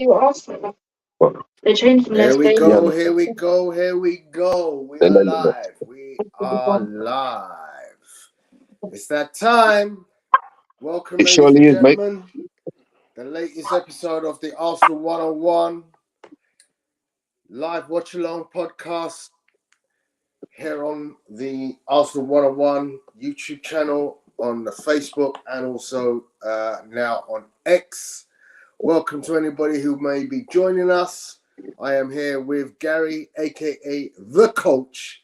You asked them. They changed from Here their we stadium. go, here we go, here we go. We are live. We are live. It's that time. Welcome, It ladies surely and is, mate. gentlemen. The latest episode of the Arsenal 101 live watch along podcast here on the Arsenal 101 YouTube channel, on the Facebook, and also now on X. Welcome to anybody who may be joining us. I am here with Gary, aka the coach,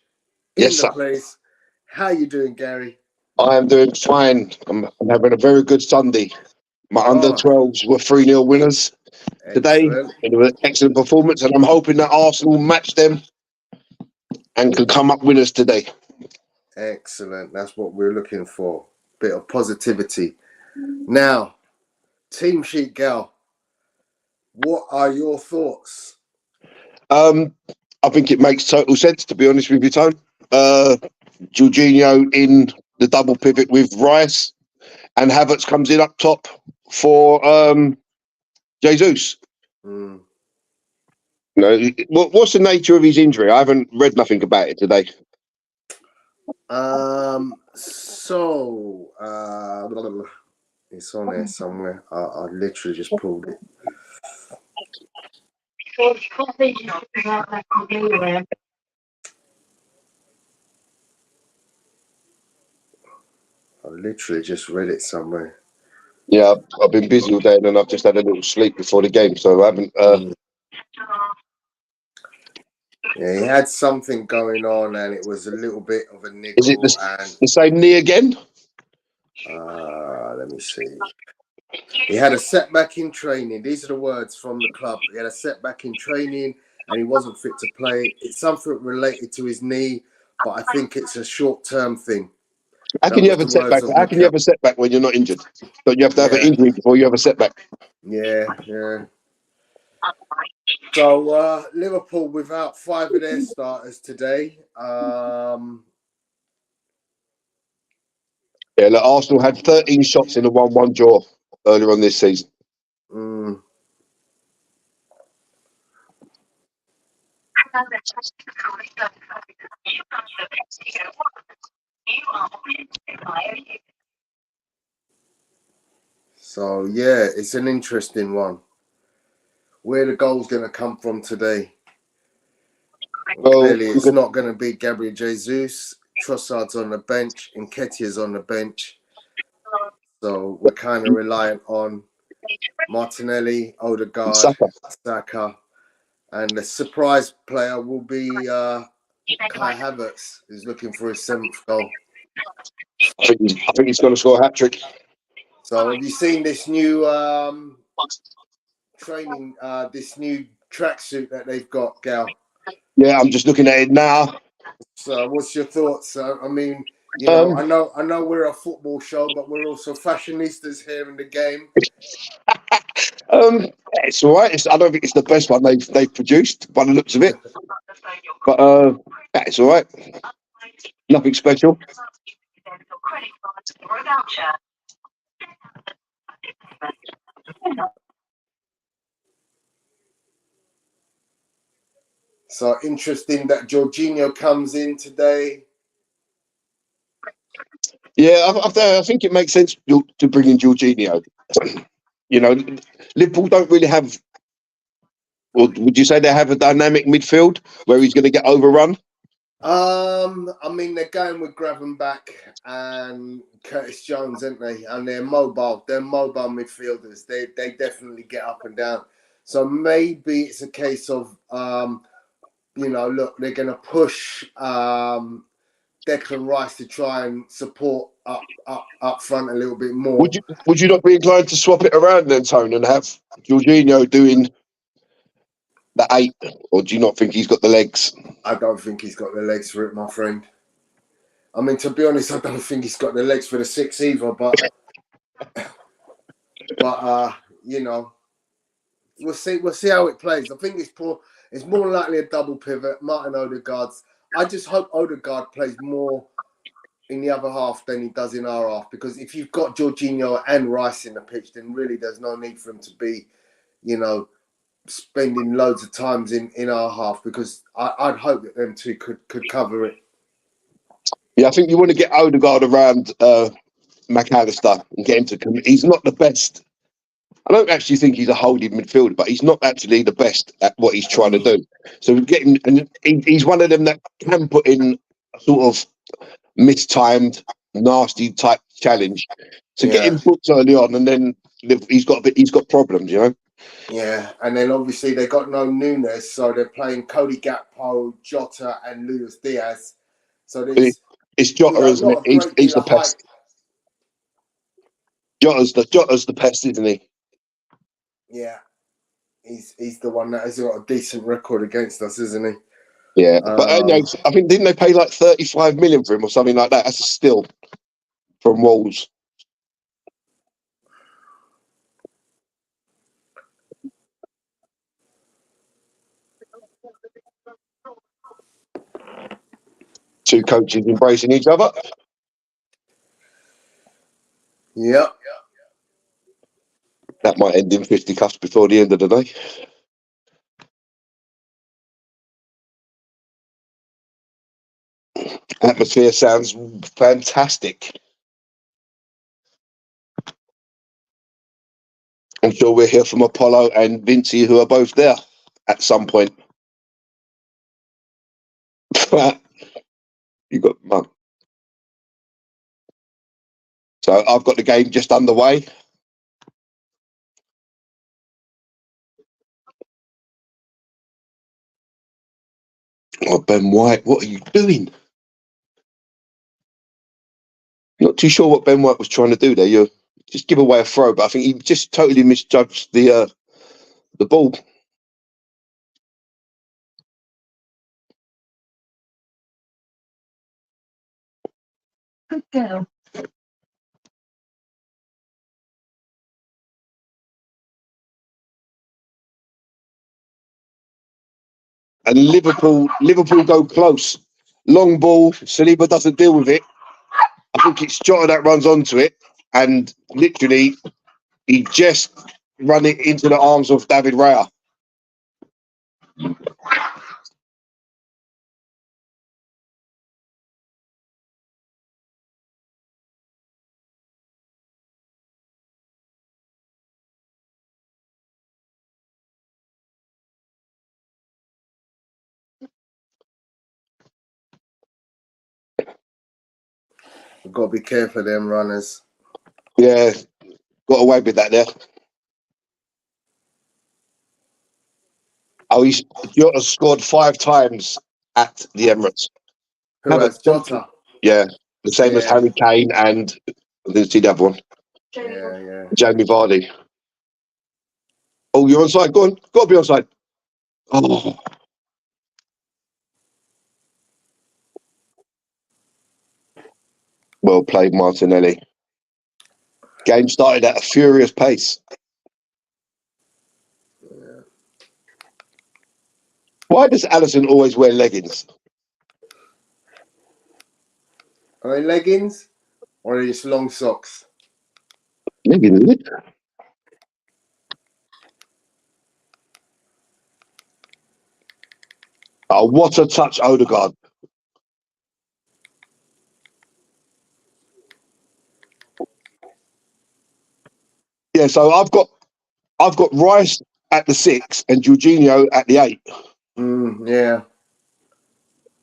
in the place. How you doing, Gary? I am doing fine. I'm having a very good Sunday. My under 12s were 3-0 winners today. It was an excellent performance, and I'm hoping that Arsenal match them and can come up winners today. Excellent. That's what we're looking for. Bit of positivity. Now, team sheet, Gal. What are your thoughts? I think it makes total sense, to be honest with you, Tone. Jorginho in the double pivot with Rice, and Havertz comes in up top for Jesus. Mm. No, what's the nature of his injury? I haven't read nothing about it today. It's on there somewhere. I literally just pulled it. I literally just read it somewhere. Yeah, I've been busy all day, and then I've just had a little sleep before the game, so I haven't. Yeah, he had something going on, and it was a little bit of a niggle. Is it the same knee again? Let me see. He had a setback in training. These are the words from the club. He had a setback in training, and he wasn't fit to play. It's something related to his knee, but I think it's a short-term thing. How can you have a setback? How can you have a setback when you're not injured? Don't you have to have an injury before you have a setback? Yeah. So Liverpool without 5 of their starters today. Yeah, look, Arsenal had 13 shots in a 1-1 draw earlier on this season. So yeah, it's an interesting one. Where the goal's going to come from today? Well, clearly, it's not going to be Gabriel Jesus. Trossard's on the bench, and Nketiah's on the bench. So we're kind of reliant on Martinelli, Odegaard, Saka, and the surprise player will be Kai Havertz, who's looking for his 7th goal. I think he's going to score a hat-trick. So have you seen this new training, this new tracksuit that they've got, Gal? Yeah, I'm just looking at it now. So what's your thoughts? I mean, you know, I know we're a football show, but we're also fashionistas here in the game. It's all right. I don't think it's the best one they've produced by the looks of it, but it's all right. Nothing special. So interesting that Jorginho comes in today. Yeah, I think it makes sense to bring in Jorginho. You know, Liverpool don't really have, or would you say they have a dynamic midfield where he's going to get overrun? I mean, they're going with Gravenbach and Curtis Jones, aren't they? And they're mobile. They're mobile midfielders. They definitely get up and down. So maybe it's a case of, you know, look, they're going to push Declan Rice to try and support up front a little bit more. Would you not be inclined to swap it around then, Tone, and have Jorginho doing the 8, or do you not think he's got the legs? I don't think he's got the legs for it, my friend. I mean, to be honest, I don't think he's got the legs for the 6 either. But you know, we'll see how it plays. I think it's more likely a double pivot. Martin Odegaard's. I just hope Odegaard plays more in the other half than he does in our half, because if you've got Jorginho and Rice in the pitch, then really there's no need for him to be, you know, spending loads of times in our half, because I'd hope that them two could cover it. Yeah, I think you want to get Odegaard around McAllister and get him to come. He's not the best. I don't actually think he's a holding midfielder, but he's not actually the best at what he's trying to do. So get him, and he's one of them that can put in a sort of mistimed, nasty type challenge. So get him booked early on, and then he's got problems, you know. Yeah, and then obviously they got no Nunes, so they're playing Cody Gakpo, Jota, and Luis Diaz. So there's it's Jota, isn't it? not a great He's deal the of hype. pest. Jota's the pest, isn't he? Yeah, he's the one that has got a decent record against us, isn't he? Yeah, but I think didn't they pay like 35 million for him or something like that? That's a steal from Wolves. Two coaches embracing each other. Yep. That might end in 50 cuffs before the end of the day. Atmosphere sounds fantastic. I'm sure we'll hear from Apollo and Vinci, who are both there at some point. You got mum. So I've got the game just underway. Oh, Ben White, what are you doing? Not too sure what Ben White was trying to do there. You just give away a throw, but I think he just totally misjudged the ball. Good girl. And Liverpool go close. Long ball, Saliba doesn't deal with it. I think it's Jota that runs onto it, and literally he just run it into the arms of David Raya. We've got to be careful of them runners. Yeah, got away with that there. Oh, Jota scored 5 times at the Emirates. Who has Jota? Yeah, the same as Harry Kane and I didn't see the other one. Jamie Vardy. Oh, you're onside. Go on. Got to be onside. Oh. Well played, Martinelli. Game started at a furious pace. Yeah. Why does Alisson always wear leggings? Are they leggings or are they just long socks? Leggings, isn't it? Oh, what a touch, Odegaard. Yeah, so I've got Rice at the 6 and Jorginho at the 8. Yeah.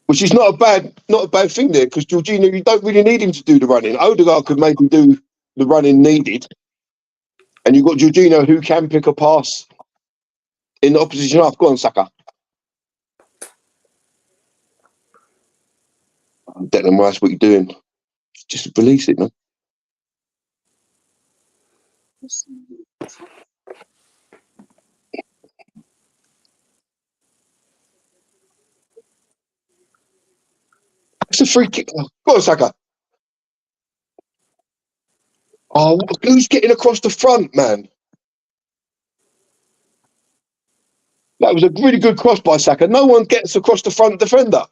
Which is not a bad thing there, because Jorginho, you don't really need him to do the running. Odegaard could maybe do the running needed. And you've got Jorginho who can pick a pass in the opposition half. Go on, Saka. Declan Rice, what you doing? Just release it, man. It's a free kick. Oh, go on, Saka. Oh, who's getting across the front, man? That was a really good cross by Saka. No one gets across the front defender.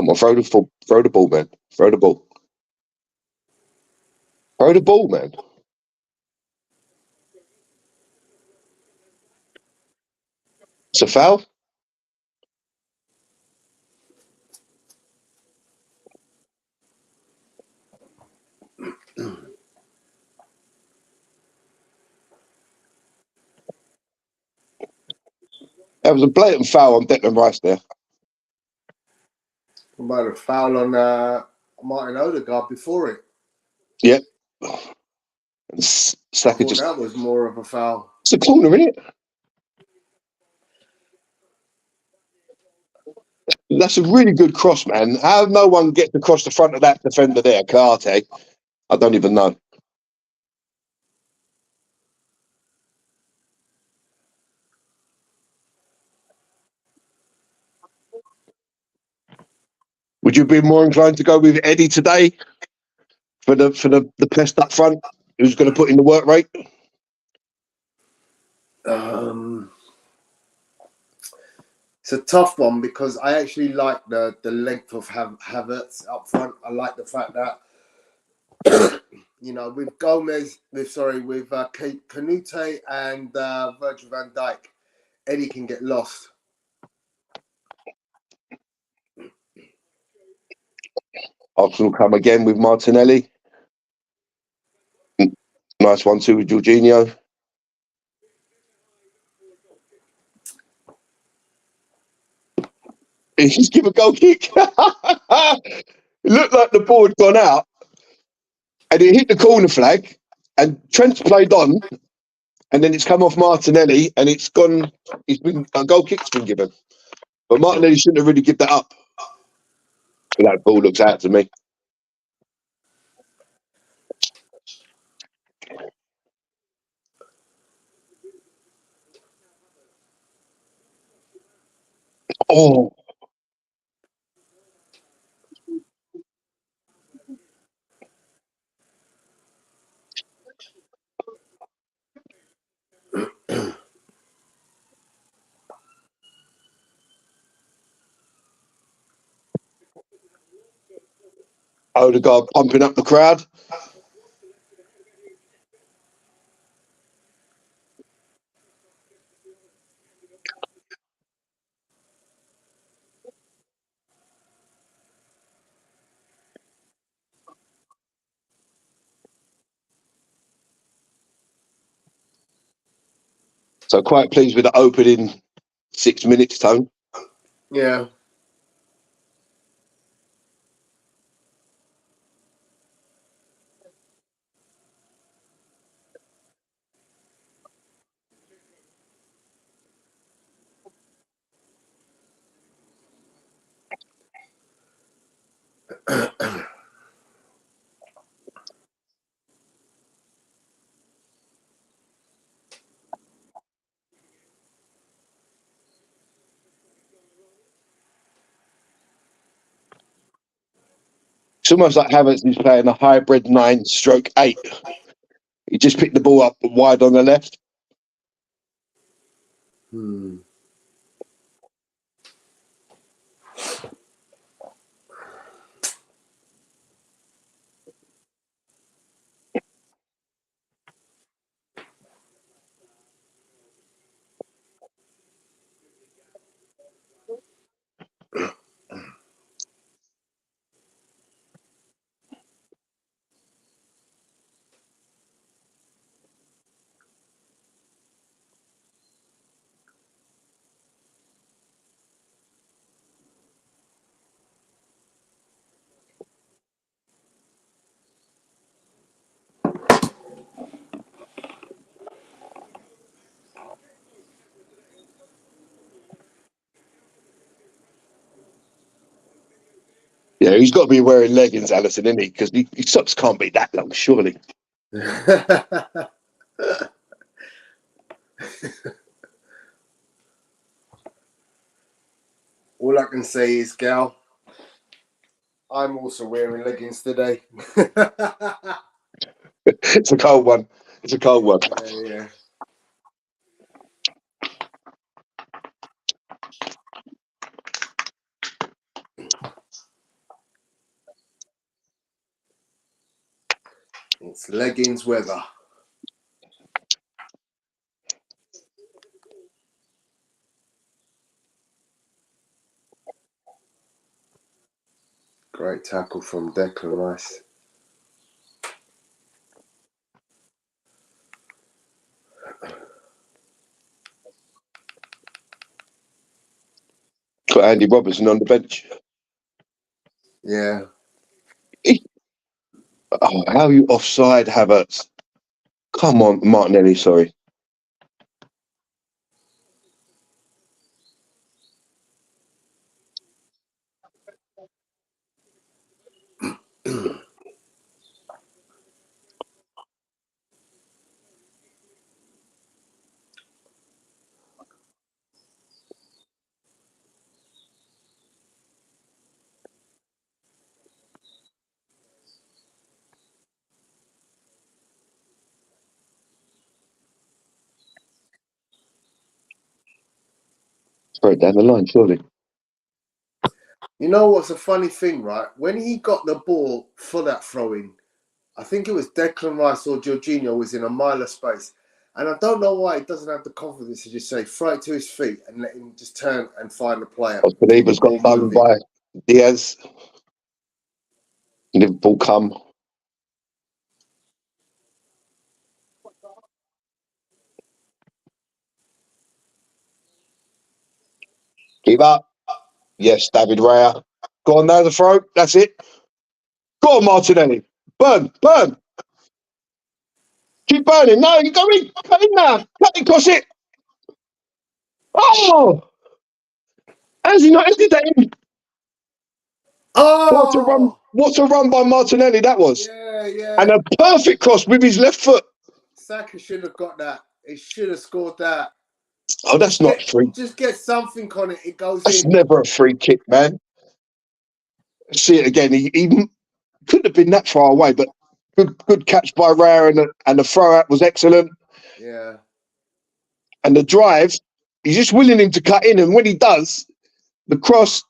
Come on, throw the ball, man. Throw the ball. Throw the ball, man. It's a foul. That was a blatant foul on Declan Rice there. What about a foul on Martin Odegaard before it? Yep. I Saka thought that was more of a foul. It's a corner, isn't it? That's a really good cross, man. How no one gets across the front of that defender there, Karte? I don't even know. Would you be more inclined to go with Eddie today for the pest up front? Who's going to put in the work rate? It's a tough one because I actually like the length of Havertz up front. I like the fact that with Gomez, with Canute and Virgil van Dijk, Eddie can get lost. Arsenal come again with Martinelli. Nice 1-2 with Jorginho. He's give a goal kick. It looked like the ball had gone out and it hit the corner flag and Trent's played on and then it's come off Martinelli and it's gone. A goal kick's been given. But Martinelli shouldn't have really given that up. That ball looks out to me. Oh. Odegaard pumping up the crowd. So quite pleased with the opening 6 minutes, Tone. Yeah. It's almost like Havertz is playing a hybrid 9/8. He just picked the ball up wide on the left. Yeah, he's got to be wearing leggings, Allison, isn't he? Because his socks can't be that long, surely. All I can say is, Gal, I'm also wearing leggings today. It's a cold one. It's a cold one. Yeah. It's leggings weather. Great tackle from Declan Rice. Got Andy Robertson on the bench. Yeah. Oh, how are you offside, Havertz? Come on, Martinelli, sorry. Straight down the line, surely. You know what's a funny thing, right? When he got the ball for that throw-in, I think it was Declan Rice or Jorginho was in a mile of space. And I don't know why he doesn't have the confidence to just say, throw it to his feet and let him just turn and find the player. Saliba's got done by Diaz. Liverpool come. Keep up. Yes, David Raya. Go on now, the throw. That's it. Go on, Martinelli. Burn. Keep burning. No, you go in. Cut in now. Cut it, cross it. Oh! How's he not ended that in? Oh! What a run by Martinelli that was. Yeah. And a perfect cross with his left foot. Saka should have got that. He should have scored that. Oh, that's not free. Just get something on it. It goes That's in. never a free kick, man. See it again. He couldn't have been that far away, but good catch by Raya, and the throw out was excellent. Yeah. And the drive, he's just willing him to cut in, and when he does, the cross,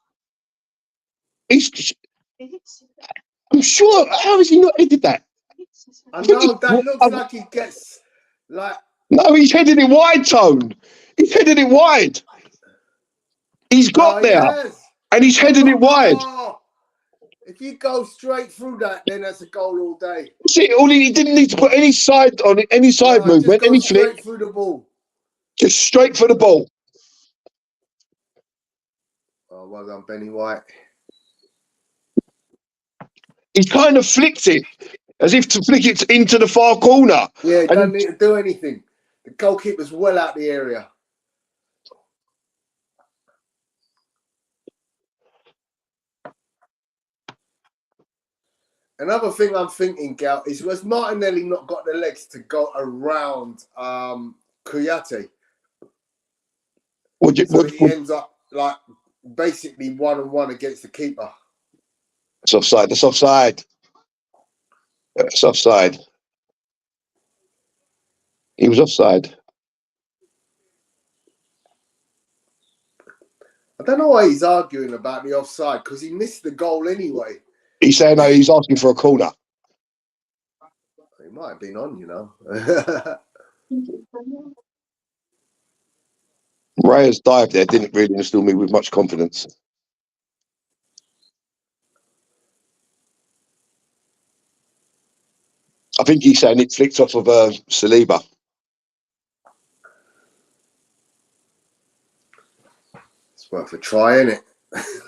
I'm sure, how has he not headed that? I know, that looks like he gets, like... No, he's headed it wide, Tone. He's headed it wide. He's got there, and he's headed it wide. If you go straight through that, then that's a goal all day. See, he didn't need to put any side on it, any side movement, any flick. Straight through the ball. Just straight for the ball. Oh, well done, Benny White. He kind of flicked it, as if to flick it into the far corner. Yeah, he doesn't need to do anything. The goalkeeper's well out the area. Another thing I'm thinking, Gal, is was Martinelli not got the legs to go around Kouyaté? So he ends up like basically 1-on-1 against the keeper. It's offside. It's offside. It's offside. He was offside. I don't know why he's arguing about the offside, because he missed the goal anyway. He's saying, no, he's asking for a corner. He might have been on, you know. Raya's dive there didn't really instill me with much confidence. I think he's saying it flicked off of Saliba. It's worth a try, isn't it?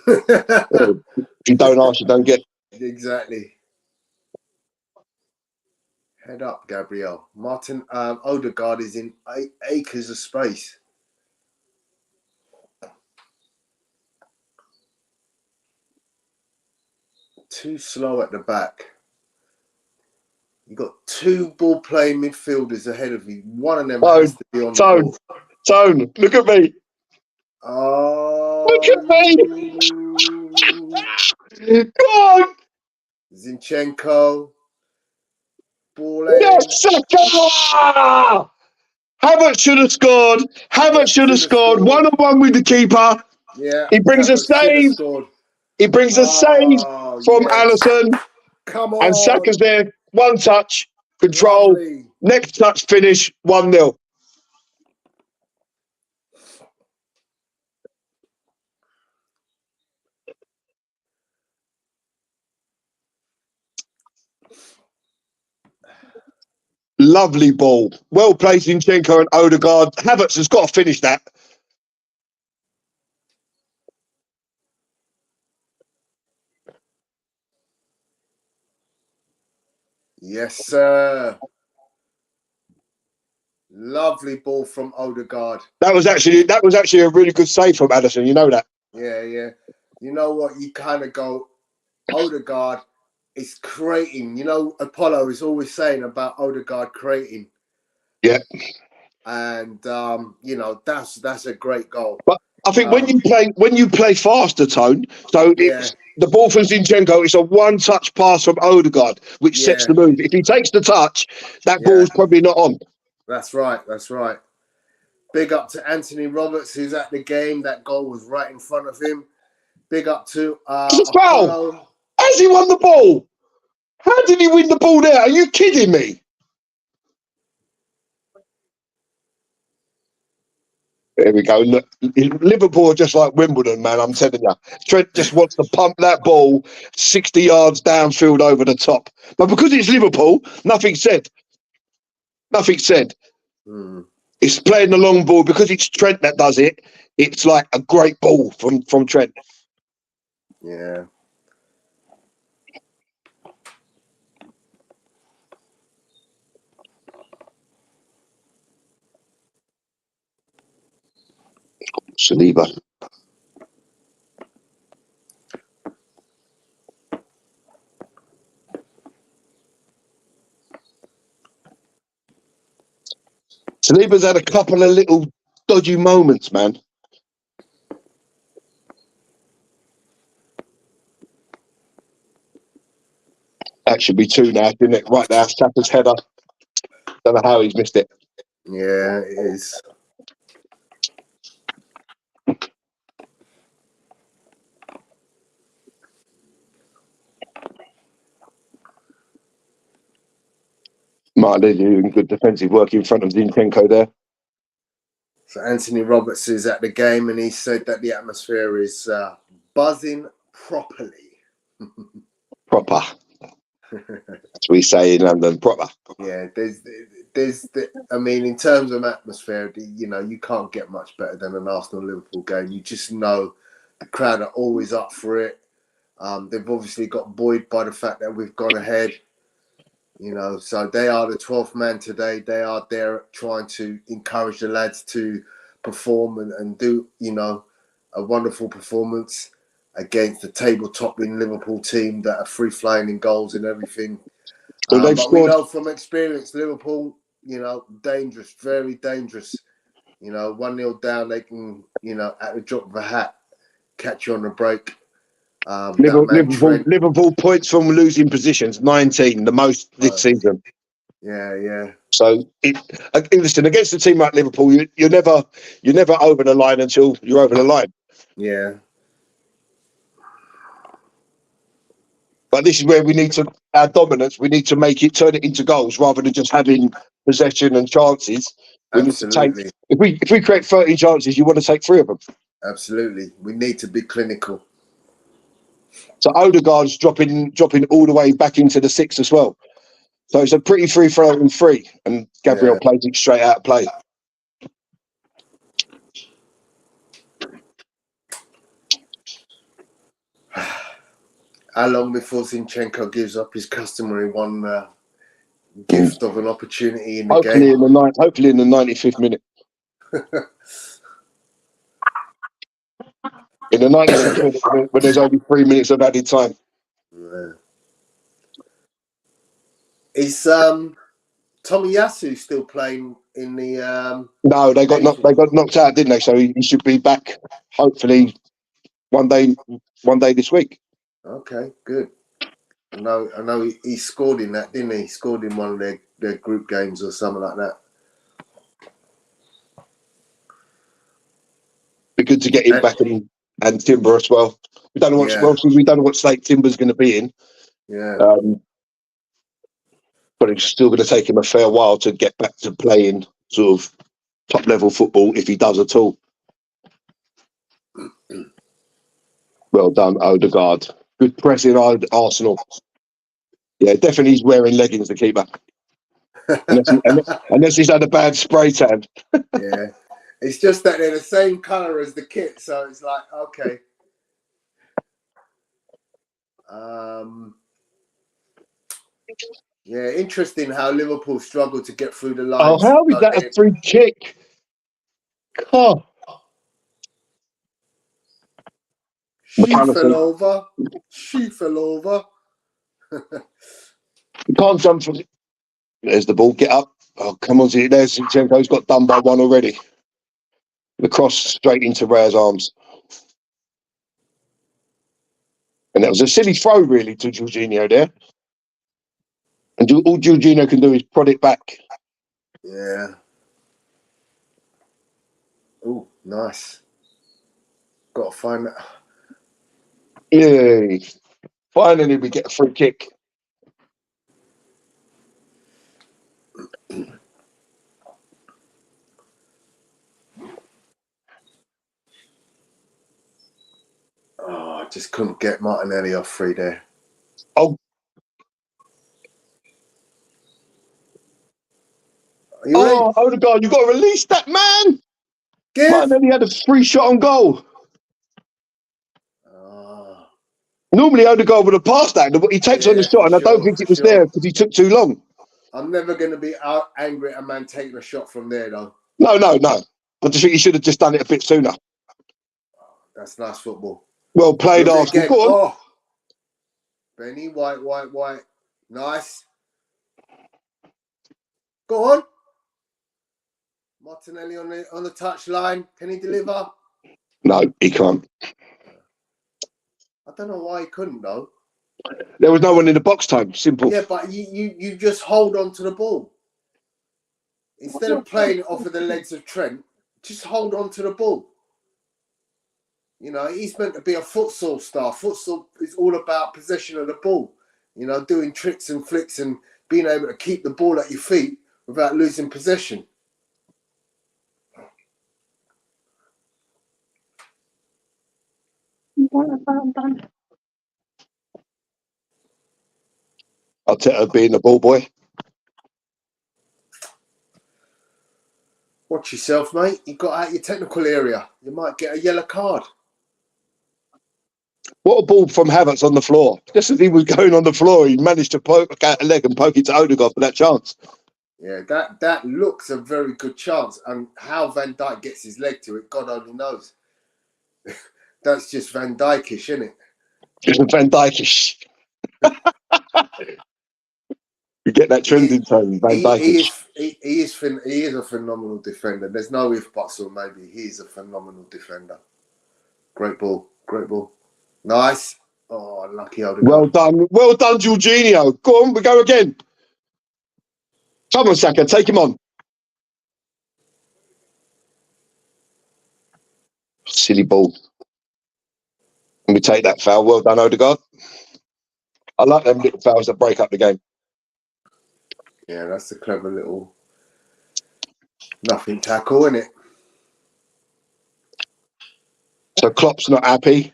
If you don't ask, you don't get. Exactly. Head up, Gabriel. Martin Odegaard is in acres of space. Too slow at the back. You've got two ball-playing midfielders ahead of you. One of them has to be on the ball. Tone, look at me. Oh, look at me. Go on. Zinchenko. Ball in. Yes, Saka! Havertz should have scored. Havertz should have scored. 1-on-1 with the keeper. Yeah. He brings a save. He brings a save from Alisson. Come on. And Saka's there. One touch. Control. Lovely. Next touch finish. 1-0. Lovely ball. Well played, Zinchenko and Odegaard. Havertz has got to finish that. Yes, sir. Lovely ball from Odegaard. That was actually a really good save from Addison. You know that. Yeah. You know what? You kind of go, Odegaard is creating. You know, Apollo is always saying about Odegaard creating. Yeah. And you know, that's a great goal. But I think when you play faster, Tone, so it's the ball from Zinchenko, it's a one-touch pass from Odegaard, which sets the move. If he takes the touch, that ball's probably not on. That's right. Big up to Anthony Roberts, who's at the game. That goal was right in front of him. Big up to Apollo. Has he won the ball? How did he win the ball there? Are you kidding me? There we go. Look, Liverpool are just like Wimbledon, man. I'm telling you. Trent just wants to pump that ball 60 yards downfield over the top. But because it's Liverpool, nothing said. Nothing said. It's playing the long ball. Because it's Trent that does it, it's like a great ball from Trent. Yeah. Saliba. Saliba's had a couple of little dodgy moments, man. That should be 2 now, shouldn't it? Right there, Saka's header. Don't know how he's missed it. Yeah, it is. Martin doing good defensive work in front of Zinchenko there. So Anthony Roberts is at the game, and he said that the atmosphere is buzzing properly. Proper. As we say in London, proper. Yeah, I mean, in terms of atmosphere, you know, you can't get much better than an Arsenal-Liverpool game. You just know the crowd are always up for it. They've obviously got buoyed by the fact that we've gone ahead. You know, so they are the 12th man today. They are there trying to encourage the lads to perform and do, you know, a wonderful performance against the table-topping Liverpool team that are free-flying in goals and everything. But we know from experience, Liverpool, you know, dangerous, very dangerous. You know, 1-0 down, they can, you know, at the drop of a hat, catch you on the break. Liverpool points from losing positions, 19, the most this season. Yeah. So, listen, against a team like Liverpool, you're never over the line until you're over the line. Yeah. But this is where we need our dominance, we need to turn it into goals rather than just having possession and chances. We Absolutely. Need to if we create 30 chances, you want to take 3 of them. Absolutely. We need to be clinical. So Odegaard's dropping all the way back into the 6 as well. So it's a pretty free-flowing 3, and Gabriel plays it straight out of play. How long before Zinchenko gives up his customary one gift of an opportunity in the game? Hopefully in the 95th minute. In the 96th minute, when there's only 3 minutes of added time. Yeah. Is Tomiyasu still playing in the? No, they got knocked out, didn't they? So he should be back, hopefully, one day this week. Okay, good. I know he scored in that, didn't he? He scored in one of their group games or something like that. Be good to get him back and Timber as well. We don't know what state Timber's going to be in. Yeah. but it's still going to take him a fair while to get back to playing sort of top level football, if he does at all. Well done, Odegaard. Good pressing, Arsenal. Yeah, definitely he's wearing leggings, the keeper. Unless he's had a bad spray tan. Yeah. It's just that they're the same colour as the kit, so it's like, okay. Yeah, interesting how Liverpool struggled to get through the lines. Oh, how is that a free kick? Oh. She fell over. She fell over. You can't jump from... There's the ball. Get up. Oh, come on. There's Zinchenko's got done by one already. The cross straight into Raya's arms. And that was a silly throw, really, to Jorginho there. And all Jorginho can do is prod it back. Yeah. Oh, nice. Got to find that. Yay. Finally, we get a free kick. Oh, I just couldn't get Martinelli off free there. Oh. Oh, Odegaard, you've got to release that, man. Martinelli had a free shot on goal. Normally, Odegaard would have passed that. He takes on the shot, and I don't think it was there because he took too long. I'm never going to be angry at a man taking a shot from there, though. No. I just think he should have just done it a bit sooner. That's nice football. Well played, Arsenal. Go on. Oh. Benny, white. Nice. Go on. Martinelli on the touchline. Can he deliver? No, he can't. I don't know why he couldn't, though. There was no one in the box time. Simple. Yeah, but you just hold on to the ball. Instead of playing it off of the legs of Trent, just hold on to the ball. You know, he's meant to be a futsal star. Futsal is all about possession of the ball. You know, doing tricks and flicks and being able to keep the ball at your feet without losing possession. Arteta being the ball boy. Watch yourself, mate. You got out your technical area. You might get a yellow card. What a ball from Havertz on the floor. Just as he was going on the floor, he managed to poke out a leg and poke it to Odegaard for that chance. Yeah, that looks a very good chance. And how Van Dijk gets his leg to it, God only knows. That's just Van Dijkish, isn't it? Just Van Dijkish. You get that trending tone, Van Dijkish. He is a phenomenal defender. There's no if, buts, or maybe. He is a phenomenal defender. Great ball. Nice. Oh, unlucky Odegaard. Well done, Jorginho. Go on, we go again. Come on, Saka, take him on. Silly ball. And we take that foul. Well done, Odegaard. I like them little fouls that break up the game. Yeah, that's a clever little nothing tackle, isn't it? So Klopp's not happy.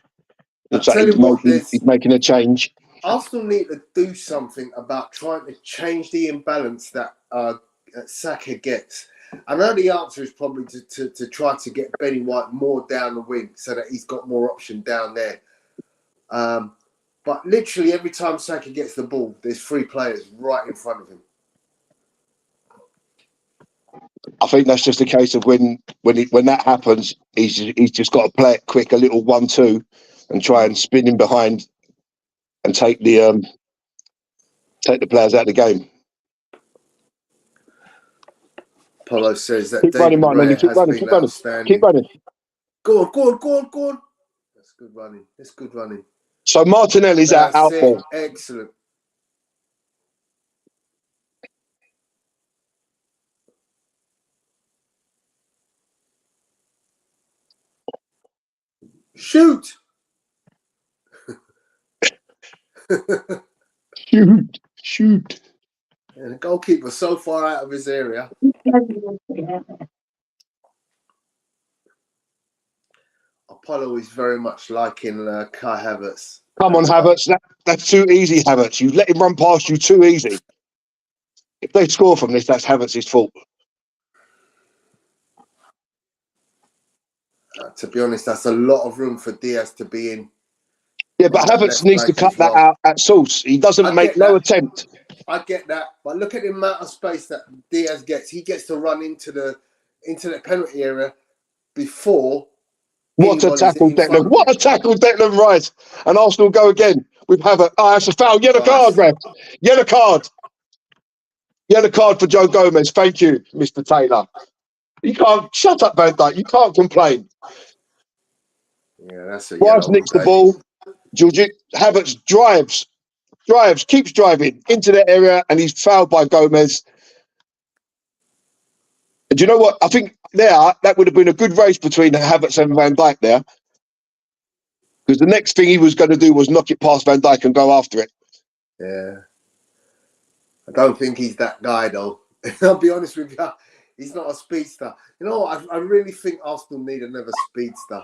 He's making a change. Arsenal need to do something about trying to change the imbalance that Saka gets. I know the answer is probably to try to get Benny White more down the wing so that he's got more option down there. But literally every time Saka gets the ball, there's three players right in front of him. I think that's just a case of when that happens, he's just got to play it quick, a little 1-2, and try and spin him behind and take the players out of the game. Polo says that keep running, Martin. Keep running. Go on. That's good running. So Martinelli's out ball. Excellent. Shoot. Shoot. And the goalkeeper's so far out of his area. Apollo is very much liking Kai Havertz. Come on, Havertz. That's too easy, Havertz. You let him run past you too easy. If they score from this, that's Havertz's fault. To be honest, that's a lot of room for Diaz to be in. Yeah, but Havertz needs to cut that out at source. He doesn't make no attempt. I get that, but look at the amount of space that Diaz gets. He gets to run into the penalty area before. What a tackle, Declan! What a tackle, Declan Rice! And Arsenal go again with Havertz. Oh, that's a foul. Yellow card, ref. Yellow card. Yellow card for Joe Gomez. Thank you, Mr. Taylor. You can't shut up, Van Dijk. You can't complain. Yeah, that's a Rice nicks the ball. Havertz drives, keeps driving into the area, and he's fouled by Gomez. And do you know what? I think that would have been a good race between Havertz and Van Dijk there. Because the next thing he was going to do was knock it past Van Dijk and go after it. Yeah. I don't think he's that guy, though. I'll be honest with you. He's not a speedster. You know what? I really think Arsenal need another speedster.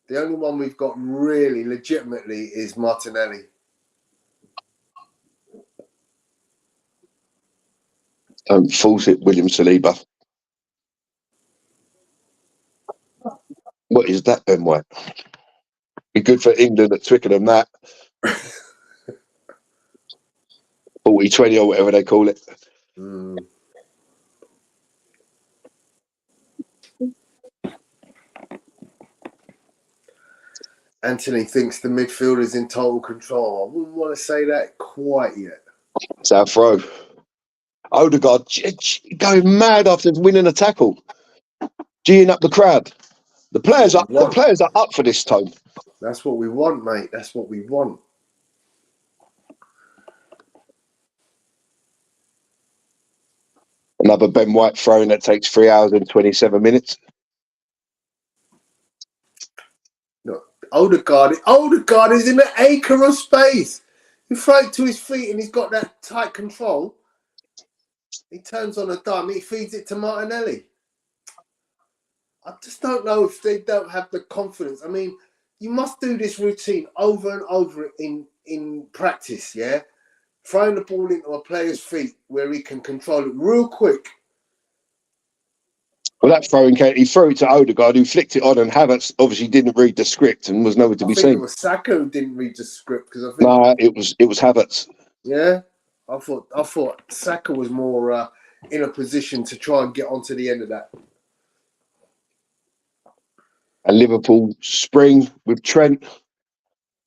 The only one we've got really legitimately is Martinelli. Don't force it, William Saliba. What is that, Ben White? Be good for England at Twickenham, that. 40-20 or whatever they call it. Anthony thinks the midfield is in total control. I wouldn't want to say that quite yet. It's our throw. Odegaard going mad after winning a tackle. Geeing up the crowd. The players are up for this, Tone. That's what we want, mate. That's what we want. Another Ben White throw-in that takes 3 hours and 27 minutes. No, Odegaard is in an acre of space. You throw it to his feet and he's got that tight control. He turns on a dime. He feeds it to Martinelli. I just don't know if they don't have the confidence. I mean, you must do this routine over and over in practice, yeah? Throwing the ball into a player's feet where he can control it real quick. Well, that throw-in, he threw it to Odegaard, who flicked it on, and Havertz obviously didn't read the script and was nowhere to be seen. I think it was Saka who didn't read the script because I think. Nah, it was Havertz. Yeah, I thought Saka was more in a position to try and get onto the end of that. And Liverpool spring with Trent.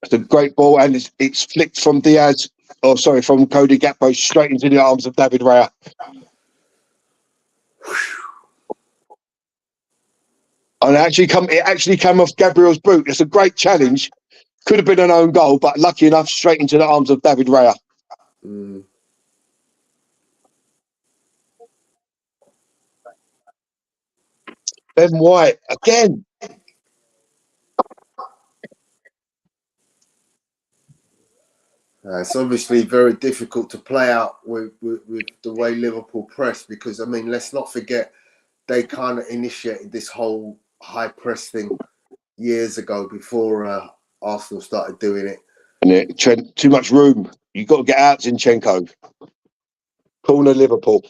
It's a great ball, and it's flicked from from Cody Gakpo straight into the arms of David Raya. And it actually came off Gabriel's boot. It's a great challenge. Could have been an own goal, but lucky enough, straight into the arms of David Raya. Ben White again. It's obviously very difficult to play out with the way Liverpool press because, I mean, let's not forget they kind of initiated this whole high press thing years ago before Arsenal started doing it. And Trent, too much room. You've got to get out, Zinchenko. Corner Liverpool.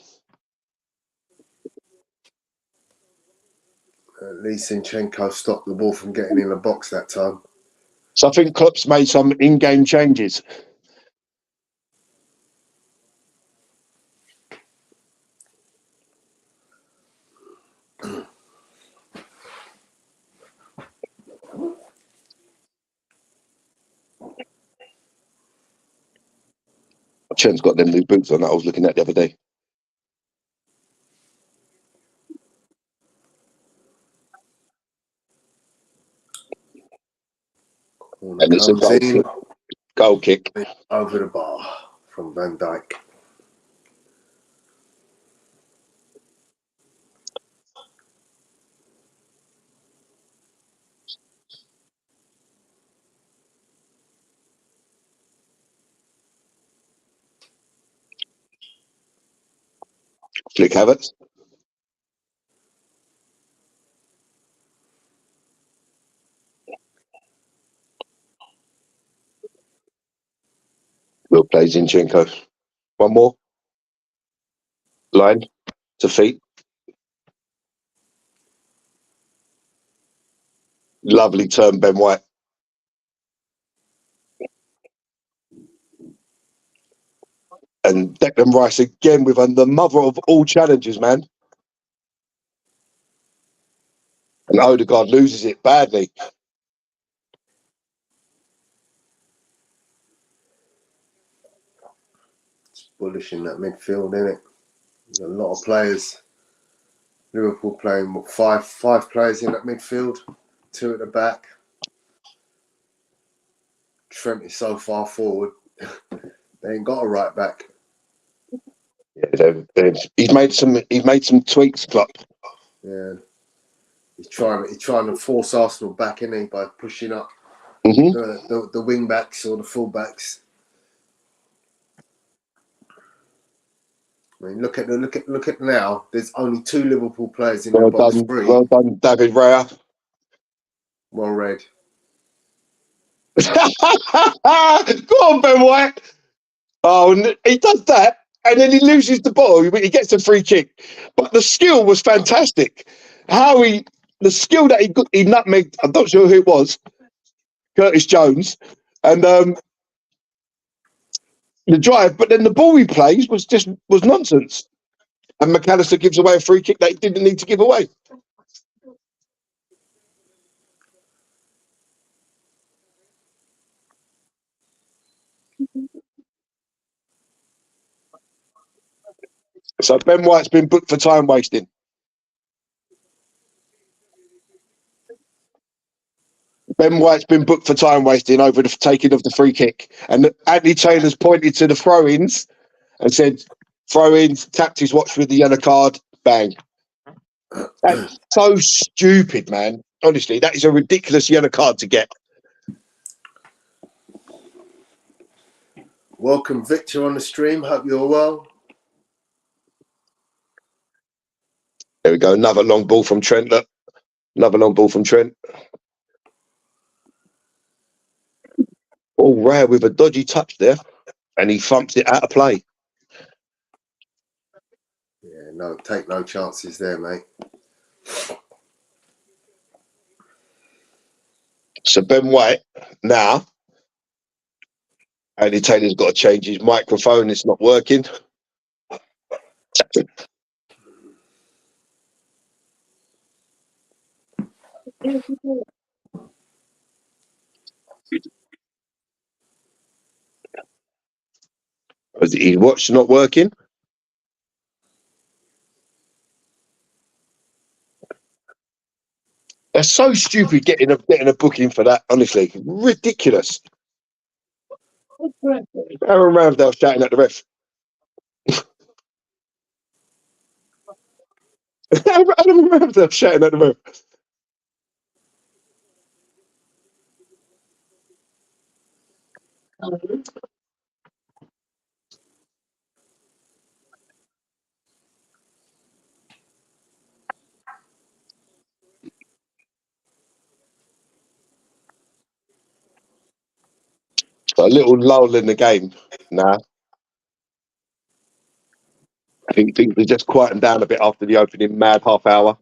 At least Zinchenko stopped the ball from getting in the box that time. So I think Klopp's made some in-game changes. Trent's got them new boots on that I was looking at the other day. And it's a goal kick. Over the bar from Van Dijk. Flick Havertz. Will play Zinchenko. One more. Line to feet. Lovely turn, Ben White. And Declan Rice again with the mother of all challenges, man. And Odegaard loses it badly. It's bullish in that midfield, isn't it? A lot of players. Liverpool playing five players in that midfield, 2 at the back. Trent is so far forward. They ain't got a right back. Yeah, he's made some tweaks, Klopp. Yeah, he's trying to force Arsenal back, isn't he, by pushing up the wing backs or the full backs. I mean, look at now. There's only 2 Liverpool players in the box 3. Well done, David Raya. Well read. Go on, Ben White. Oh, and he does that, and then he loses the ball. He gets a free kick, but the skill was fantastic. The skill that he nutmegged. I'm not sure who it was, Curtis Jones, and the drive. But then the ball he plays was nonsense. And McAllister gives away a free kick that he didn't need to give away. So Ben White's been booked for time wasting. Ben White's been booked for time wasting over the taking of the free kick. And Anthony Taylor's pointed to the throw-ins and said, throw-ins, tapped his watch with the yellow card, bang. That's so stupid, man. Honestly, that is a ridiculous yellow card to get. Welcome, Victor, on the stream. Hope you're well. There we go. Another long ball from Trent. Look. Another long ball from Trent. All rare with a dodgy touch there. And he thumps it out of play. Yeah, no, take no chances there, mate. So Ben White now, Andy Taylor's got to change his microphone. It's not working. His watch not working. They're so stupid getting a booking for that. Honestly, ridiculous. Aaron Ramsdale shouting at the ref. Aaron Ramsdale shouting at the ref. A little lull in the game now. I think things have just quietened down a bit after the opening mad half hour.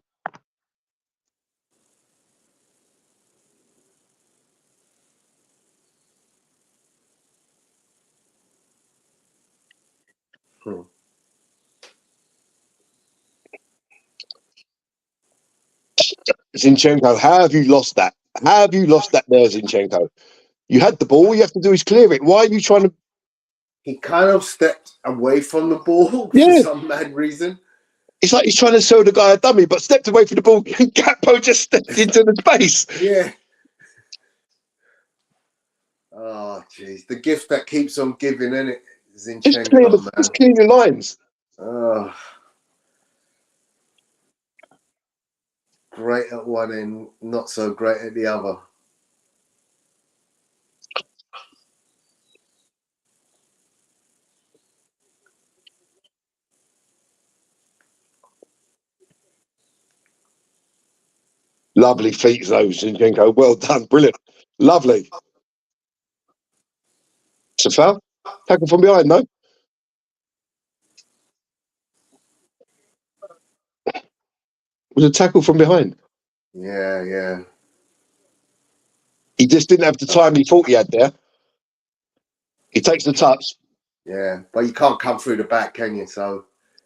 Zinchenko, how have you lost that? How have you lost that there, Zinchenko? You had the ball. All you have to do is clear it. Why are you trying to... He kind of stepped away from the ball for some mad reason. It's like he's trying to show the guy a dummy, but stepped away from the ball. Gakpo just stepped into the space. Yeah. Oh, jeez. The gift that keeps on giving, isn't it? Zinchenko, man. Just clear your lines. Oh. Great at one end, not so great at the other. Lovely feet, those, Zinchenko. Well done. Brilliant. Lovely. It's a foul. Tackle from behind, no? It was a tackle from behind. Yeah. He just didn't have the time he thought he had there. He takes the touch. Yeah, but you can't come through the back, can you? So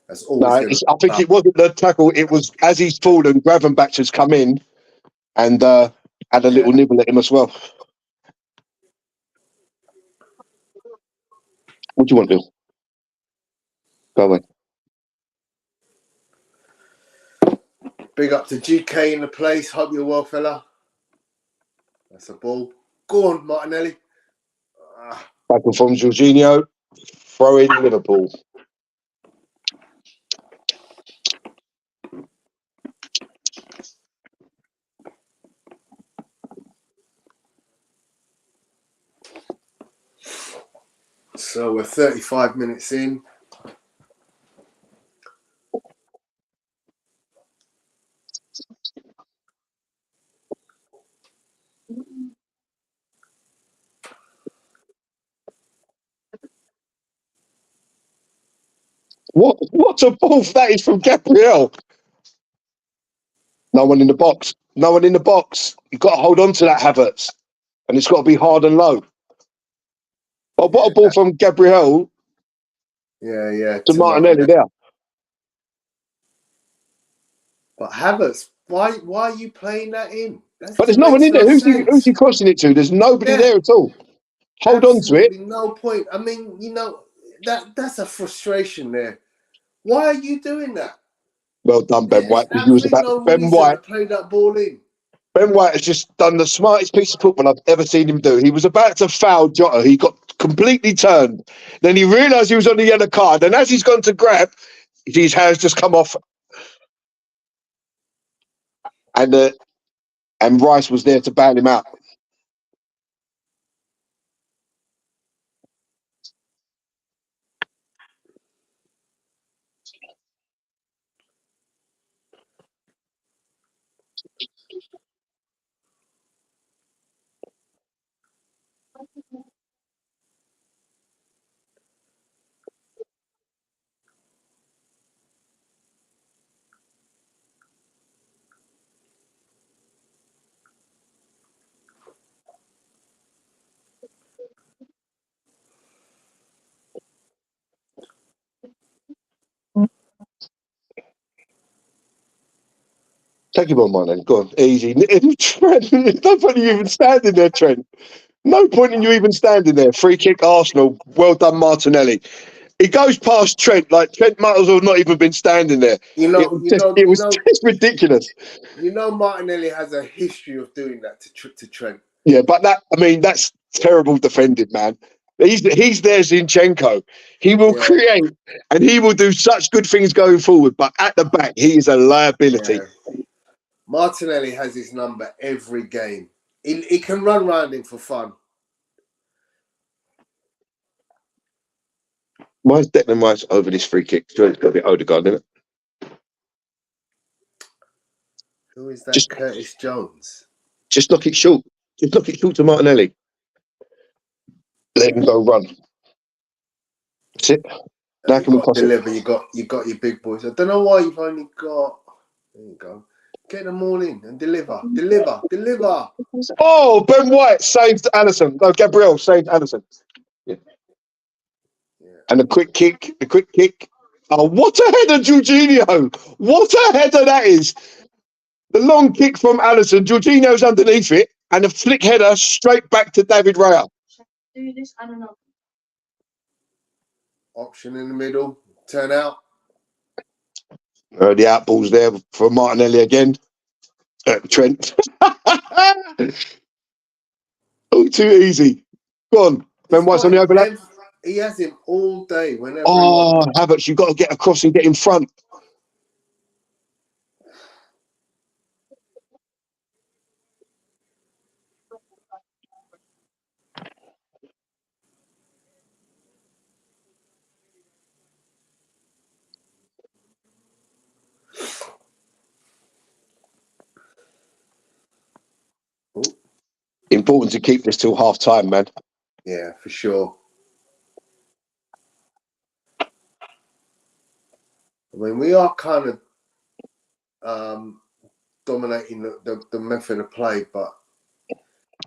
that's No, always going to. I think it wasn't the tackle. It was as he's fallen, Gravenbach has come in and had a little nibble at him as well. What do you want to do? Go away. Big up to GK in the place. Hope you're well, fella. That's a ball. Go on, Martinelli. Tackle from Jorginho. Throw in Liverpool. So we're 35 minutes in. What a ball that is from Gabriel. No one in the box. No one in the box. You've got to hold on to that, Havertz. And it's got to be hard and low. But what a ball from Gabriel Yeah. to Martinelli there. But Havertz, why are you playing that in? But there's no one in there. Who's he crossing it to? There's nobody there at all. Hold on to it. No point. I mean, that's a frustration there. Why are you doing that? Well done, Ben White. There's absolutely no reason to play that ball in. Ben White has just done the smartest piece of football I've ever seen him do. He was about to foul Jota. He got completely turned. Then he realised he was on the yellow card. And as he's gone to grab, his hands just come off. And Rice was there to bail him out. Take him on, man, then. Go on. Easy. Trent, no point in you even standing there, Trent. No point in you even standing there. Free kick, Arsenal. Well done, Martinelli. He goes past Trent, like Trent might as well not even been standing there. It was just ridiculous. Martinelli has a history of doing that to Trent. Yeah, but that's terrible defending, man. He's there, Zinchenko. He will create and he will do such good things going forward, but at the back, he is a liability. Yeah. Martinelli has his number every game. He can run round him for fun. Why is Declan Rice over this free kick? It's got to be Odegaard, isn't it? Who is that? Curtis Jones. Just knock it short. Just knock it short to Martinelli. Let him go run. That's it. Now can we cross deliver? You got your big boys. I don't know why you've only got. There you go. Get them all in and deliver. Oh, Ben White saved Alisson. No, Gabriel saved Alisson. Yeah. And the quick kick. Oh, what a header, Jorginho! What a header that is! The long kick from Alisson. Jorginho's underneath it, and a flick header straight back to David Raya. Do this, I don't know. Option in the middle. Turn out. The outballs there for Martinelli again. Trent. Oh, too easy. Go on. Ben White's on the overlap. He has him all day. Whenever. Oh, Havertz, you've got to get across and get in front. Important to keep this till half time, man. Yeah, for sure. I mean, we are kind of dominating the method of play, but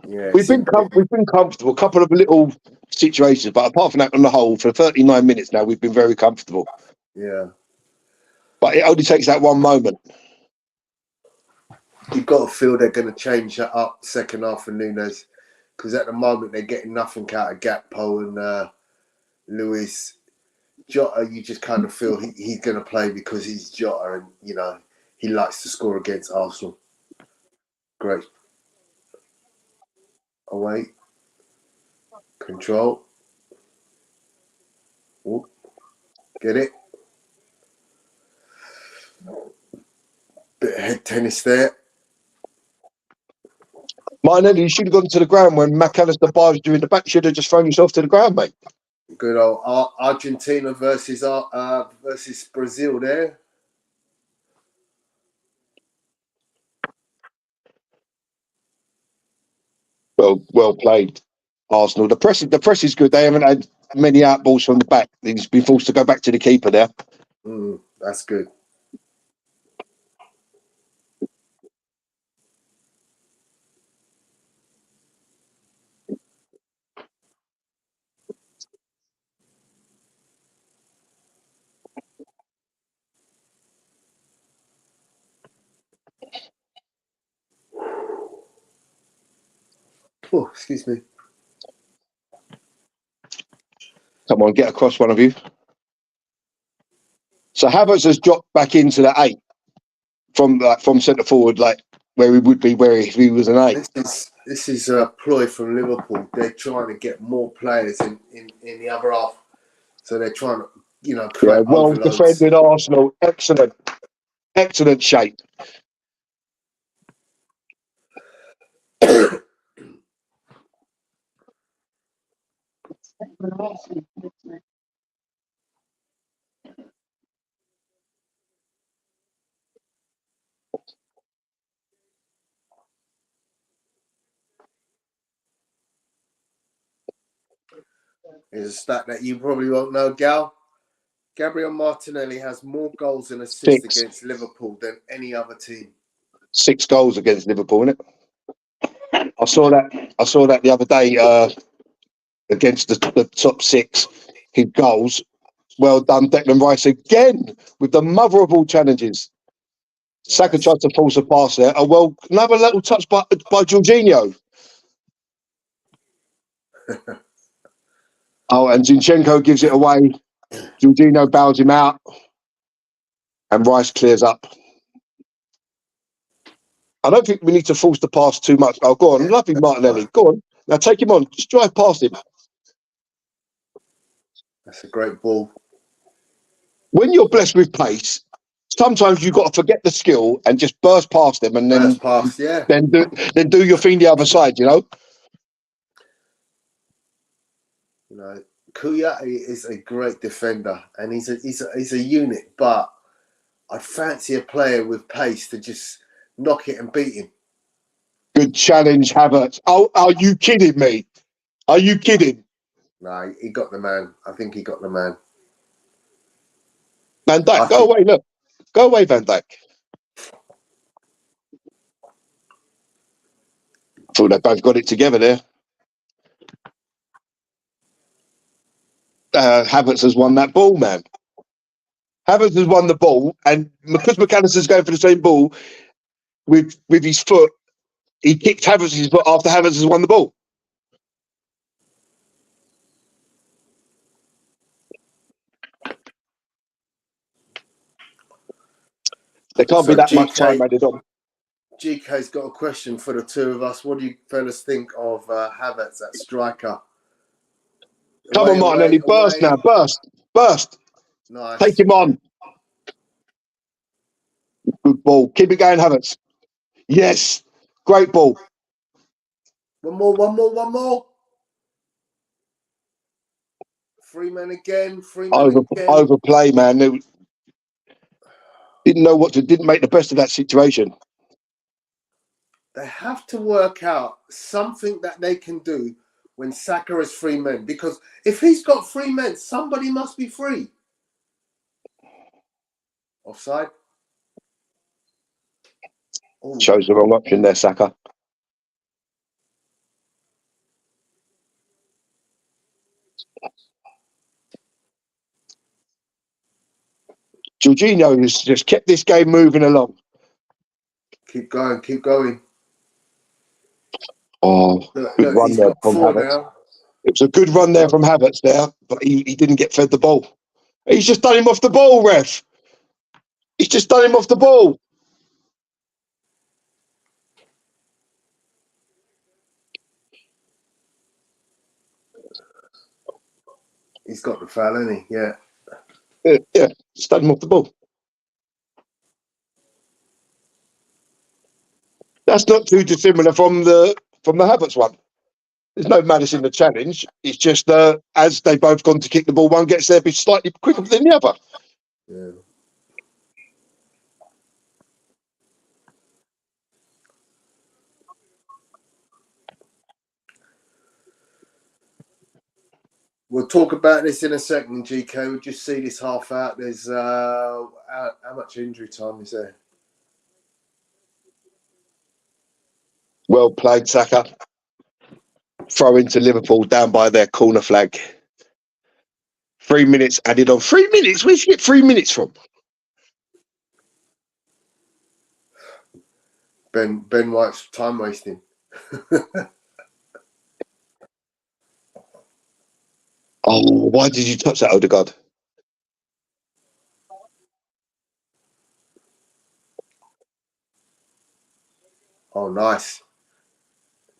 yeah, We've been comfortable. A couple of little situations, but apart from that, on the whole, for 39 minutes now, we've been very comfortable. Yeah. But it only takes that one moment. You've got to feel they're going to change that up second half for Nunes, because at the moment they're getting nothing out of Gakpo and Luis. Jota, you just kind of feel he's going to play because he's Jota, and you know he likes to score against Arsenal. Great. Away. Control. Ooh. Get it. Bit of head tennis there. Martinelli, you should have gone to the ground when McAllister barged you in the back. Should have just thrown yourself to the ground, mate. Good old Argentina versus Brazil there. Well played, Arsenal. The press is good. They haven't had many outballs from the back. He's been forced to go back to the keeper there. That's good. Oh, excuse me. Come on, get across, one of you. So Havertz has dropped back into the 8 from centre forward, like where he would be if he was an 8. This is a ploy from Liverpool. They're trying to get more players in the other half, so they're trying to create well overloads. defended, Arsenal. Excellent shape. Here's a stat that you probably won't know, Gal. Gabriel Martinelli has more goals and assists against Liverpool than any other team. 6 goals against Liverpool, isn't it? I saw that the other day against the top 6. His goals. Well done, Declan Rice again with the mother of all challenges. Nice. Saka tried to force a pass there. Another little touch by Jorginho. And Zinchenko gives it away. Jorginho bows him out. And Rice clears up. I don't think we need to force the pass too much. Oh, go on. Lovely Martinelli. Go on. Now take him on. Just drive past him. That's a great ball. When you're blessed with pace, sometimes you've got to forget the skill and just burst past them and then do your thing the other side, you know? You know, Kouyaté is a great defender and he's a unit, but I'd fancy a player with pace to just knock it and beat him. Good challenge, Havertz. Oh, are you kidding me? Are you kidding? No, he got the man. I think he got the man. Van Dijk, go away, look. Go away, Van Dijk. Thought they both got it together there. Havertz has won that ball, man. Havertz has won the ball, and because McAllister's going for the same ball with his foot, he kicked Havertz's foot after Havertz has won the ball. There can't be that much time added on. GK's got a question for the two of us. What do you fellas think of Havertz, that striker? Come on, Martinelli, burst now, burst. Nice. Take him on. Good ball. Keep it going, Havertz. Yes, great ball. One more. 3 men again. Overplay, man. Didn't know what to. Didn't make the best of that situation. They have to work out something that they can do when Saka has 3 men. Because if he's got 3 men, somebody must be free. Offside. Ooh. Shows the wrong option there, Saka. Jorginho has just kept this game moving along. Keep going, keep going. Oh, good run He's there got from 4 Havertz. now. It was a good run there from Havertz there, but he didn't get fed the ball. He's just done him off the ball, ref. He's just done him off the ball. He's got the foul, hasn't he? Yeah. Yeah, just done him off the ball. That's not too dissimilar from the Havertz one. There's no malice in the challenge. It's just as they both gone to kick the ball, one gets there be slightly quicker than the other. Yeah. We'll talk about this in a second, GK. We'll just see this half out. There's how much injury time is there? Well played, Saka. Throw into Liverpool down by their corner flag. 3 minutes added on. 3 minutes? Where'd you get 3 minutes from? Ben White's time wasting. Oh, why did you touch that, Odegaard? Oh, nice.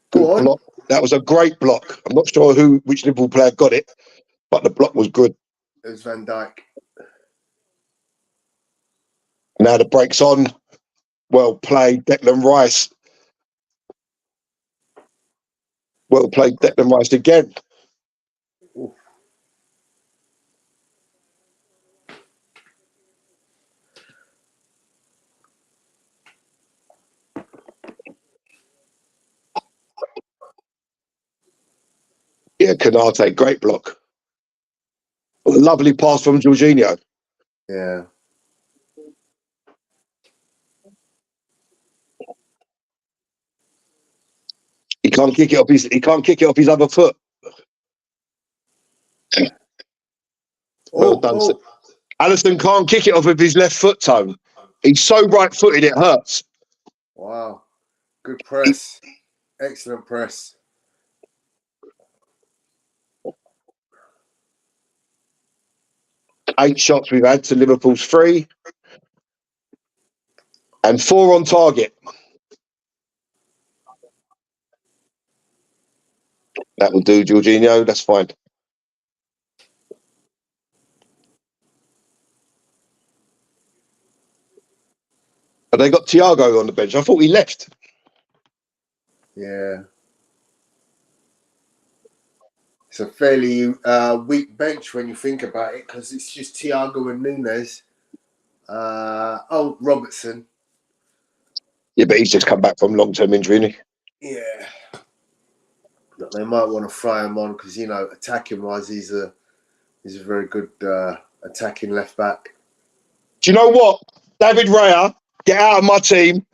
Good block. That was a great block. I'm not sure which Liverpool player got it, but the block was good. It was Van Dijk. Now the break's on. Well played, Declan Rice. Well played, Declan Rice again. Ooh. Yeah, Kanate, great block. Lovely pass from Jorginho. Yeah. He can't kick it off his other foot. Well done. Oh. Alisson can't kick it off with his left foot, Tone. He's so right-footed, it hurts. Wow. Good press. Excellent press. Eight shots we've had to Liverpool's 3. And 4 on target. That will do, Jorginho. That's fine. Have they got Thiago on the bench? I thought he left. Yeah. It's a fairly weak bench when you think about it, because it's just Thiago and Nunes. Robertson. Yeah, but he's just come back from long-term injury, isn't he? Yeah. But they might want to throw him on because, attacking-wise, he's a very good attacking left-back. Do you know what? David Raya, get out of my team.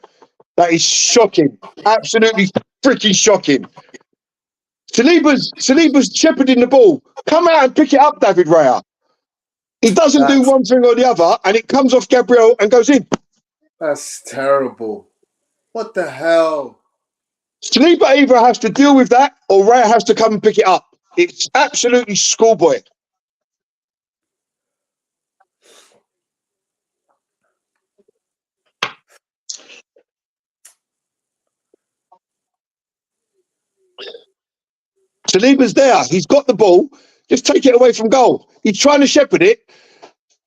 That is shocking. Absolutely freaking shocking. Saliba's shepherding the ball. Come out and pick it up, David Raya. He doesn't do one thing or the other, and it comes off Gabriel and goes in. That's terrible. What the hell? Saliba either has to deal with that or Raya has to come and pick it up. It's absolutely schoolboy. Saliba's there. He's got the ball. Just take it away from goal. He's trying to shepherd it.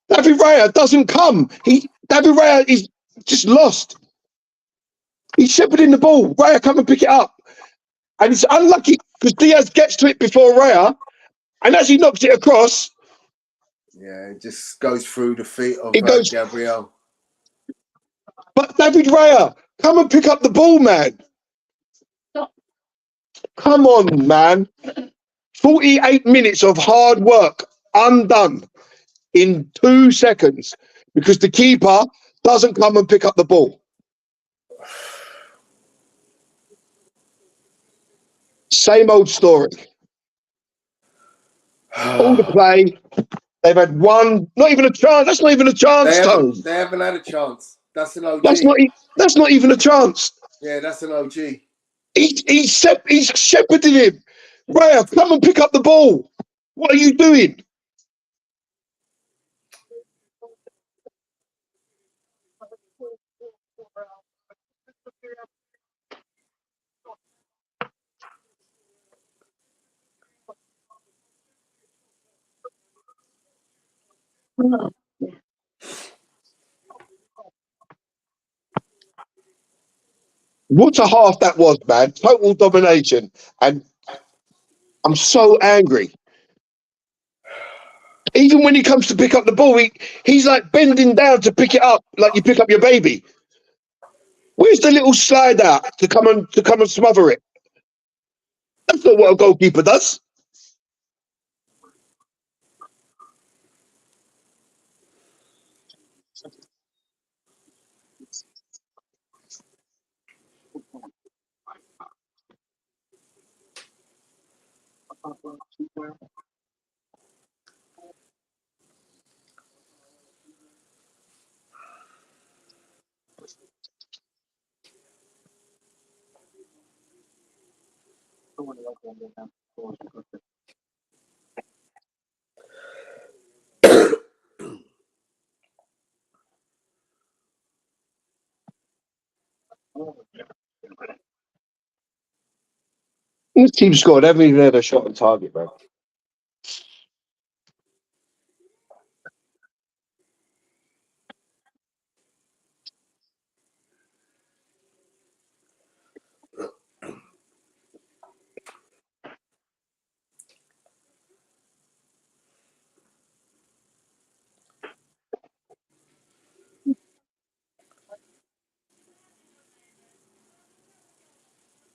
David Raya doesn't come. David Raya is just lost. He's shepherding the ball. Raya come and pick it up. And it's unlucky because Diaz gets to it before Raya. And as he knocks it across... Yeah, it just goes through the feet of Gabriel. But David Raya, come and pick up the ball, man. Come on, man. 48 minutes of hard work undone in 2 seconds because the keeper doesn't come and pick up the ball. Same old story. All the play. They've had one, not even a chance. That's not even a chance, Tone. They haven't had a chance. That's an OG. That's not even a chance. Yeah, that's an OG. He's shepherding him. Raya, come and pick up the ball. What are you doing? What a half that was, man. Total domination. And I'm so angry. Even when he comes to pick up the ball, he's like bending down to pick it up like you pick up your baby. Where's the little slide out to come and smother it? That's not what a goalkeeper does. This team scored. Haven't even had a shot on target, man.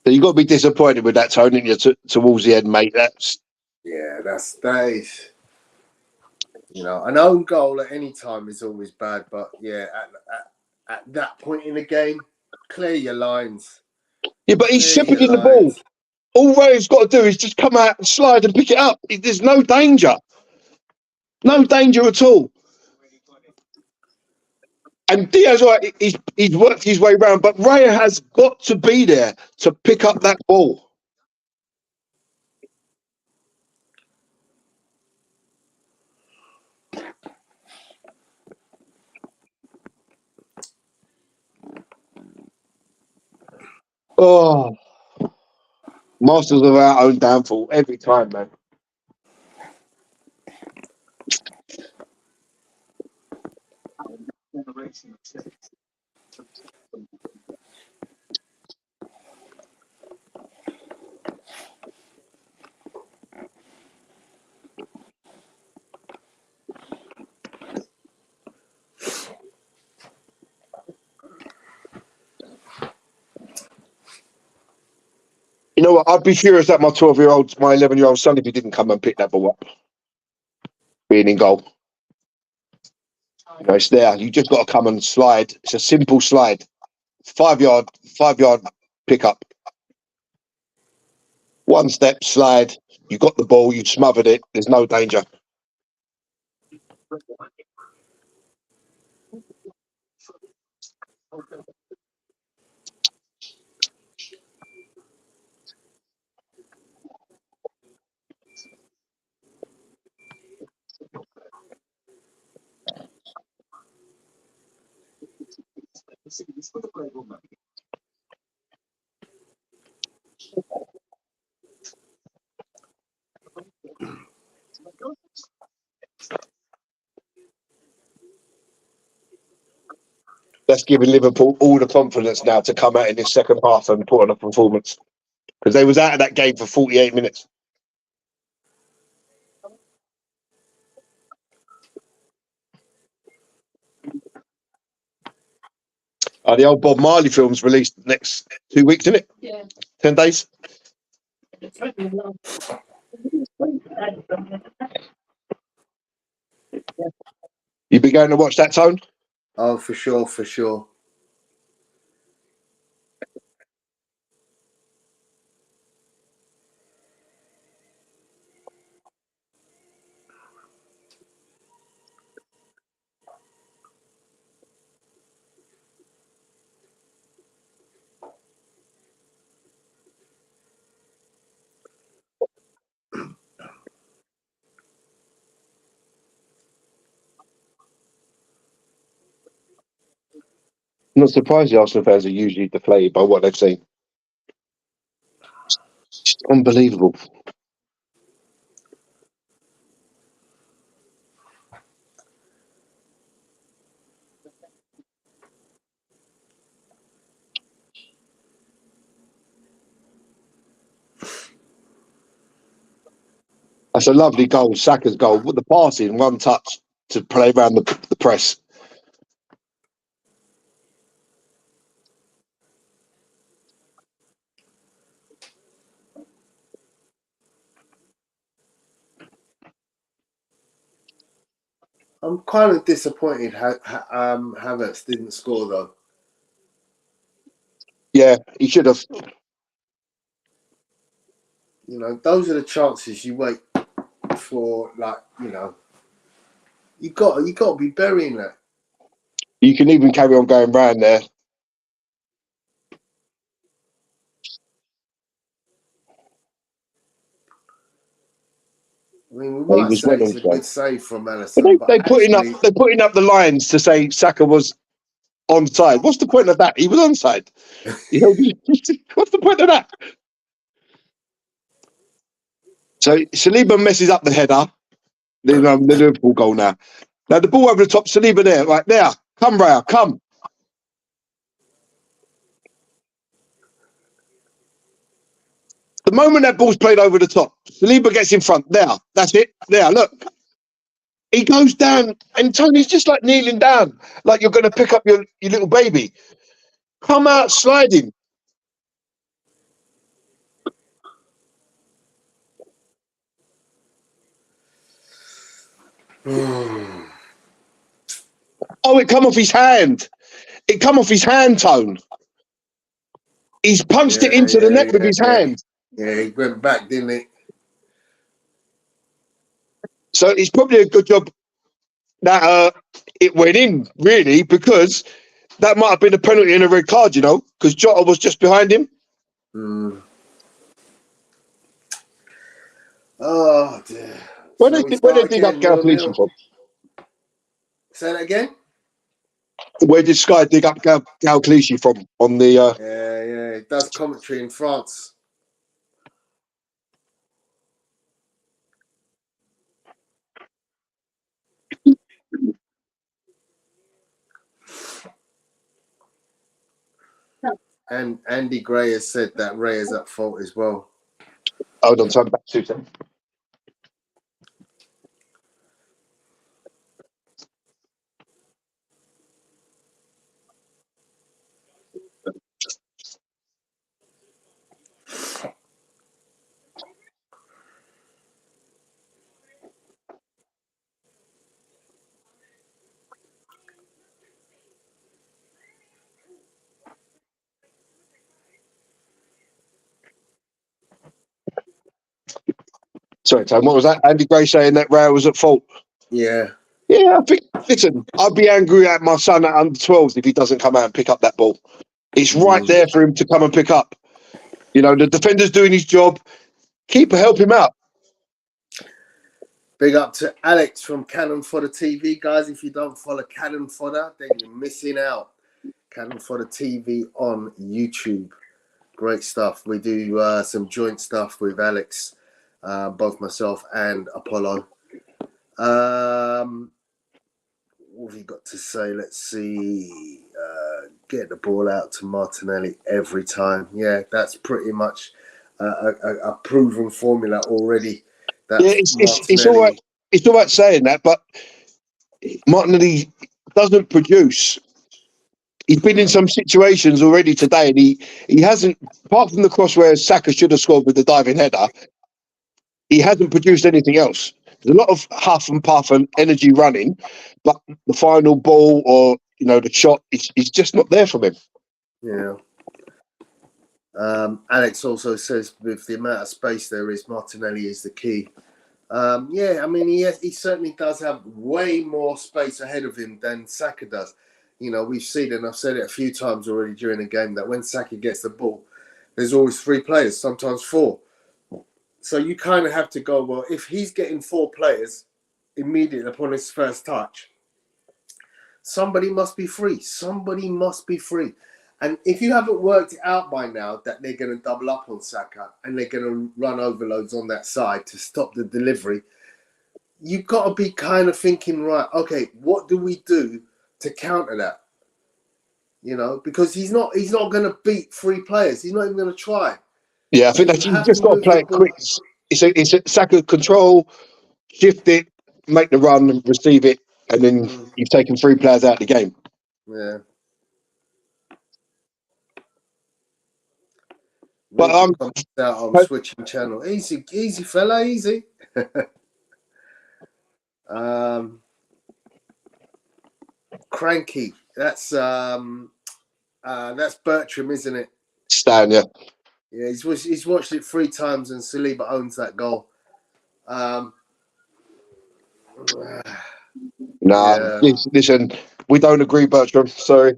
So you got to be disappointed with that, Tony, towards the end, mate. That is. You know, an own goal at any time is always bad, but yeah, at that point in the game, clear your lines. Yeah, but he's shepherding the ball. All Ray's got to do is just come out and slide and pick it up. There's no danger. No danger at all. And Diaz, right, he's worked his way around, but Raya has got to be there to pick up that ball. Oh, masters of our own downfall every time, man. You know what? I'd be furious at my 12-year-old, my 11-year-old son if he didn't come and pick that ball up, being in goal. You know, it's there. You just got to come and slide. It's a simple slide. 5-yard pick up. One step slide. You got the ball. You smothered it. There's no danger. That's giving Liverpool all the confidence now to come out in this second half and put on a performance, because they was out of that game for 48 minutes. The old Bob Marley film's released next 2 weeks, isn't it? Yeah. 10 days. You be going to watch that, Tone? Oh, for sure, for sure. I'm not surprised the Arsenal fans are usually deflated by what they've seen. It's unbelievable. That's a lovely goal, Saka's goal. With the passing, one touch to play around the press. I'm kind of disappointed Havertz didn't score, though. Yeah, he should have. You know, those are the chances you wait for. Like, you know, you got to be burying that. You can even carry on going round there. I mean, we He might was say well it's on a side. good save from But Alisson, but they're putting up the lines to say Saka was onside. What's the point of that? He was onside. You know, what's the point of that? So Saliba messes up the header. The Liverpool goal now. Now the ball over the top. Saliba there, right there. Come, Raya, come. The moment that ball's played over the top, Saliba gets in front. There, that's it. There, look. He goes down, and Tony's just like kneeling down, like you're going to pick up your little baby. Come out sliding. Oh, it come off his hand. It come off his hand, Tone. He's punched it into the net with his hand. Yeah, he went back, didn't he? So it's probably a good job that it went in, really, because that might have been a penalty and a red card, you know, because Jota was just behind him. Mm. Oh, dear. Where So they we dig start up again, Gal 0-0. Clichy from? Say that again? Where did Sky dig up Gal Clichy from on the... Yeah, it does commentary in France. And Andy Gray has said that Ray is at fault as well. Hold on, time back 2 seconds. Sorry, Tom, what was that? Andy Gray saying that Ray was at fault? Yeah. Yeah, I think, listen, I'd be angry at my son at under 12s if he doesn't come out and pick up that ball. It's right there for him to come and pick up. You know, the defender's doing his job. Keeper, help him out. Big up to Alex from Cannon Fodder TV. Guys, if you don't follow Cannon Fodder, then you're missing out. Cannon Fodder TV on YouTube. Great stuff. We do some joint stuff with Alex, both myself and Apollo. What have you got to say? Let's see. Get the ball out to Martinelli every time. Yeah, that's pretty much a proven formula already. That Yeah, it's all right. It's all right saying that, but Martinelli doesn't produce He's been in some situations already today, and he hasn't, apart from the cross where Saka should have scored with the diving header, he hasn't produced anything else. There's a lot of huff and puff and energy running, but the final ball or the shot, it's just not there from him. Yeah. Alex also says with the amount of space there is, Martinelli is the key. Yeah, I mean, he certainly does have way more space ahead of him than Saka does. We've seen, and I've said it a few times already during the game, that when Saka gets the ball, there's always 3 players, sometimes 4. So you kind of have to go, well, if he's getting 4 players immediately upon his first touch, somebody must be free. Somebody must be free. And if you haven't worked it out by now that they're going to double up on Saka and they're going to run overloads on that side to stop the delivery, you've got to be kind of thinking, right, okay, what do we do to counter that? Because he's not going to beat 3 players. He's not even going to try. Yeah, I think that you just got to play it quick. It's a Saka control, shift it, make the run, receive it, and then you've taken 3 players out of the game. Yeah. But comes out on switching channel. Easy, fella, easy. Cranky. That's Bertram, isn't it? Stan, yeah. Yeah, he's watched it 3 times, and Saliba owns that goal. Listen, we don't agree, Bertram. Sorry.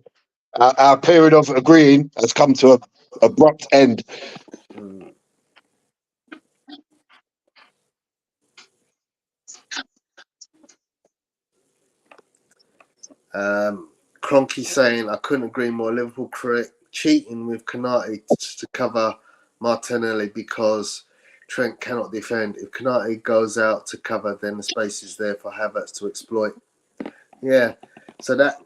Our period of agreeing has come to an abrupt end. Cronky saying, I couldn't agree more. Liverpool cheating with Konate to cover Martinelli because Trent cannot defend. If Konate goes out to cover, then the space is there for Havertz to exploit. Yeah, so that,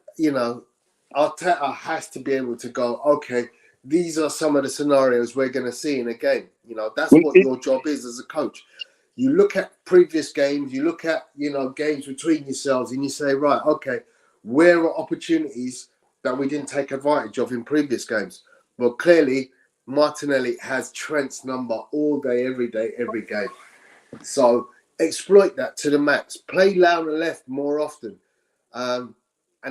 Arteta has to be able to go, okay, these are some of the scenarios we're going to see in a game. That's what your job is as a coach. You look at previous games, you look at, games between yourselves, and you say, right, okay, where are opportunities that we didn't take advantage of in previous games? Well, clearly, Martinelli has Trent's number all day, every game. So exploit that to the max. Play down the left more often. And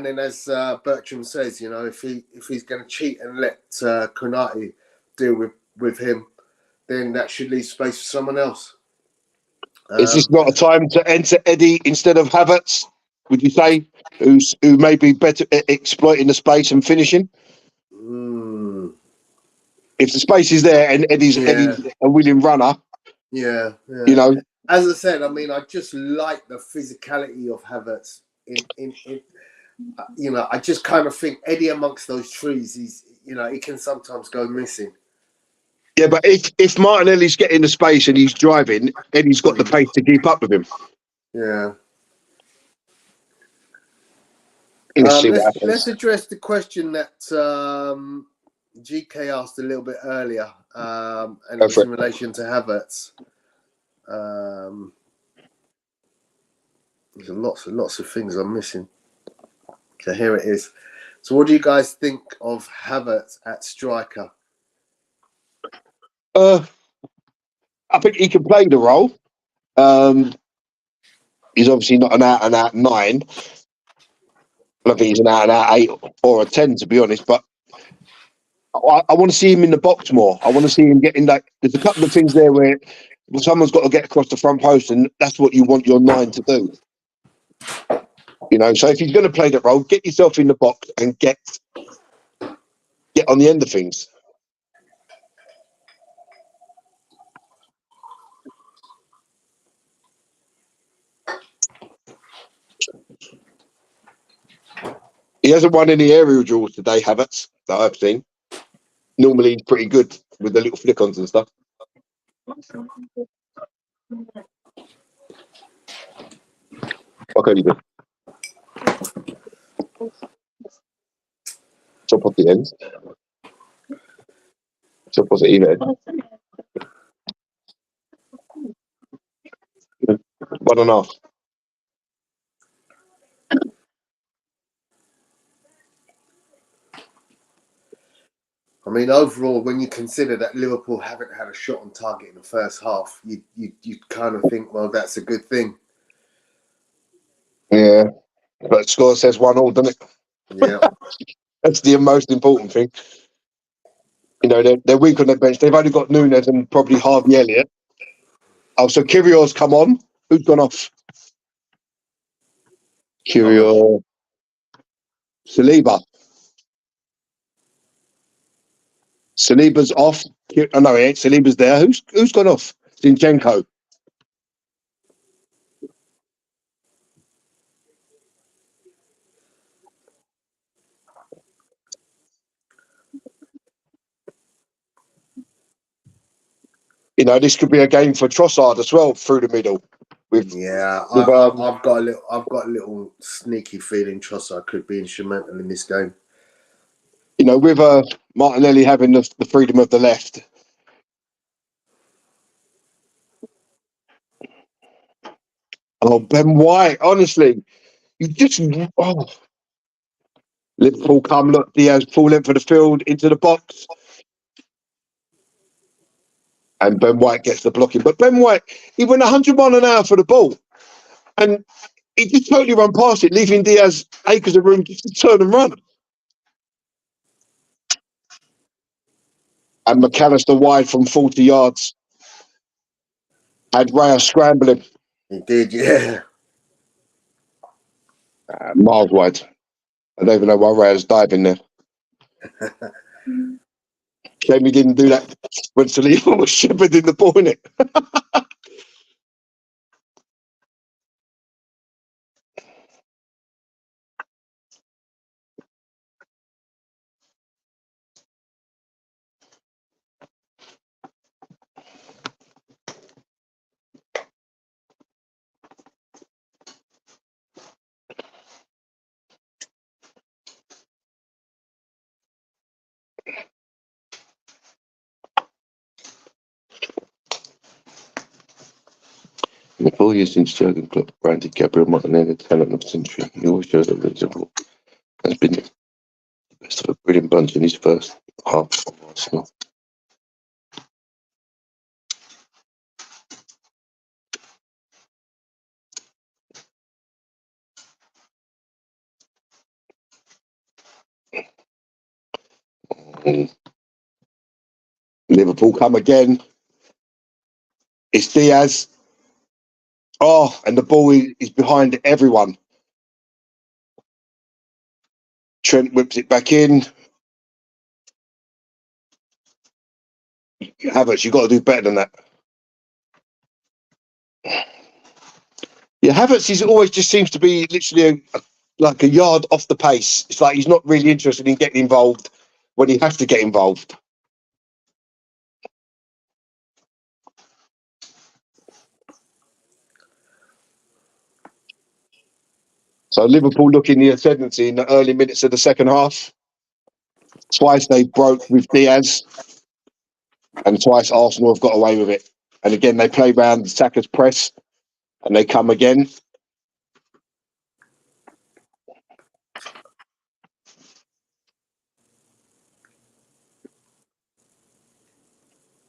then, as Bertram says, if he's going to cheat and let Konate deal with him, then that should leave space for someone else. Is this not a time to enter Eddie instead of Havertz, would you say, who may be better at exploiting the space and finishing? If the space is there and Eddie's a willing runner, yeah. As I said, I mean, I just like the physicality of Havertz. I just kind of think Eddie amongst those trees, he can sometimes go missing. Yeah, but if Martinelli's getting the space and he's driving, Eddie's got the pace to keep up with him. Yeah. Let's address the question that GK asked a little bit earlier, and it was in relation to Havertz. There's lots of things I'm missing. So here it is. So what do you guys think of Havertz at striker? I think he can play the role. He's obviously not an out-and-out 9. I don't think he's an out-and-out 8 or a 10, to be honest. But I want to see him in the box more. I want to see him getting that. There's a couple of things there where someone's got to get across the front post, and that's what you want your 9 to do. So if he's going to play that role, get yourself in the box and get on the end of things. He hasn't won any aerial duels today, Havertz, that I've seen. Normally, he's pretty good with the little flick-ons and stuff. What can you do? Chop off the ends. Chop off the even end. 1.5. mean, overall, when you consider that Liverpool haven't had a shot on target in the first half, you kind of think, well, that's a good thing. Yeah, but score says 1-1, doesn't it? Yeah. That's the most important thing. You know, they're weak on their bench. They've only got Nunes and probably Harvey Elliott. Oh, so Kyrgios's come on. Who's gone off? Kyrgios. Saliba. Saliba's off. Oh, no, he ain't. Saliba's there. Who's gone off? Zinchenko. You know, this could be a game for Trossard as well through the middle. I've got a little sneaky feeling Trossard could be instrumental in this game. You know, with Martinelli having the freedom of the left. Oh, Ben White, honestly, Liverpool come, look, Diaz full length of the field into the box. And Ben White gets the blocking. But Ben White, he went 100 miles an hour for the ball. And he just totally run past it, leaving Diaz acres of room just to turn and run. And McAllister wide from 40 yards. Had Raya scrambling. He did, yeah. Miles wide. I don't even know why Raya's diving there. Shame he didn't do that when Saliba was shepherding the ball, innit? In the 4 years since Jurgen Klopp branded Gabriel Martinelli the talent of the century, he always shows that Liverpool has been the best of a brilliant bunch in his first half of Arsenal. Liverpool come again. It's Diaz. Oh, and the ball is behind everyone. Trent whips it back in. Havertz, you've got to do better than that. Yeah, Havertz always just seems to be literally like a yard off the pace. It's like he's not really interested in getting involved when he has to get involved. So Liverpool look in the ascendancy in the early minutes of the second half. Twice they broke with Diaz, and twice Arsenal have got away with it. And again, they play round Saka's press, and they come again.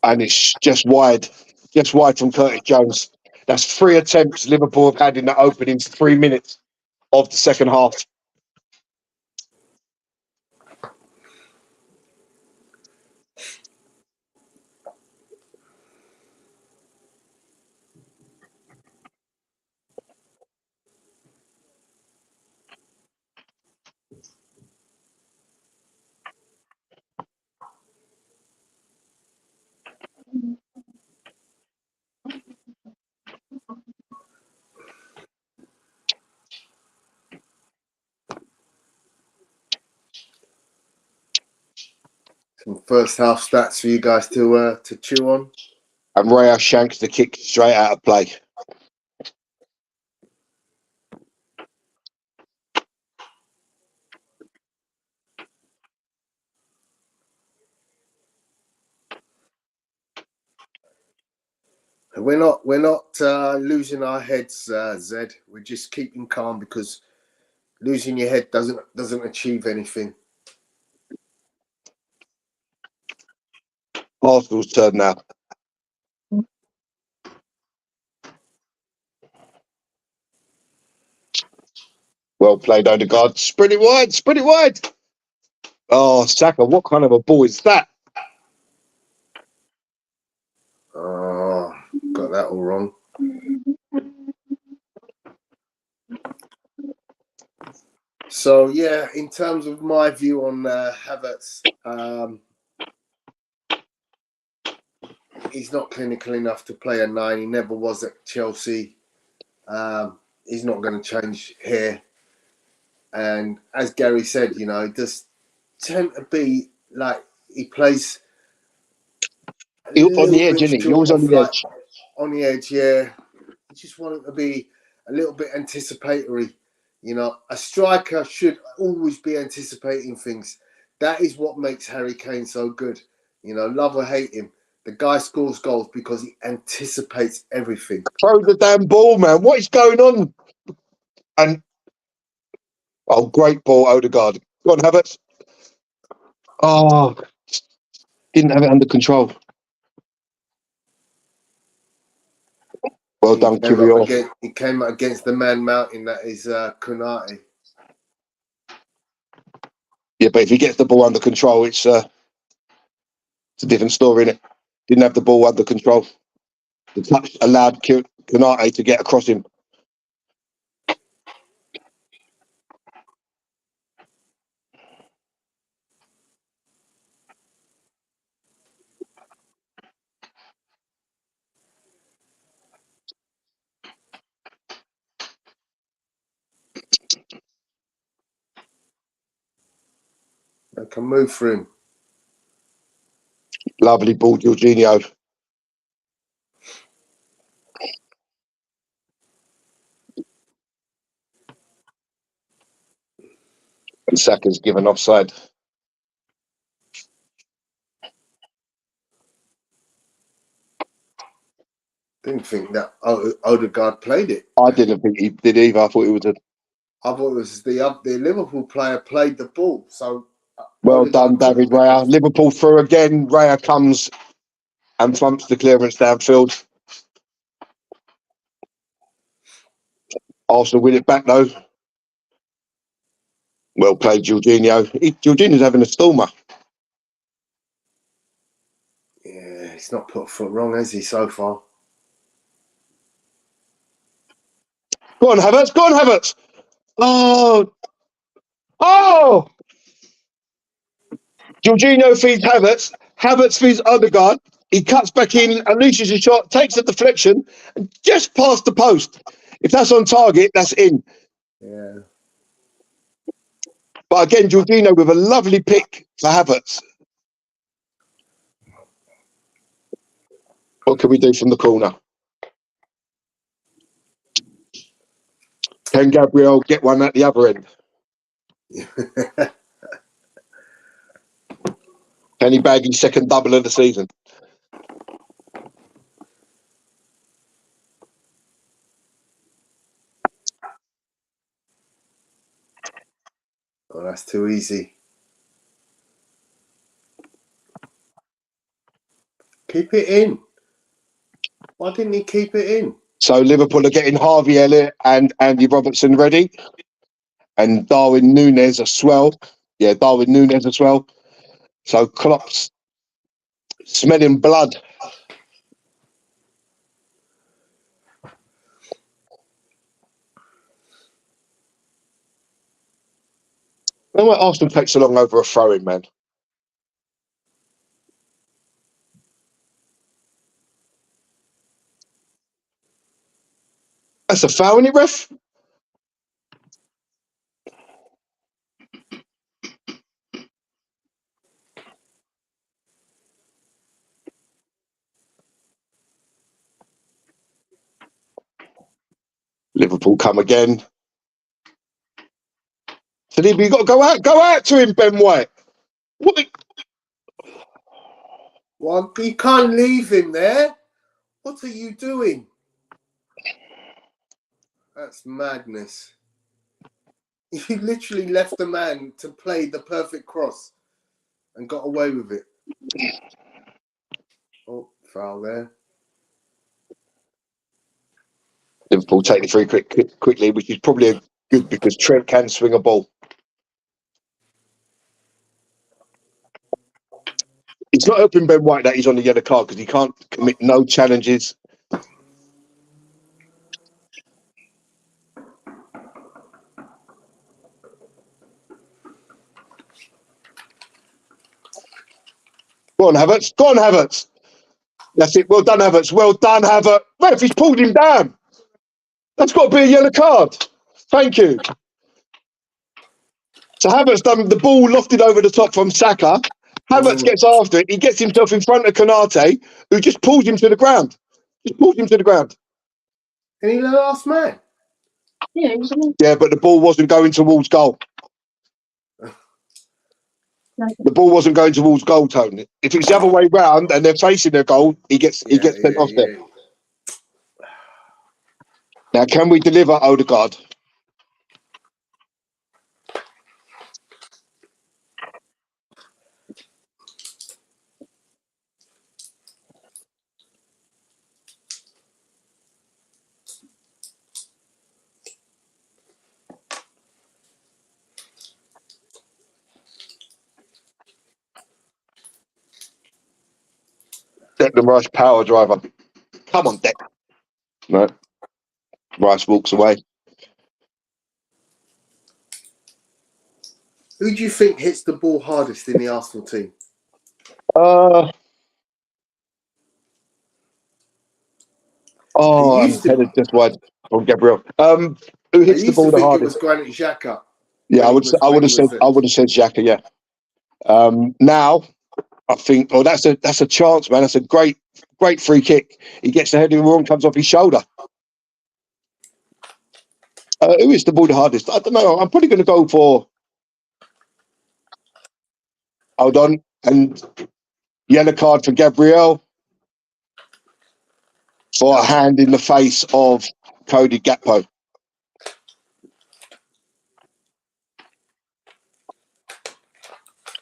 And it's just wide from Curtis Jones. That's 3 attempts Liverpool have had in the opening 3 minutes of the second half. Some first half stats for you guys to chew on. And Raya shanks the kick straight out of play. We're not losing our heads, Zed. We're just keeping calm because losing your head doesn't achieve anything. Arsenal's turn now. Well played, Odegaard. Spread it wide, spread it wide. Oh, Saka, what kind of a ball is that? Oh, got that all wrong. So, yeah, in terms of my view on Havertz, he's not clinical enough to play a 9. He never was at Chelsea. He's not going to change here. And as Gary said, you know, he does tend to be like he plays a On the little edge, bit isn't he? He short was on of the like edge. on the edge, yeah. I just want him to be a little bit anticipatory. You know, a striker should always be anticipating things. That is what makes Harry Kane so good. You know, love or hate him, the guy scores goals because he anticipates everything. Throw the damn ball, man. What is going on? And oh, great ball, Odegaard. Go on, Havertz. Oh, didn't have it under control. Well done, Kirill. He came up against the man mountain that is Konate. Yeah, but if he gets the ball under control, it's a different story, innit? Didn't have the ball under control. The touch allowed Konate to get across him. I can move for him. Lovely ball, Jorginho. And Saka's given offside. Didn't think that Odegaard played it. I didn't think he did either. I thought it was the Liverpool player played the ball. So well Odegaard done, David Raya. Liverpool through again. Raya comes and thumps the clearance downfield. Arsenal win it back though. Well played, Jorginho. Jorginho's having a stormer. Yeah, he's not put a foot wrong, has he, so far? Go on, Havertz. Go on, Havertz. Oh! Jorginho feeds Havertz. Havertz feeds Odegaard. He cuts back in, unleashes a shot, takes a deflection, and just past the post. If that's on target, that's in. Yeah. But again, Jorginho with a lovely pick for Havertz. What can we do from the corner? Can Gabriel get one at the other end? Can he bag his second double of the season? Oh, that's too easy. Keep it in. Why didn't he keep it in? So Liverpool are getting Harvey Elliott and Andy Robertson ready. And Darwin Núñez as well. Yeah, Darwin Núñez as well. So Klopp's smelling blood. I don't know why Arsenal takes so long over a throw-in, man. That's a foul, isn't it, ref? Liverpool come again. Saliba, you got to go out to him, Ben White. What the... Well, you can't leave him there. What are you doing? That's madness. You literally left the man to play the perfect cross and got away with it. Oh, foul there. Liverpool take the free quickly, which is probably good because Trent can swing a ball. It's not helping Ben White that he's on the yellow card because he can't commit no challenges. Go on, Havertz. Go on, Havertz. That's it. Well done, Havertz. Well done, Havertz. Ref, he's pulled him down. That's got to be a yellow card. Thank you. So Havertz done the ball lofted over the top from Saka. Havertz gets after it. He gets himself in front of Konate, who just pulls him to the ground. Just pulls him to the ground. And he the last man. Yeah, but the ball wasn't going towards goal. The ball wasn't going towards goal, Tony. If it's the other way round and they're facing their goal, he gets sent off there. Now, can we deliver Odegaard? Declan Rice, power driver. Come on, Deck. No. Rice walks away. Who do you think hits the ball hardest in the Arsenal team? I'm headed just wide from Gabriel. Who hits the ball the hardest? It was Granit Xhaka. Yeah, I would have said Xhaka. Yeah. Now I think, that's a chance, man. That's a great free kick. He gets the head in the wrong, comes off his shoulder. Who hits the ball the hardest? I don't know. I'm probably going to go for. Hold on, and yellow card for Gabriel for a hand in the face of Cody Gakpo.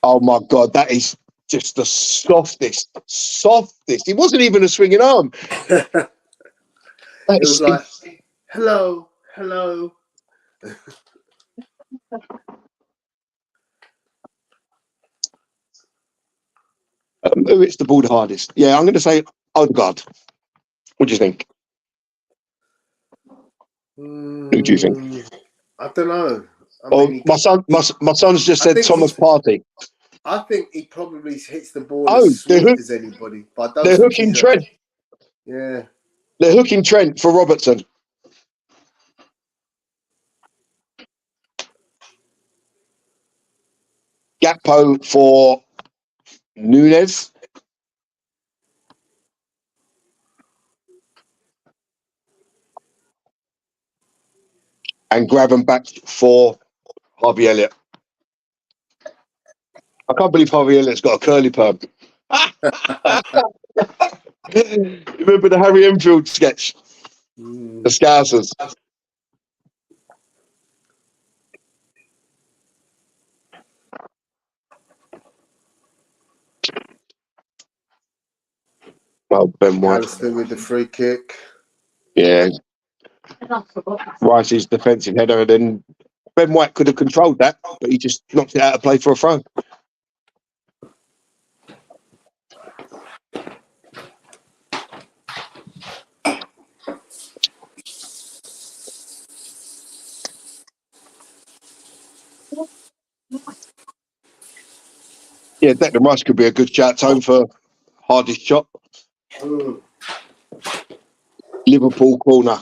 Oh my God, that is just the softest. It wasn't even a swinging arm. It was like, hello. Who hits the ball the hardest? Yeah, I'm going to say Odegaard. What do you think? Who do you think? I don't know. My son's just said Thomas Partey. I think he probably hits the ball as swift as anybody. But they're hooking Trent. Yeah. They're hooking Trent for Robertson. Gakpo for Núñez. And Gravenberch for Harvey Elliott. I can't believe Harvey Elliott's got a curly perm. Remember the Harry Enfield sketch? The Scousers. Well, Ben White. Alistair with the free kick. Yeah. Rice's defensive header, and then Ben White could have controlled that, but he just knocked it out of play for a throw. Yeah, Declan Rice could be a good shout tone for hardest shot. Liverpool corner.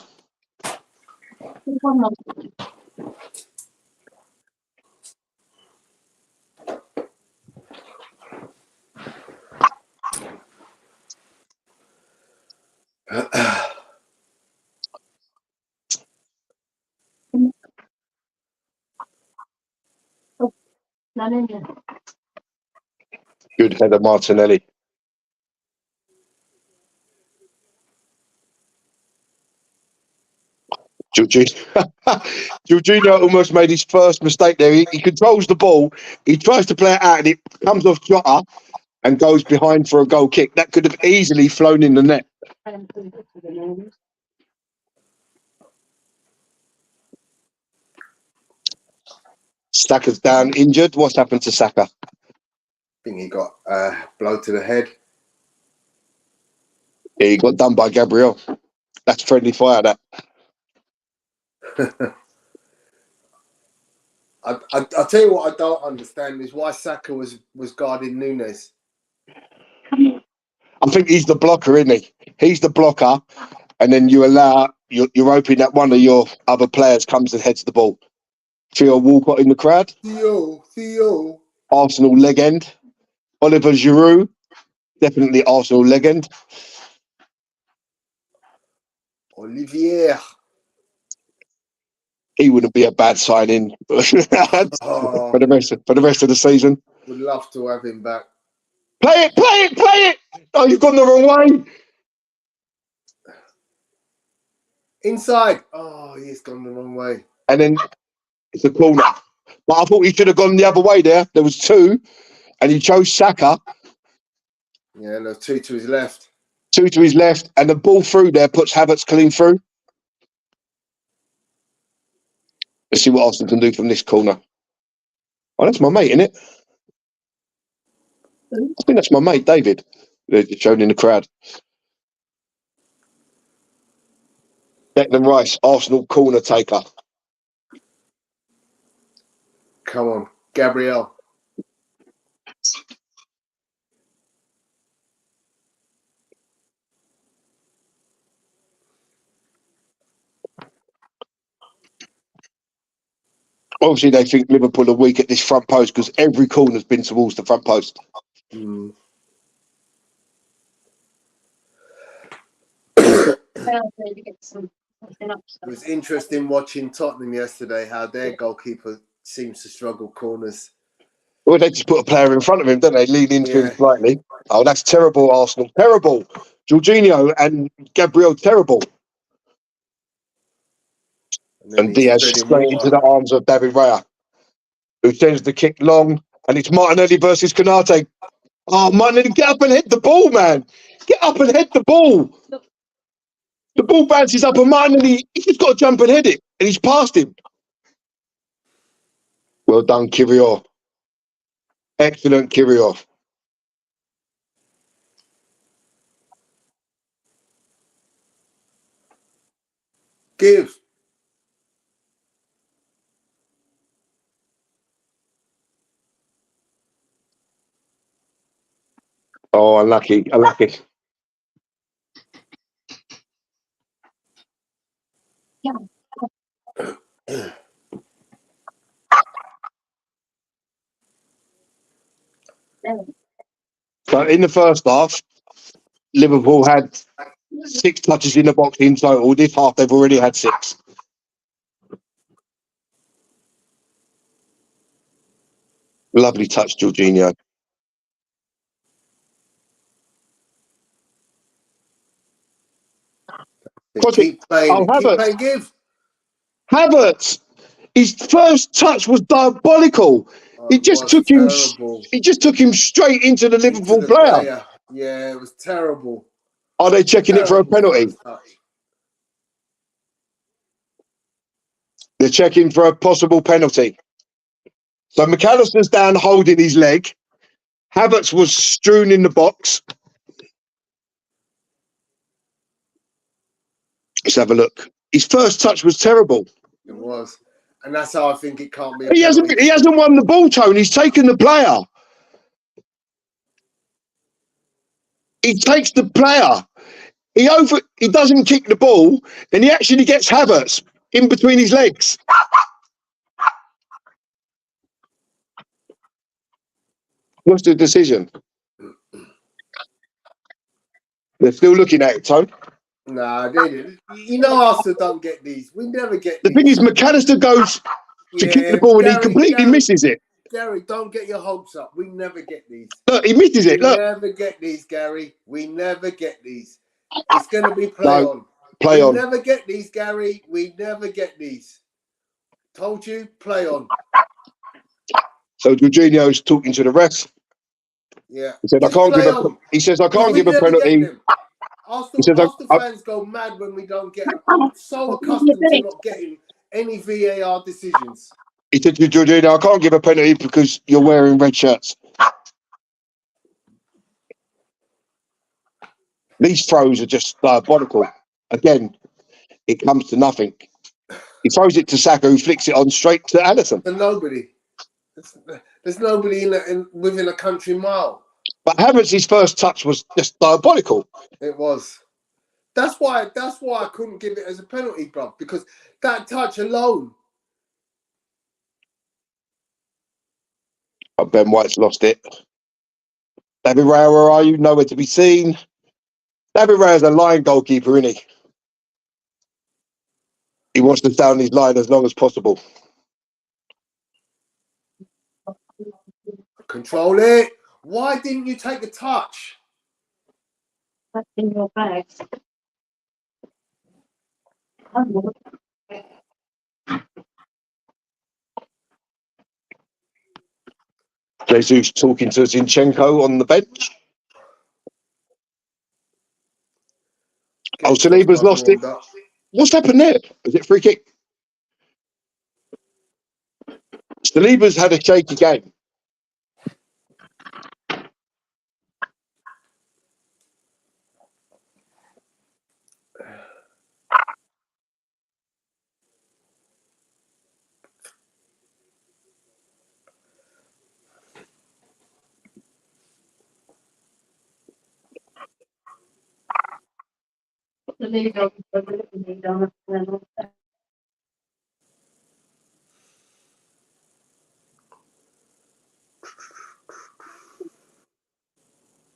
Good header, Martinelli. Jorginho almost made his first mistake there. He controls the ball. He tries to play it out, and it comes off Jota. and goes behind for a goal kick. That could have easily flown in the net. Saka's down injured. What's happened to Saka? I think he got blow to the head. Yeah, he got done by Gabriel. That's friendly fire, that. I'll tell you what I don't understand is why Saka was guarding Nunes. I think he's the blocker, isn't he? He's the blocker, and then you're hoping that one of your other players comes and heads the ball. Theo Walcott in the crowd. Theo. Arsenal legend. Oliver Giroud, definitely Arsenal legend. Olivier. He wouldn't be a bad signing for the rest of the season. Would love to have him back. Play it! Oh, you've gone the wrong way. Inside. Oh, he's gone the wrong way. And then it's a corner. But I thought he should have gone the other way there. There was two, and he chose Saka. Yeah, and there's two to his left. Two to his left, and the ball through there puts Havertz clean through. Let's see what Arsenal can do from this corner. Oh, that's my mate, isn't it? I think that's my mate, David. They're shown in the crowd. Declan Rice, Arsenal corner taker. Come on, Gabriel. Obviously, they think Liverpool are weak at this front post because every corner's been towards the front post. Mm. It was interesting watching Tottenham yesterday, how their goalkeeper seems to struggle corners. Well, they just put a player in front of him, don't they? Lean into him slightly. Oh, that's terrible, Arsenal. Terrible. Jorginho and Gabriel, terrible. And Diaz straight into the arms of David Raya, who sends the kick long, and it's Martinelli versus Konate. Oh, Martinelli, get up and hit the ball, man. Get up and hit the ball. The ball bounces up, and Martinelli, he's just got to jump and hit it, and he's past him. Well done, Kirill. Excellent, Kirill. Give. Oh, unlucky. Yeah. So in the first half, Liverpool had 6 touches in the box in total. This half, they've already had 6. Lovely touch, Jorginho. Keep playing. Keep playing, give. Havertz. His first touch was diabolical. He just took him straight into the Liverpool player. Yeah, it was terrible. Are they checking it for a penalty? They're checking for a possible penalty. So McAllister's down holding his leg. Havertz was strewn in the box. Let's have a look. His first touch was terrible. It was. And that's how I think it can't be a penalty. He hasn't won the ball, Tony. He's taken the player. He takes the player. He doesn't kick the ball, and he actually gets Havertz in between his legs. What's the decision? They're still looking at it, Tony. Nah, they didn't. You know, Arsenal don't get these. We never get these. The thing is, McAllister goes to kick the ball, and he completely misses it. Gary, don't get your hopes up. We never get these. Look, he misses it. Look. We never get these, Gary. We never get these. It's going to be play on. Play on. We never get these, Gary. We never get these. Told you, play on. So Jorginho's talking to the refs. Yeah. He said, Just play on. He says, I Because can't we give a never get penalty. them. He says, Arsenal fans go mad when we don't get them. I'm so accustomed to not getting any VAR decisions. He said to Jorginho, I can't give a penalty because you're wearing red shirts. These throws are just diabolical. Again, it comes to nothing. He throws it to Saka, who flicks it on straight to Alisson. To nobody. There's nobody within a country mile. But Havertz's first touch was just diabolical. It was. That's why I couldn't give it as a penalty, bro. Because that touch alone. But Ben White's lost it. David Raya, where are you? Nowhere to be seen. David Raya's a line goalkeeper, isn't he? He wants to stay on his line as long as possible. Control it. Why didn't you take the touch? That's in your bag. Jesus talking to Zinchenko on the bench. Saliba's lost it. What's happened there? Is it free kick? Saliba's had a shaky game.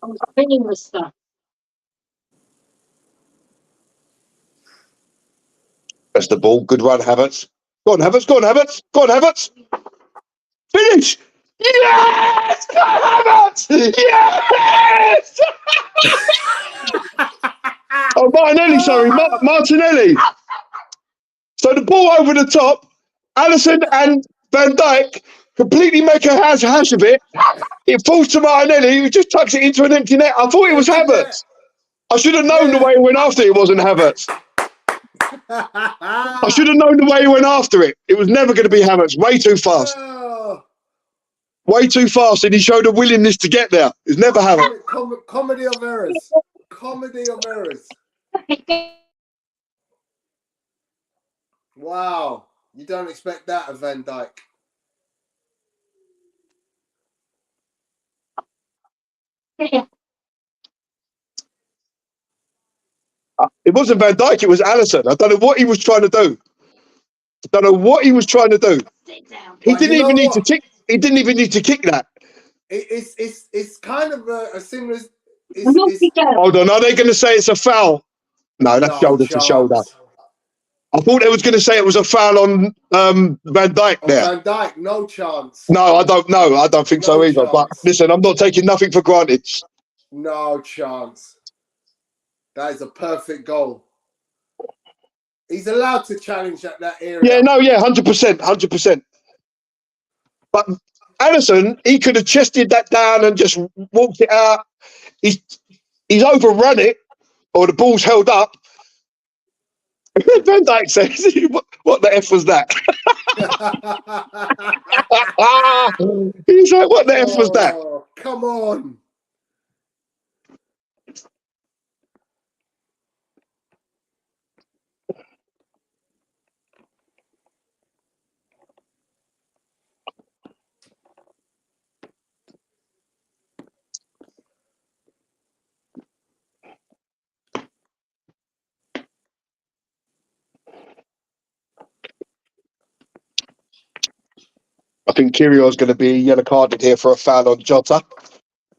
I'm spinning the stuff. That's the ball. Good run, Havertz. Go on, Havertz. Go on, Havertz. Go on, Havertz. Finish! Yes! Go on, Havertz! Yes! Oh, Martinelli, sorry. Martinelli. So the ball over the top. Alisson and Van Dijk completely make a hash of it. It falls to Martinelli, who just tucks it into an empty net. I thought it was Havertz. I should have known the way he went after it wasn't Havertz. I should have known the way he went after it. It was never going to be Havertz. Way too fast. Way too fast, and he showed a willingness to get there. It was never Havertz. Comedy of errors. Comedy of errors. Wow. You don't expect that of Van Dijk. It wasn't Van Dijk, it was Alisson. I don't know what he was trying to do. He didn't even need to kick. He didn't even need to kick that. It's kind of a similar. Hold on, are they going to say it's a foul? No, that's shoulder to shoulder. I thought they was going to say it was a foul on Van Dijk there. Van Dijk, no chance. No, I don't know. I don't think so either. But listen, I'm not taking nothing for granted. No chance. That is a perfect goal. He's allowed to challenge at that area. Yeah, no, yeah, 100%, 100%. But Alisson, he could have chested that down and just walked it out. He's overrun it, or the ball's held up. Van Dijk says, what the F was that? He's like, what the F was that? Come on. I think Kyrgios's going to be yellow carded here for a foul on Jota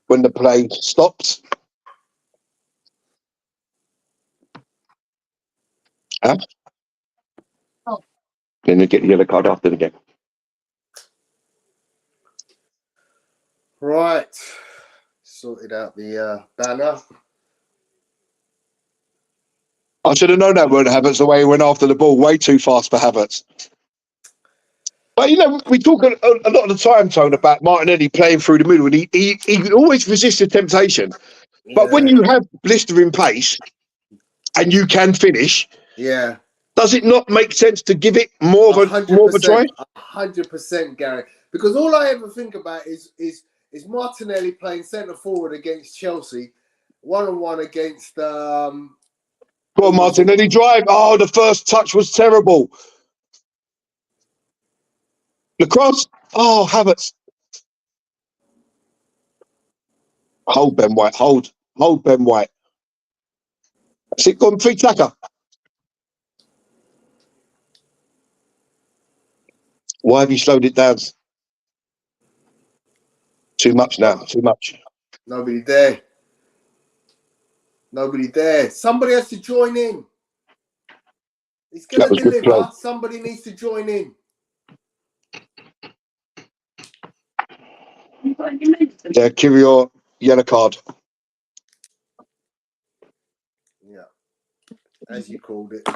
when the play stops. Huh? Oh. Then you get the yellow card after the game. Right. Sorted out the banner. I should have known that weren't Havertz the way he went after the ball. Way too fast for Havertz. But we talk a lot of the time, Tone, about Martinelli playing through the middle, and he always resists the temptation. But when you have blistering pace and you can finish, does it not make sense to give it more of a try? 100%, Gary. Because all I ever think about is Martinelli playing centre forward against Chelsea, 1-on-1 against. Go on, Martinelli, drive. Oh, the first touch was terrible. The cross. Oh, Havertz. Hold Ben White. Hold Ben White. That's it. Go on, free tacker. Why have you slowed it down? Too much now. Too much. Nobody there. Somebody has to join in. He's going to deliver. Somebody needs to join in. Yeah, Kirill, yellow card. Yeah, as you called it.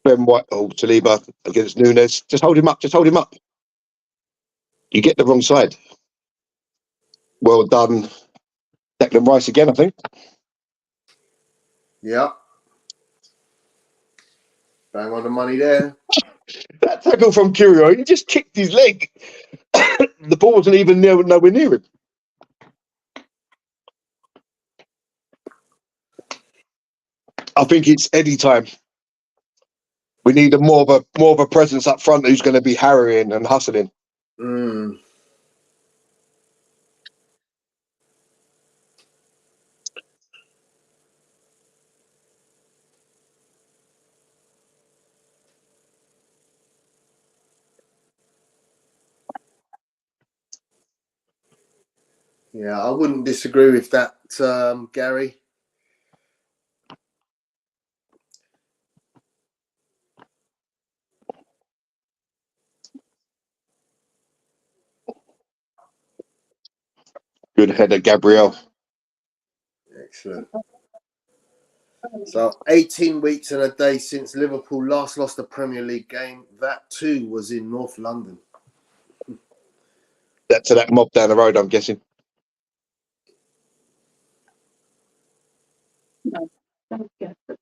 Ben White, Saliba against Nunes. Just hold him up. You get the wrong side. Well done. Declan Rice again, I think. Yeah. Bang on the money there. That tackle from Kirill, he just kicked his leg. The ball wasn't even nowhere near him. I think it's Eddie time. We need more of a presence up front who's going to be harrying and hustling. Yeah, I wouldn't disagree with that, Gary. Good header, Gabriel. Excellent. So 18 weeks and a day since Liverpool last lost a Premier League game. That too was in North London. That's that mob down the road, I'm guessing. No, don't get it.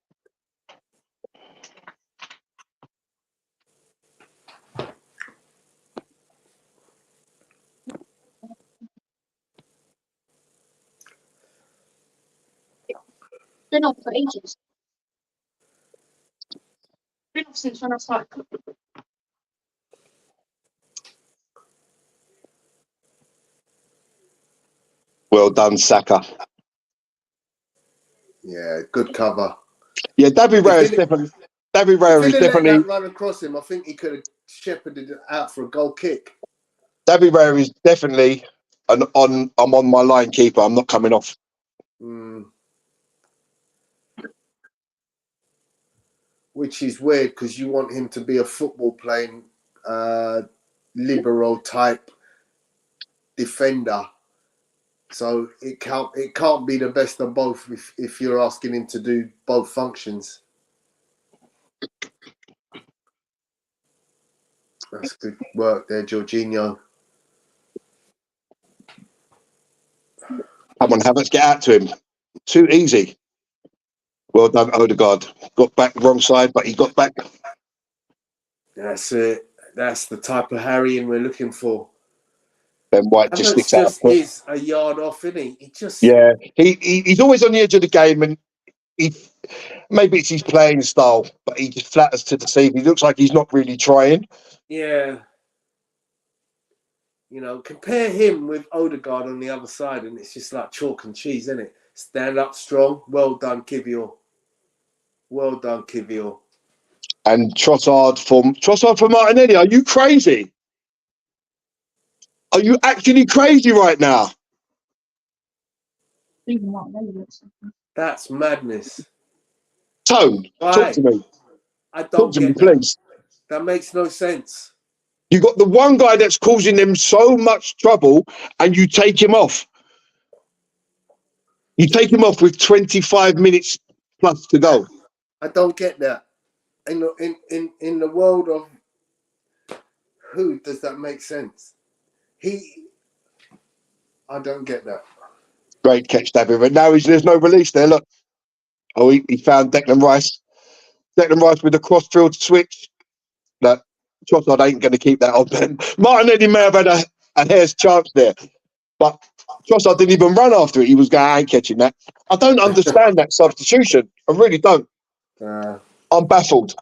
Been off for ages. Been off since when I started cooking. Well done, Saka. Yeah, good cover. Yeah, David Raya is definitely. David Raya is definitely. That run across him, I think he could have shepherded it out for a goal kick. David Raya is definitely I'm on my line keeper. I'm not coming off. Which is weird because you want him to be a football playing liberal type defender. So it can't be the best of both if you're asking him to do both functions. That's good work there, Jorginho. Come on, Havertz, get out to him. Too easy. Well done, Odegaard. Got back wrong side, but he got back. That's it. That's the type of harrying we're looking for. Ben White just sticks out. Is a yard off, isn't he? He's always on the edge of the game, and maybe it's his playing style, but he just flatters to deceive. He looks like he's not really trying. Yeah. You know, compare him with Odegaard on the other side, and it's just like chalk and cheese, isn't it? Stand up strong. Well done, Kivior. Well done, Kivior. And Trossard for Martinelli. Are you crazy? Are you actually crazy right now? That's madness. Tone, talk to me. I don't get that. Please. That makes no sense. You got the one guy that's causing them so much trouble, and you take him off. You take him off with 25 minutes plus to go. I don't get that. In the world of who does that make sense? I don't get that. Great catch, David. But now there's no release there. Look. Oh, he found Declan Rice. Declan Rice with the cross-field switch. That Trossard ain't going to keep that on. Martinelli may have had a hair's chance there, but Trossard didn't even run after it. He was going, I ain't catching that. I don't understand that substitution. I really don't. I'm baffled.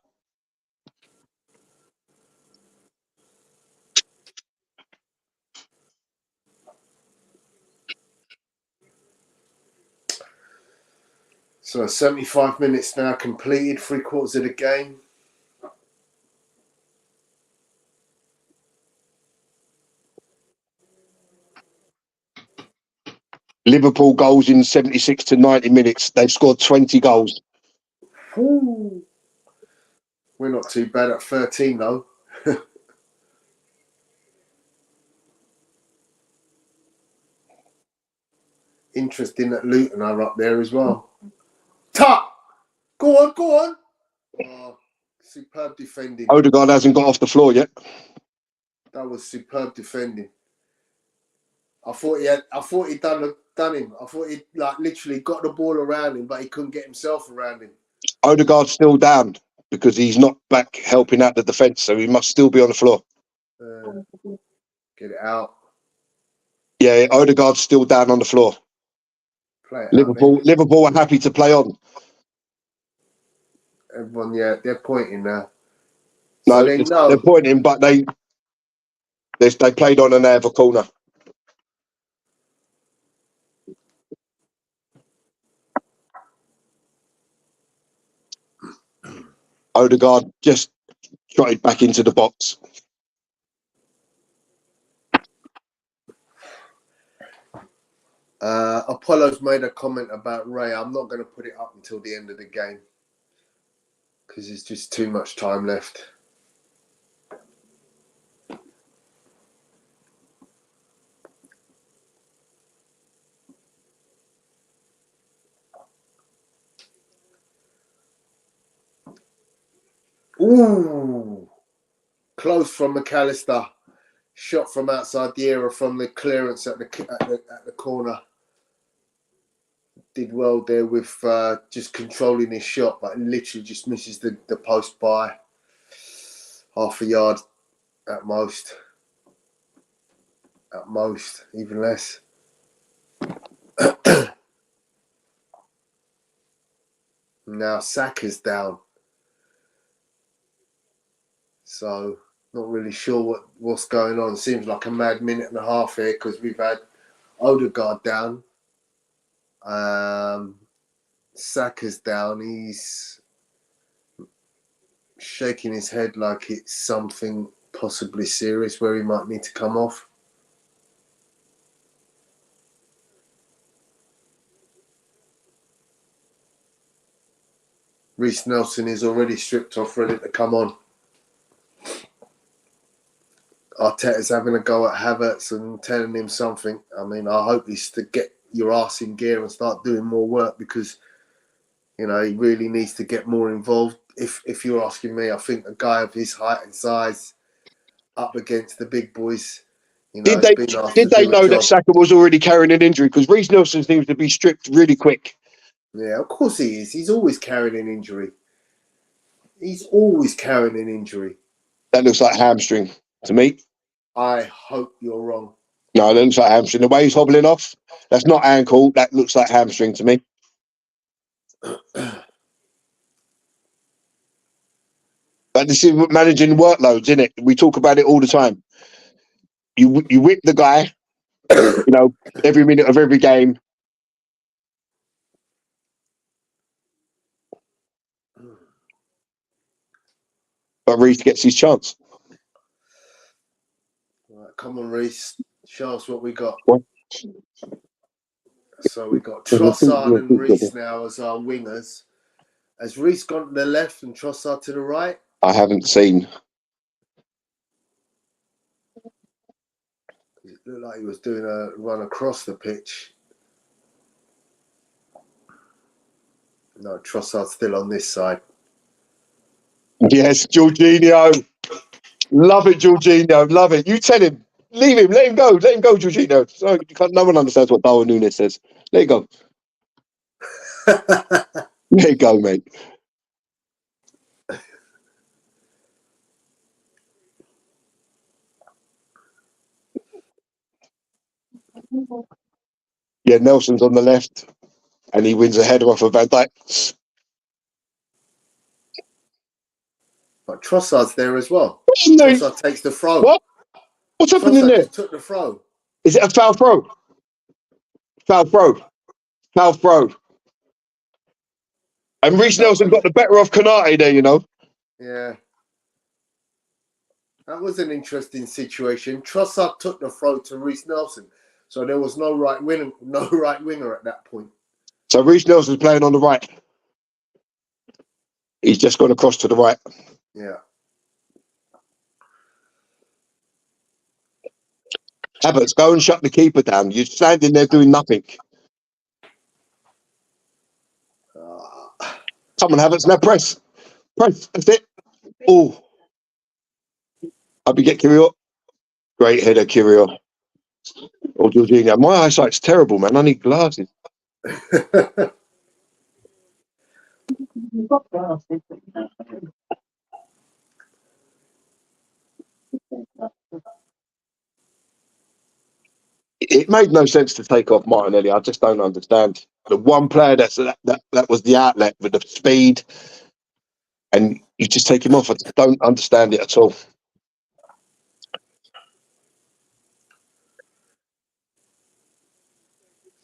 So 75 minutes now completed, 3/4 of the game. Liverpool goals in 76 to 90 minutes. They've scored 20 goals. Ooh. We're not too bad at 13 though. Interesting that Luton are up there as well. Tuck! Go on. Oh, superb defending. Odegaard hasn't got off the floor yet. That was superb defending. I thought he'd done him. I thought he'd literally got the ball around him, but he couldn't get himself around him. Odegaard's still down because he's not back helping out the defence, so he must still be on the floor. Get it out. Yeah, Odegaard's still down on the floor. Play it Liverpool are happy to play on. Everyone, yeah, they're pointing now. No, So they're pointing, but they played on and they have a corner. Odegaard just trotted back into the box. Apollo's made a comment about Ray. I'm not going to put it up until the end of the game because there's just too much time left. Ooh, close from McAllister. Shot from outside the area from the clearance at the corner. Did well there with just controlling his shot, but literally just misses the post by half a yard at most. At most, even less. Now Saka's down. So not really sure what's going on. Seems like a mad minute and a half here because we've had Odegaard down. Saka's down. He's shaking his head like it's something possibly serious where he might need to come off. Reece Nelson is already stripped off, ready to come on. Arteta's having a go at Havertz and telling him something. I mean, I hope he's to get your ass in gear and start doing more work because, he really needs to get more involved. If you're asking me, I think a guy of his height and size up against the big boys, Did they know that Saka was already carrying an injury? Because Reece Nelson seems to be stripped really quick. Yeah, of course he is. He's always carrying an injury. That looks like hamstring to me. I hope you're wrong. No, that looks like hamstring. The way he's hobbling off, that's not ankle. That looks like hamstring to me. But this is managing workloads, isn't it? We talk about it all the time. You whip the guy, every minute of every game. But Reece gets his chance. Right, come on, Reece. Show us what we got. What? So we got Trossard and Reece now as our wingers. Has Reece gone to the left and Trossard to the right? I haven't seen. It looked like he was doing a run across the pitch. No, Trossard's still on this side. Yes, Jorginho. Love it, Jorginho. Love it. You tell him. Leave him. Let him go. Let him go, Jorginho. No one understands what Darwin Núñez says. Let it go. Let it go, mate. Yeah, Nelson's on the left, and he wins a header off of Van Dijk. But Trossard's there as well. No. Trossard takes the throw. What? What's happening Trossard there? just took the throw. Is it a foul throw? Foul throw. Foul throw. And Reece Nelson got the better of Konate there, you know. Yeah. That was an interesting situation. Trossard took the throw to Reece Nelson. So there was no right winger at that point. So Reece Nelson's playing on the right. He's just gone across to the right. Yeah. Havertz, go and shut the keeper down. You're standing there doing nothing. Come on, Havertz, now press. Press, that's it. Oh. I'll be get Kirill. Great header, Kirill. Oh, Jorginho. My eyesight's terrible, man. I need glasses. It made no sense to take off Martinelli. I just don't understand. The one player that was the outlet with the speed, and you just take him off. I just don't understand it at all.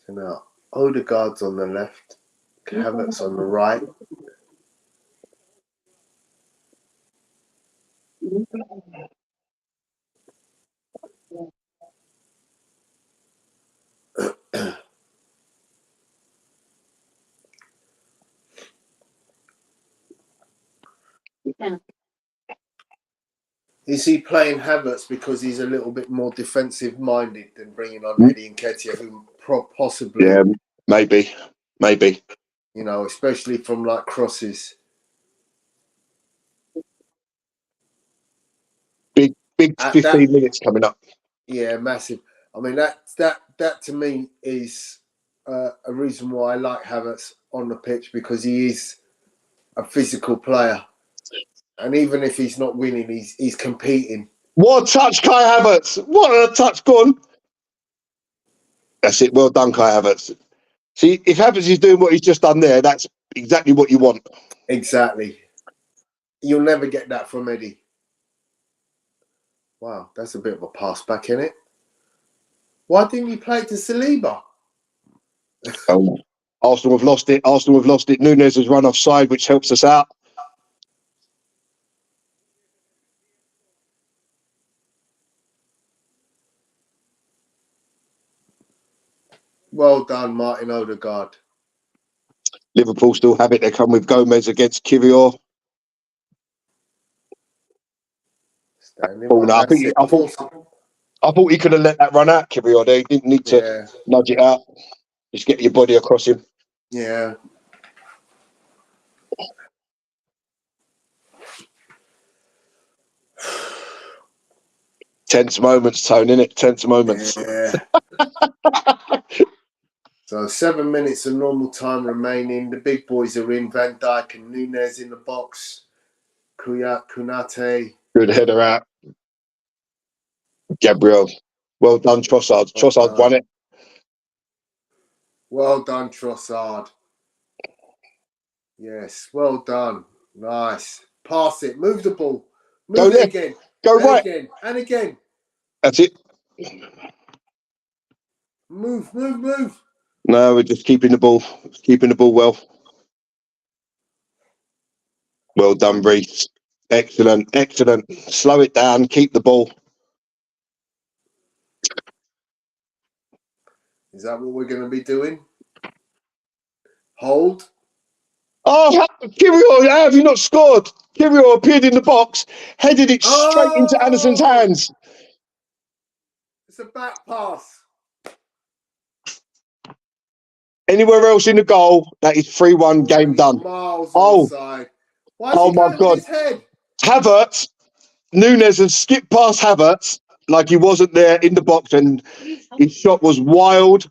So now, Odegaard's on the left, Havertz on the right. Yeah. Is he playing Havertz because he's a little bit more defensive minded than bringing on Eddie Nketiah, who possibly, Yeah, maybe. you know, especially from like crosses. Big 15 minutes coming up. Yeah, massive. I mean, that to me is a reason why I like Havertz on the pitch, because he is a physical player, and even if he's not winning, he's competing. What a touch, Kai Havertz! What a touch, gone. That's it. Well done, Kai Havertz. See, if Havertz is doing what he's just done there, that's exactly what you want. Exactly. You'll never get that from Eddie. Wow, that's a bit of a pass back, isn't it? Why didn't you play it to Saliba? Arsenal have lost it. Núñez has run offside, which helps us out. Well done, Martin Odegaard. Liverpool still have it. They come with Gomez against Kirill. I thought he could have let that run out, Kirill. They didn't need to nudge it out. Just get your body across him. Yeah. Tense moments, Tone, innit? Tense moments. Yeah. So 7 minutes of normal time remaining. The big boys are in. Van Dijk and Núñez in the box. Konate. Good header out. Gabriel. Well done, Trossard. Trossard won it. Well done, Trossard. Yes, well done. Nice. Pass it. Move the ball. Move it again. Go right. Again. And again. That's it. Move. No, we're just keeping the ball. Keeping the ball well. Well done, Reece. Excellent. Slow it down. Keep the ball. Is that what we're going to be doing? Hold. Oh, Kirill, how have you not scored? Kirill appeared in the box, headed it straight into Anderson's hands. It's a back pass. Anywhere else in the goal, that is 3-1, game done. Miles onside. Why is he going with his head? Havertz, Nunes has skipped past Havertz like he wasn't there in the box, and his shot was wild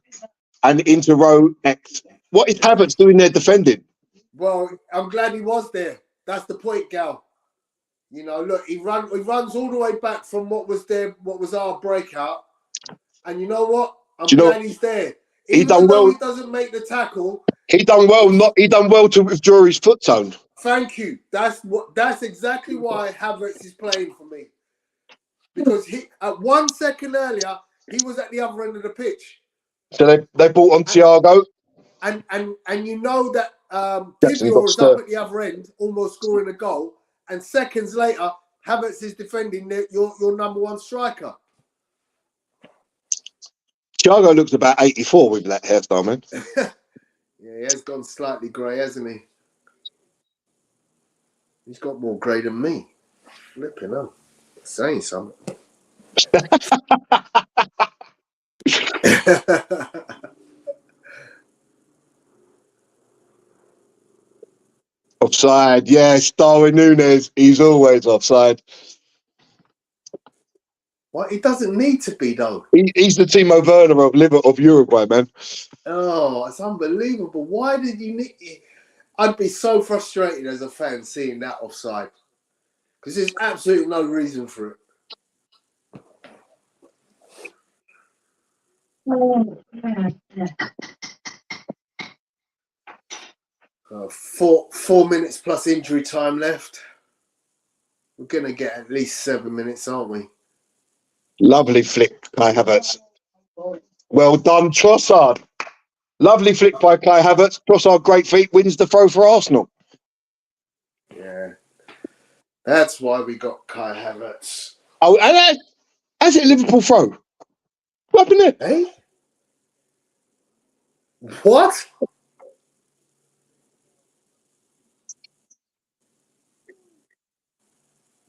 and into row X. What is Havertz doing there defending? Well, I'm glad he was there. That's the point, Gal. You know, look, he runs all the way back from what was our breakout. And you know what? I'm glad he's there. Even though he doesn't make the tackle. He done well to withdraw his foot zone. Thank you. That's exactly why Havertz is playing for me. Because at 1 second earlier, he was at the other end of the pitch. So they brought on Thiago. And you know that Tibio was up at the other end, almost scoring a goal. And seconds later, Havertz is defending your number one striker. Thiago looks about 84 with that hairstyle, man. Yeah, he has gone slightly grey, hasn't he? He's got more grey than me. Flipping up. Saying something. Offside, yes, Darwin Nunes. He's always offside. Well, he doesn't need to be, though. He's the Timo Werner of Uruguay, man. Oh, it's unbelievable. Why did you need... I'd be so frustrated as a fan seeing that offside. Because there's absolutely no reason for it. Four minutes plus injury time left. We're going to get at least 7 minutes, aren't we? Lovely flick, Kai Havertz. Well done, Trossard. Lovely flick by Kai Havertz. Trossard, great feet, wins the throw for Arsenal. Yeah. That's why we got Kai Havertz. Oh, and that's it, Liverpool throw. What happened there? Hey? What?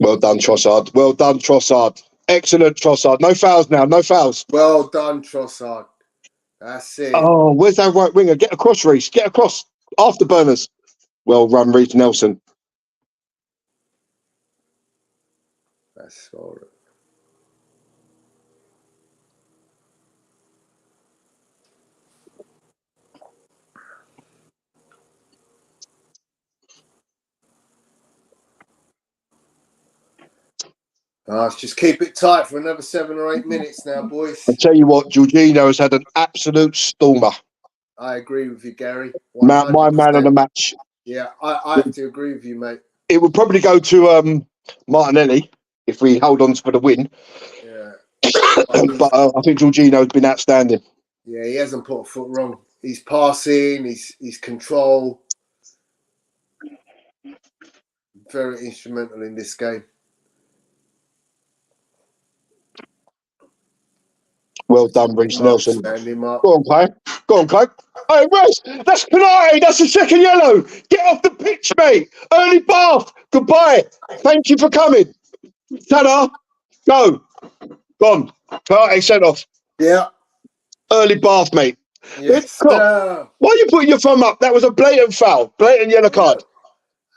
Well done, Trossard. Well done, Trossard. Excellent, Trossard. No fouls now. No fouls. Well done, Trossard. That's it. Oh, where's that right winger? Get across, Reece. Get across. Afterburners. Well run, Reece Nelson. That's all right. Let's just keep it tight for another 7 or 8 minutes now, boys. I tell you what, Jorginho has had an absolute stormer. I agree with you, Gary. 100%. My man of the match. Yeah, I have to agree with you, mate. It would probably go to Martinelli if we hold on for the win. Yeah. But I think Jorginho has been outstanding. Yeah, he hasn't put a foot wrong. He's passing, he's control. Very instrumental in this game. Well done, Reece Nelson. Stand him up. Go on, Kai. Go on, Kai. Hey, Reece, that's penalty. That's a second yellow. Get off the pitch, mate. Early bath. Goodbye. Thank you for coming. Ta-da. Go. Gone. Penalty sent off. Yeah. Early bath, mate. Yes. Why are you putting your thumb up? That was a blatant foul. Blatant yellow card.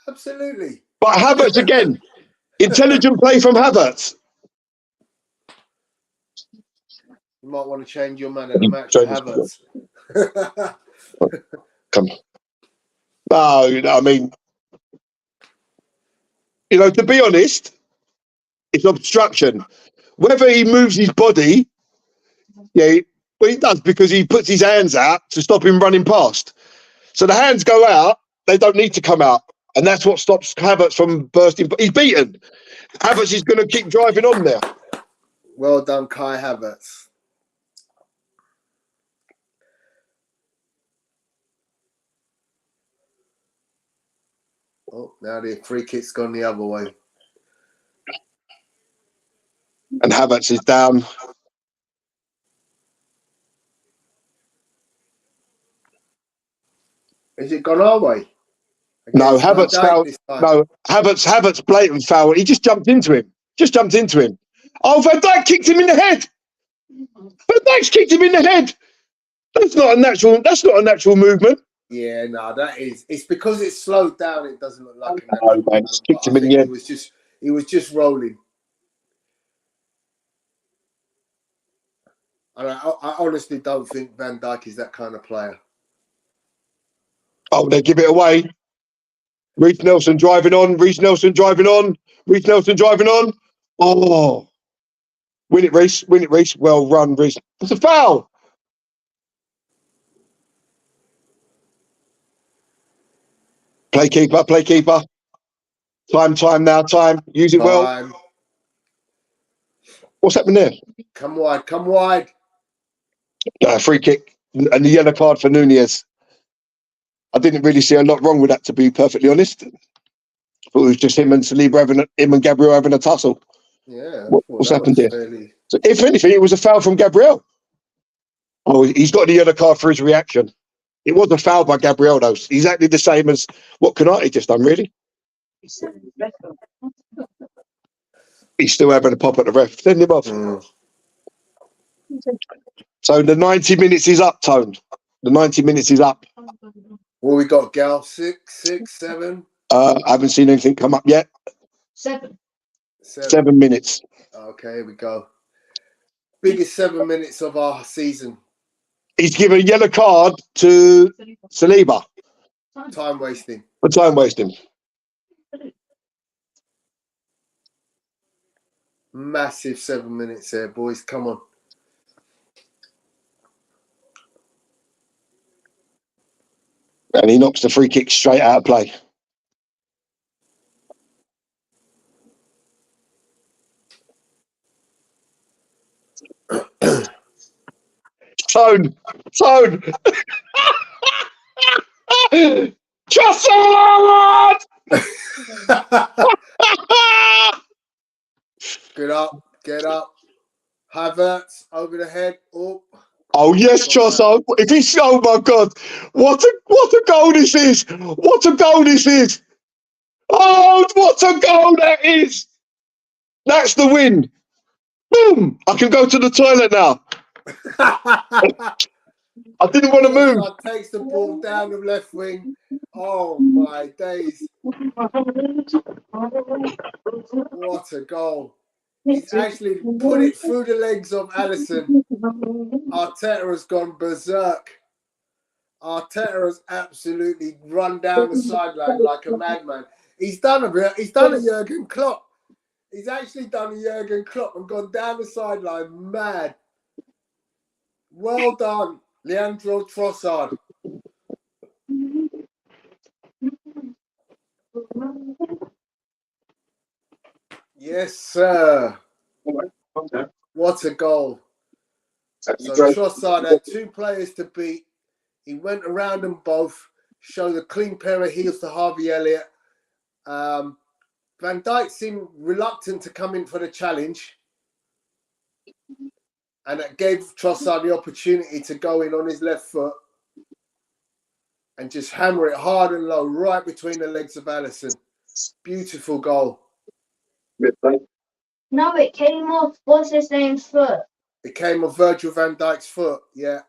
Absolutely. But Havertz again. Intelligent play from Havertz. You might want to change your man of the match to Havertz. Come on. No, I mean, to be honest, it's obstruction. Whether he moves his body, well, he does because he puts his hands out to stop him running past. So the hands go out, they don't need to come out. And that's what stops Havertz from bursting. He's beaten. Havertz is going to keep driving on there. Well done, Kai Havertz. Oh, now the free kick's gone the other way. And Havertz is down. Is it gone our way? No, Havertz foul. No, Havertz blatant foul. He just jumped into him. Oh, Van Dijk kicked him in the head. Van Dijk's kicked him in the head. That's not a natural movement. Yeah, no, that is. It's because it's slowed down. It doesn't look like a No, natural. man, kicked him I in think the head. he was just rolling. And I honestly don't think Van Dijk is that kind of player. Oh, they give it away. Reece Nelson driving on. Reece Nelson driving on. Reece Nelson driving on. Oh. Win it, Reece. Win it, Reece. Well run, Reece. It's a foul. Play keeper, play keeper. Time now, time. Use it well. Time. What's happening there? Come wide, come wide. Free kick and the yellow card for Nunez. I didn't really see a lot wrong with that, to be perfectly honest. I thought it was just him and Gabriel having a tussle. Yeah, What's happened there? Fairly... So if anything, it was a foul from Gabriel. Oh, he's got the yellow card for his reaction. It was a foul by Gabriel, though. Exactly the same as what Konate just done, really. He's still having a pop at the ref. Send him off. So the 90 minutes is up, Tone. The 90 minutes is up. Well, we got Gal 6, 7. I haven't seen anything come up yet. 7 minutes. Okay, here we go. Biggest 7 minutes of our season. He's given a yellow card to Saliba. Time wasting. For time wasting. Massive 7 minutes there, boys. Come on. And he knocks the free kick straight out of play. Tone. Trossard! Get up. Havertz over the head. Oh yes, Trossard. If he's, oh my God, what a goal this is! What a goal this is! Oh, what a goal that is! That's the win. Boom! I can go to the toilet now. I didn't want to move. Takes the ball down the left wing. Oh my days! What a goal! He's actually put it through the legs of Alisson. Arteta has gone berserk. Arteta has absolutely run down the sideline like a madman. He's done a Jurgen Klopp. He's actually done a Jurgen Klopp and gone down the sideline mad. Well done, Leandro Trossard. Yes, sir. What a goal. So Trossard had 2 players to beat. He went around them both, showed a clean pair of heels to Harvey Elliott. Van Dijk seemed reluctant to come in for the challenge. And that gave Trossard the opportunity to go in on his left foot and just hammer it hard and low, right between the legs of Alisson. Beautiful goal. No, it came off, what's his name's foot? It came off Virgil van Dijk's foot, yeah.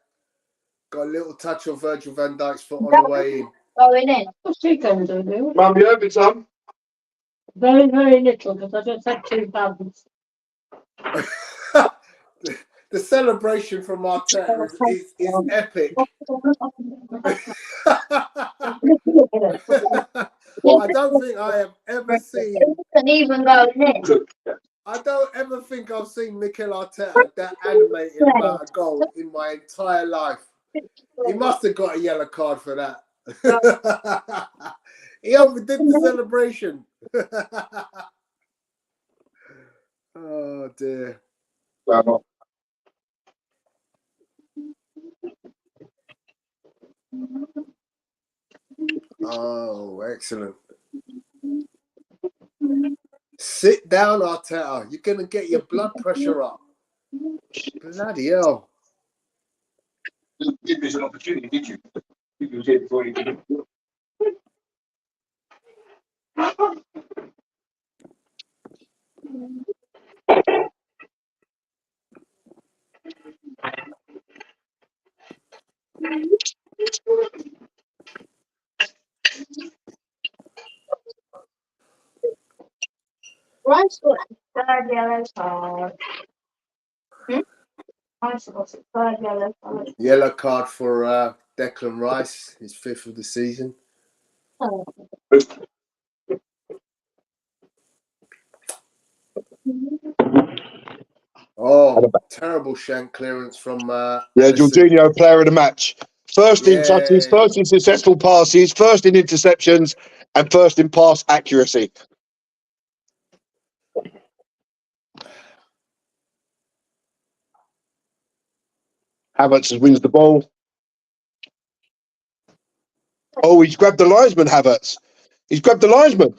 Got a little touch of Virgil van Dijk's foot on the way in. Going in. What's she going to do? Mum, you open some? Very, very little, because I just had 2 buns. The celebration from Arteta is epic. I don't think I have ever seen. Even going in. I don't ever think I've seen Mikel Arteta that animated about a goal in my entire life. He must have got a yellow card for that. He overdid the celebration. Oh dear. Oh, excellent. Sit down, Arteta. You're going to get your blood pressure up. Bloody hell. You didn't give us an opportunity, did you? You was here before you did it. Third yellow card. I suppose it's third yellow card. Yellow card for Declan Rice, his 5th of the season. Oh. Oh, terrible shank clearance from Ellison. Jorginho, player of the match. First in touches, first in successful passes, first in interceptions, and first in pass accuracy. Havertz wins the ball. Oh, he's grabbed the linesman, Havertz. He's grabbed the linesman.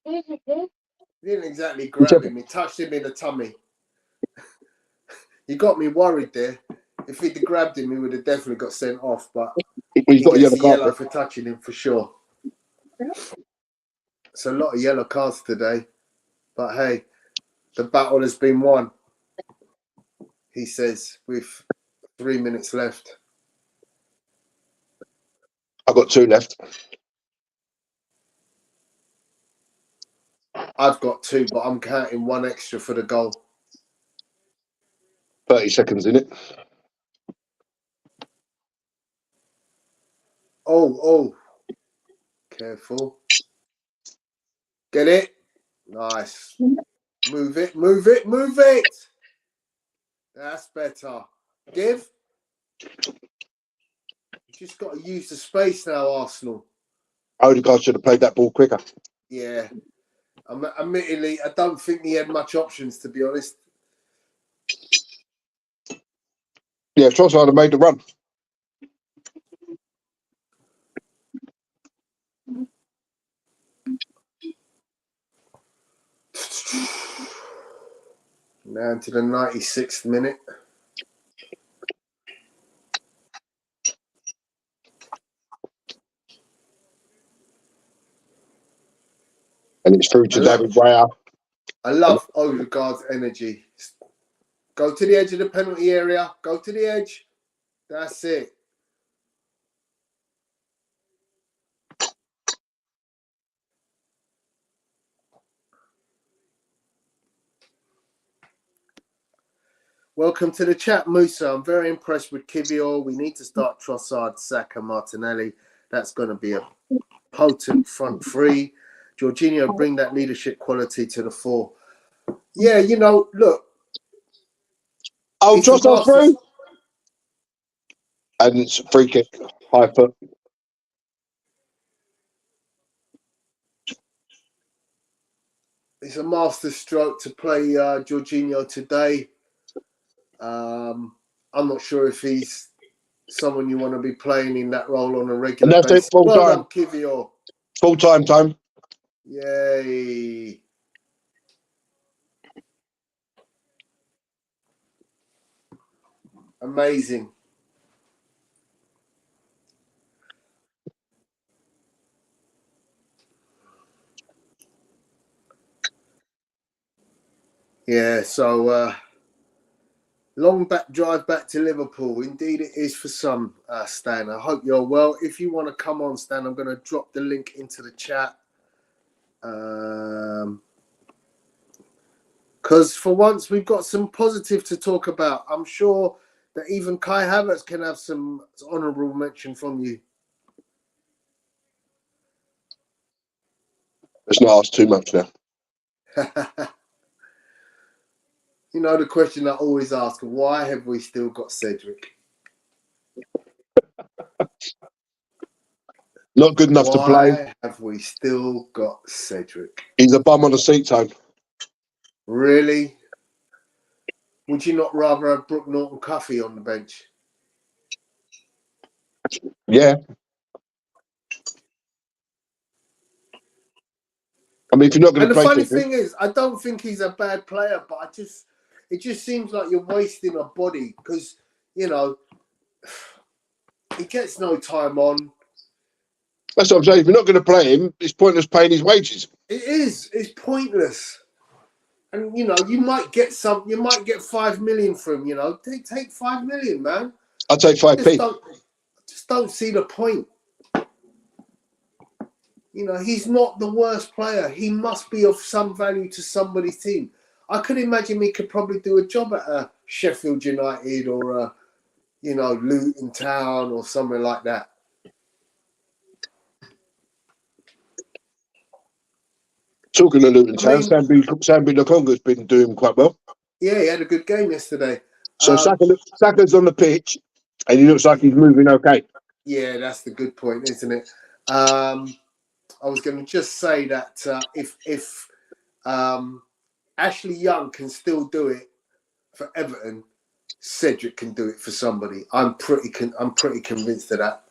He didn't exactly grab him. He touched him in the tummy. You got me worried there. If he'd grabbed him, he would have definitely got sent off. But he's got a yellow card for touching him for sure. It's a lot of yellow cards today. But hey, the battle has been won, he says, with 3 minutes left. I've got 2 left. I've got 2, but I'm counting 1 extra for the goal. 30 seconds in it. Oh. Careful. Get it? Nice. Move it. That's better. Give. You just got to use the space now, Arsenal. Odegaard should have played that ball quicker. Yeah. Admittedly, I don't think he had much options, to be honest. Yeah, Trossard have made the run. Now to the 96th minute. And it's through to David Raya. I love Odegaard's energy. Go to the edge of the penalty area. Go to the edge. That's it. Welcome to the chat, Musa. I'm very impressed with Kivior. We need to start Trossard, Saka, Martinelli. That's going to be a potent front three. Jorginho, bring that leadership quality to the fore. Yeah, look. Oh, Trossard through. And it's a free kick. High foot. It's a master stroke to play Jorginho today. I'm not sure if he's someone you want to be playing in that role on a regular basis. And that's it, full time. Done, Kivior. Full time. Yay. Amazing. Yeah, so long drive back to Liverpool. Indeed it is for some, Stan. I hope you're well. If you want to come on, Stan, I'm going to drop the link into the chat. Because for once we've got some positive to talk about. I'm sure that even Kai Havertz can have some honourable mention from you. Let's not ask too much now. You know the question I always ask, why have we still got Cedric? Not good enough to play. Why have we still got Cedric? He's a bum on the seat, Tone. Really? Would you not rather have Brooke Norton-Cuffy on the bench? Yeah. I mean, if you're not going to play... And the funny thing is, I don't think he's a bad player, but it just seems like you're wasting a body because, he gets no time on. That's what I'm saying. If you're not going to play him, it's pointless paying his wages. It is. It's pointless. And, you might get 5 million from him, Take 5 million, man. I'll take 5p. Just don't see the point. You know, he's not the worst player. He must be of some value to somebody's team. I could imagine he could probably do a job at a Sheffield United or a, you know, Luton Town or somewhere like that. Talking of Luton Town, Sambi Lokonga's been doing quite well. Yeah, he had a good game yesterday. So Saka's on the pitch, and he looks like he's moving okay. Yeah, that's the good point, isn't it? I was going to just say that if Ashley Young can still do it for Everton, Cedric can do it for somebody. I'm pretty convinced of that.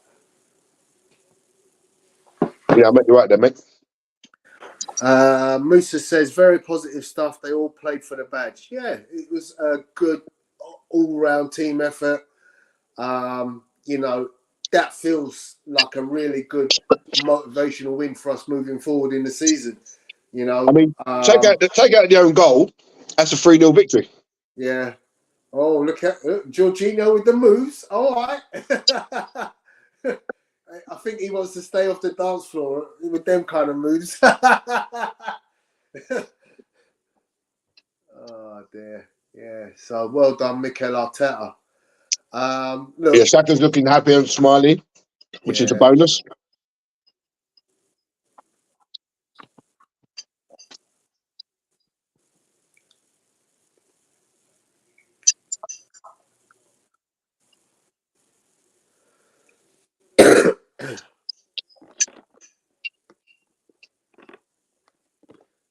Yeah, I bet you're right there, mate. Musa says very positive stuff. They all played for the badge. Yeah, it was a good all-round team effort. You know, that feels like a really good motivational win for us moving forward in the season. You know, I mean, take out the own goal. That's a 3-0 victory. Yeah. Oh, look at Jorginho with the moves. All right. I think he wants to stay off the dance floor with them kind of moves. Oh dear. Yeah. So well done, Mikel Arteta. Look. Yeah, Saka's looking happy and smiling, which is a bonus.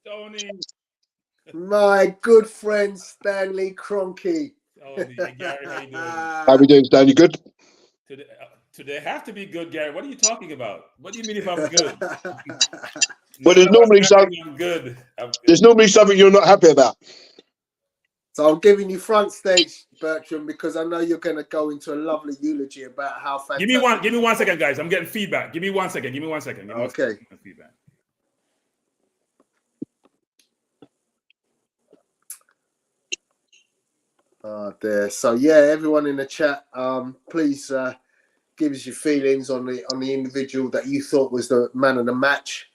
Tony. My good friend Stanley Kroenke. Tony, Gary, how you doing? How we doing, Stan? You good? Today have to be good, Gary. What are you talking about? What do you mean if I'm good? Well, there's normally something. I'm good. There's normally something you're not happy about. So I'm giving you front stage, Bertram, because I know you're going to go into a lovely eulogy about how fantastic. Give me 1 second, guys. I'm getting feedback. Give me 1 second. Okay. Feedback. There. So yeah, everyone in the chat, please give us your feelings on the individual that you thought was the man of the match.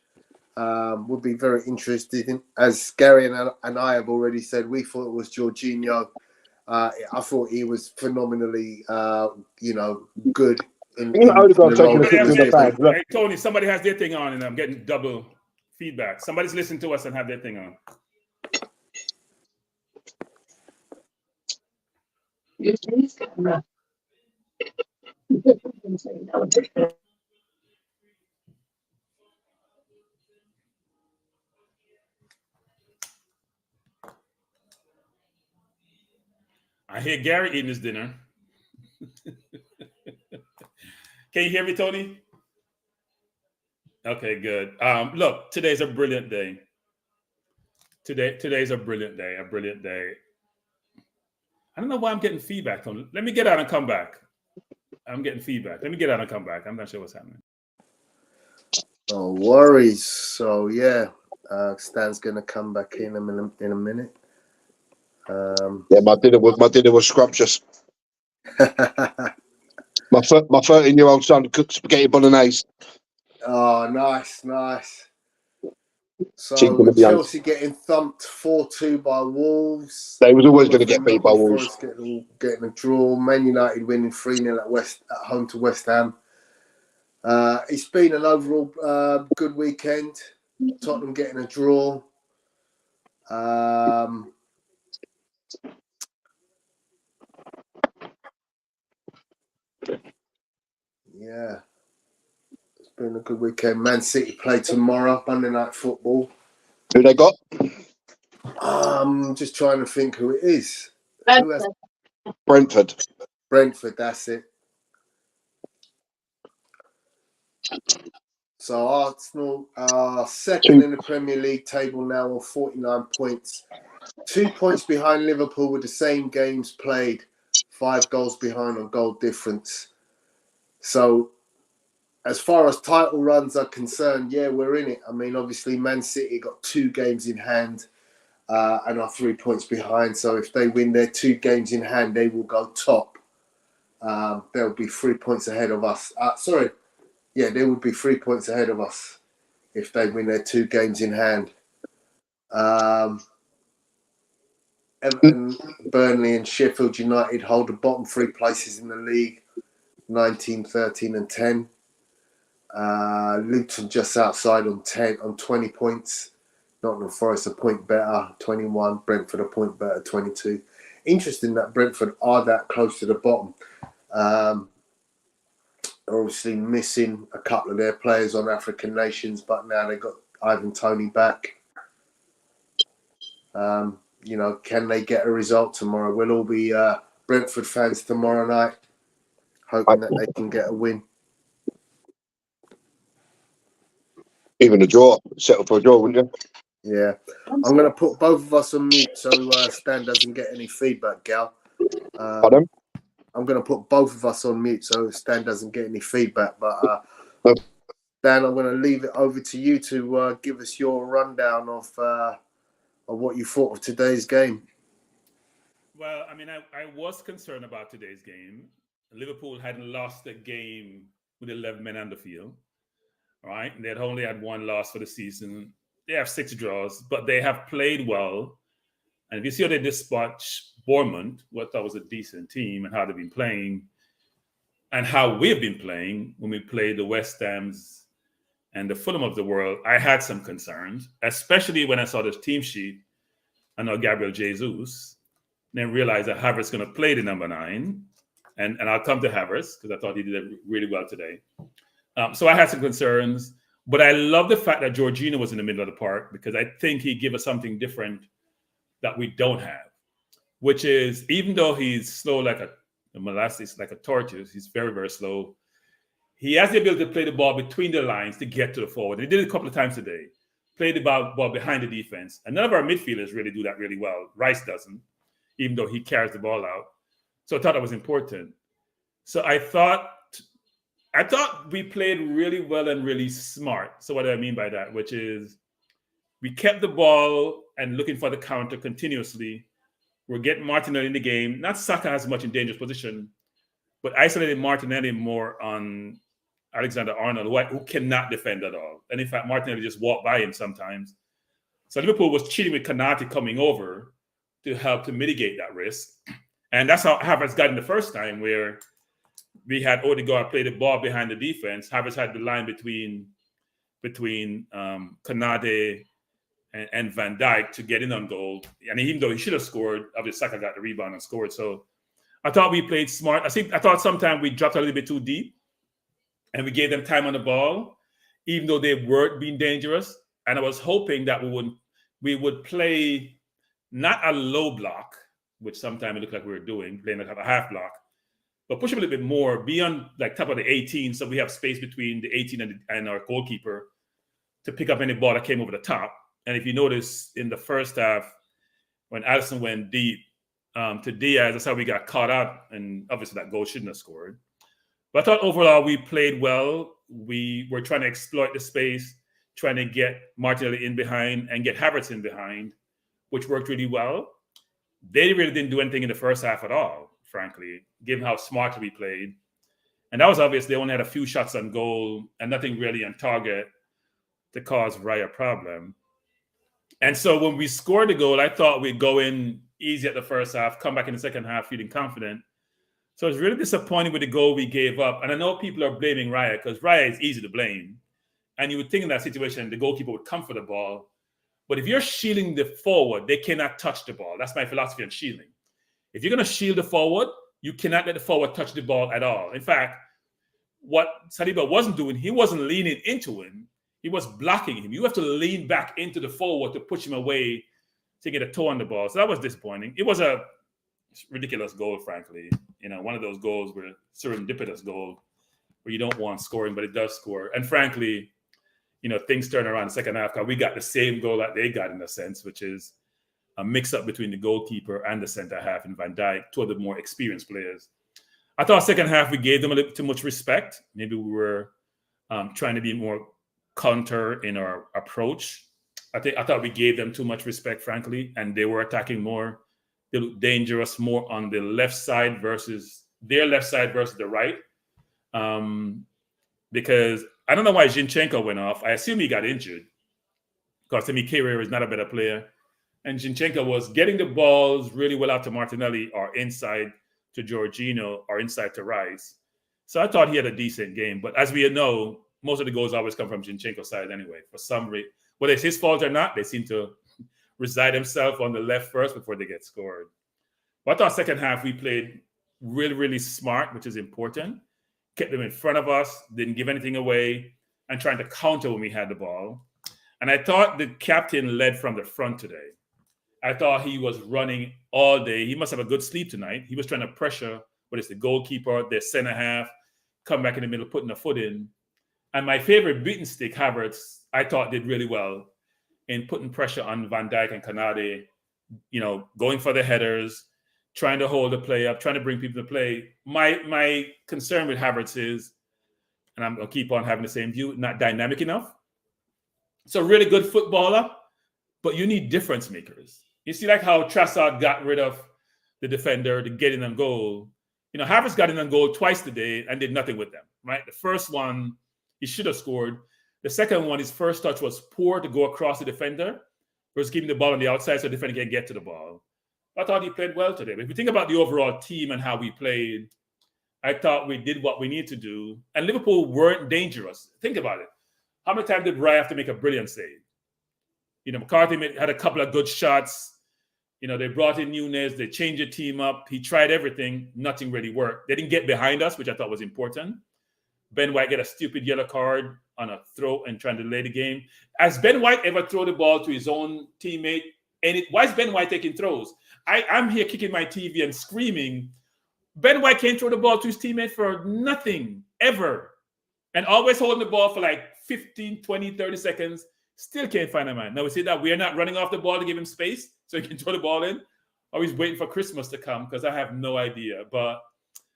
Would be very interested in, as Gary and I have already said, we thought it was Jorginho. I thought he was phenomenally, good. Hey, Tony, somebody has their thing on, and I'm getting double feedback. Somebody's listening to us and have their thing on. I hear Gary eating his dinner. Can you hear me, Tony? Okay, good. Look, today's a brilliant day. Today's a brilliant day. I don't know why I'm getting feedback, Tony. Let me get out and come back. I'm getting feedback. Let me get out and come back. I'm not sure what's happening. No worries. So yeah, Stan's gonna come back in a minute. Yeah, my dinner was scrumptious. My 13-year-old son cooked spaghetti bolognese. Oh, nice. So with Chelsea getting thumped 4-2 by Wolves. They was always going to get beat by Wolves. Getting a draw. Man United winning 3-0 at home to West Ham. It's been an overall good weekend. Tottenham getting a draw. Yeah. It's been a good weekend. Man City play tomorrow, Monday Night Football. Who they got? I'm just trying to think who it is. Brentford. Brentford, that's it. So Arsenal are second in the Premier League table now on 49 points. 2 points behind Liverpool with the same games played. 5 goals behind on goal difference. So as far as title runs are concerned, yeah, we're in it. I mean, obviously, Man City got 2 games in hand and are 3 points behind. So if they win their 2 games in hand, they will go top. They'll be 3 points ahead of us. They would be 3 points ahead of us if they win their 2 games in hand. Everton, Burnley and Sheffield United hold the bottom 3 places in the league, 19, 13 and 10. Luton just outside on 20 points. Nottingham Forest a point better, 21. Brentford a point better, 22. Interesting that Brentford are that close to the bottom. Obviously missing a couple of their players on African nations, but now they've got Ivan Toney back. Can they get a result tomorrow? We'll all be Brentford fans tomorrow night, hoping that they can get a win. Even a draw, settle for a draw, wouldn't you? Yeah. I'm going to put both of us on mute so Stan doesn't get any feedback, Gal. Pardon? I'm going to put both of us on mute so Stan doesn't get any feedback. But Stan, I'm going to leave it over to you to give us your rundown of what you thought of today's game. Well, I mean, I was concerned about today's game. Liverpool hadn't lost a game with 11 men on the field. All right. And they had only had 1 loss for the season. They have 6 draws, but they have played well. And if you see how they dispatched Bournemouth, what I thought was a decent team, and how they've been playing, and how we've been playing when we played the West Hams and the Fulham of the world, I had some concerns, especially when I saw this team sheet. I know Gabriel Jesus, then realized that Havertz going to play the number 9. And I'll come to Havertz because I thought he did really well today. So I had some concerns, but I love the fact that Jorginho was in the middle of the park because I think he gave us something different that we don't have, which is, even though he's slow like a molasses, like a tortoise, he's very, very slow. He has the ability to play the ball between the lines to get to the forward. He did it a couple of times today. Play the ball behind the defense. And none of our midfielders really do that really well. Rice doesn't, even though he carries the ball out. So I thought that was important. So I thought we played really well and really smart. So what do I mean by that? Which is we kept the ball and looking for the counter continuously. We're getting Martinelli in the game. Not Saka as much in dangerous position, but isolated Martinelli more on Alexander-Arnold, who cannot defend at all. And in fact, Martinelli just walked by him sometimes. So Liverpool was cheating with Konate coming over to help to mitigate that risk. And that's how Havertz got in the first time, where we had Odegaard play the ball behind the defense. Havertz had the line between Konate and Van Dijk to get in on goal. And even though he should have scored, obviously Saka got the rebound and scored. So I thought we played smart. I thought sometimes we dropped a little bit too deep and we gave them time on the ball, even though they weren't being dangerous. And I was hoping that we would play not a low block, which sometimes it looked like we were doing, playing like a half block, but push a little bit more, be on like top of the 18, so we have space between the 18 and our goalkeeper to pick up any ball that came over the top. And if you notice in the first half, when Alisson went deep to Diaz, that's how we got caught out, and obviously that goal shouldn't have scored. But I thought overall we played well. We were trying to exploit the space, trying to get Martinelli in behind and get Havertz in behind, which worked really well. They really didn't do anything in the first half at all, frankly, given how smartly we played. And that was obvious. They only had a few shots on goal and nothing really on target to cause Raya a problem. And so when we scored the goal, I thought we'd go in easy at the first half, come back in the second half feeling confident. So I was really disappointed with the goal we gave up. And I know people are blaming Raya because Raya is easy to blame. And you would think in that situation, the goalkeeper would come for the ball. But if you're shielding the forward, they cannot touch the ball. That's my philosophy on shielding. If you're going to shield the forward, you cannot let the forward touch the ball at all. In fact, what Saliba wasn't doing, he wasn't leaning into him. He was blocking him. You have to lean back into the forward to push him away to get a toe on the ball. So that was disappointing. It was a ridiculous goal, frankly. You know, one of those goals where serendipitous goal where you don't want scoring, but it does score. And frankly, you know, things turn around in the second half because we got the same goal that they got in a sense, which is a mix-up between the goalkeeper and the centre half in Van Dijk, two of the more experienced players. I thought second half we gave them a little too much respect. Maybe we were trying to be more counter in our approach. I thought we gave them too much respect, frankly, and they were attacking more. They looked dangerous more on the left side versus their left side versus the right. Because I don't know why Zinchenko went off. I assume he got injured because to me, Kerr is not a better player. And Zinchenko was getting the balls really well out to Martinelli or inside to Jorginho or inside to Rice. So I thought he had a decent game. But as we know, most of the goals always come from Zinchenko's side anyway. For some reason, whether it's his fault or not, they seem to reside himself on the left first before they get scored. But I thought second half we played really, really smart, which is important. Kept them in front of us, didn't give anything away, and trying to counter when we had the ball. And I thought the captain led from the front today. I thought he was running all day. He must have a good sleep tonight. He was trying to pressure, but it's the goalkeeper, the center half, come back in the middle, putting a foot in. And my favorite beaten stick, Havertz, I thought did really well in putting pressure on Van Dijk and Kanade, going for the headers, trying to hold the play up, trying to bring people to play. My concern with Havertz is, and I'm going to keep on having the same view, not dynamic enough. So really good footballer, but you need difference makers. You see like how Trossard got rid of the defender to get in on goal. Havertz got in on goal twice today and did nothing with them, right? The first one, he should have scored. The second one, his first touch was poor to go across the defender versus keeping the ball on the outside so the defender can get to the ball. I thought he played well today. But if you think about the overall team and how we played, I thought we did what we need to do. And Liverpool weren't dangerous. Think about it. How many times did Raya have to make a brilliant save? McCarthy had a couple of good shots. They brought in Nunez. They changed the team up. He tried everything. Nothing really worked. They didn't get behind us, which I thought was important. Ben White get a stupid yellow card on a throw and trying to delay the game. Has Ben White ever throw the ball to his own teammate? Why is Ben White taking throws? I'm here kicking my TV and screaming. Ben White can't throw the ball to his teammate for nothing, ever. And always holding the ball for like 15, 20, 30 seconds. Still can't find a man. Now we see that we're not running off the ball to give him space so he can throw the ball in. Or he's waiting for Christmas to come because I have no idea. But,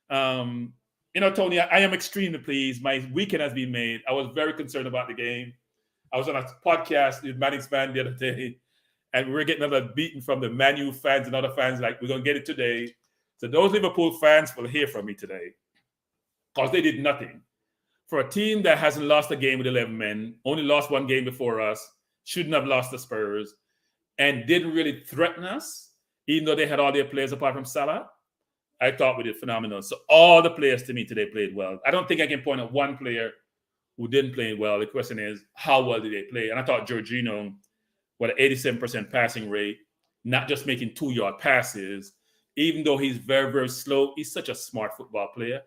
Tony, I am extremely pleased. My weekend has been made. I was very concerned about the game. I was on a podcast with Manning's Man the other day, and we were getting another beating from the Man U fans and other fans like, we're going to get it today. So those Liverpool fans will hear from me today because they did nothing. For a team that hasn't lost a game with 11 men, only lost one game before us, shouldn't have lost the Spurs, and didn't really threaten us, even though they had all their players apart from Salah, I thought we did phenomenal. So all the players to me today played well. I don't think I can point at one player who didn't play well. The question is, how well did they play? And I thought Jorginho, with an 87% passing rate, not just making 2-yard passes, even though he's very, very slow, he's such a smart football player.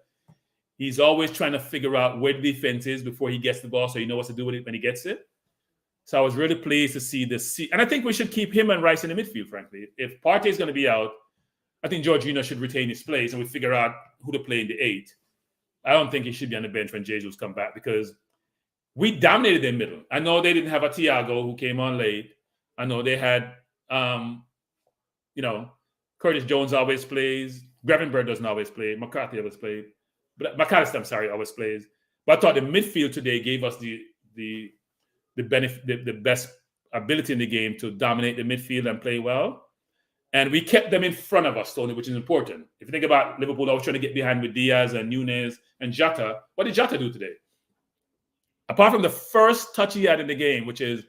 He's always trying to figure out where the defense is before he gets the ball so he knows what to do with it when he gets it. So I was really pleased to see this. And I think we should keep him and Rice in the midfield, frankly. If Partey is going to be out, I think Jorginho should retain his place and we figure out who to play in the 8. I don't think he should be on the bench when Jesus come back because we dominated the middle. I know they didn't have a Thiago who came on late. I know they had, Curtis Jones always plays. Gravenberg doesn't always play. McCarthy always played. But McAllister, always plays. But I thought the midfield today gave us the benefit, the best ability in the game to dominate the midfield and play well. And we kept them in front of us, Tony, which is important. If you think about Liverpool, I was trying to get behind with Diaz and Nunez and Jota. What did Jota do today? Apart from the first touch he had in the game, which is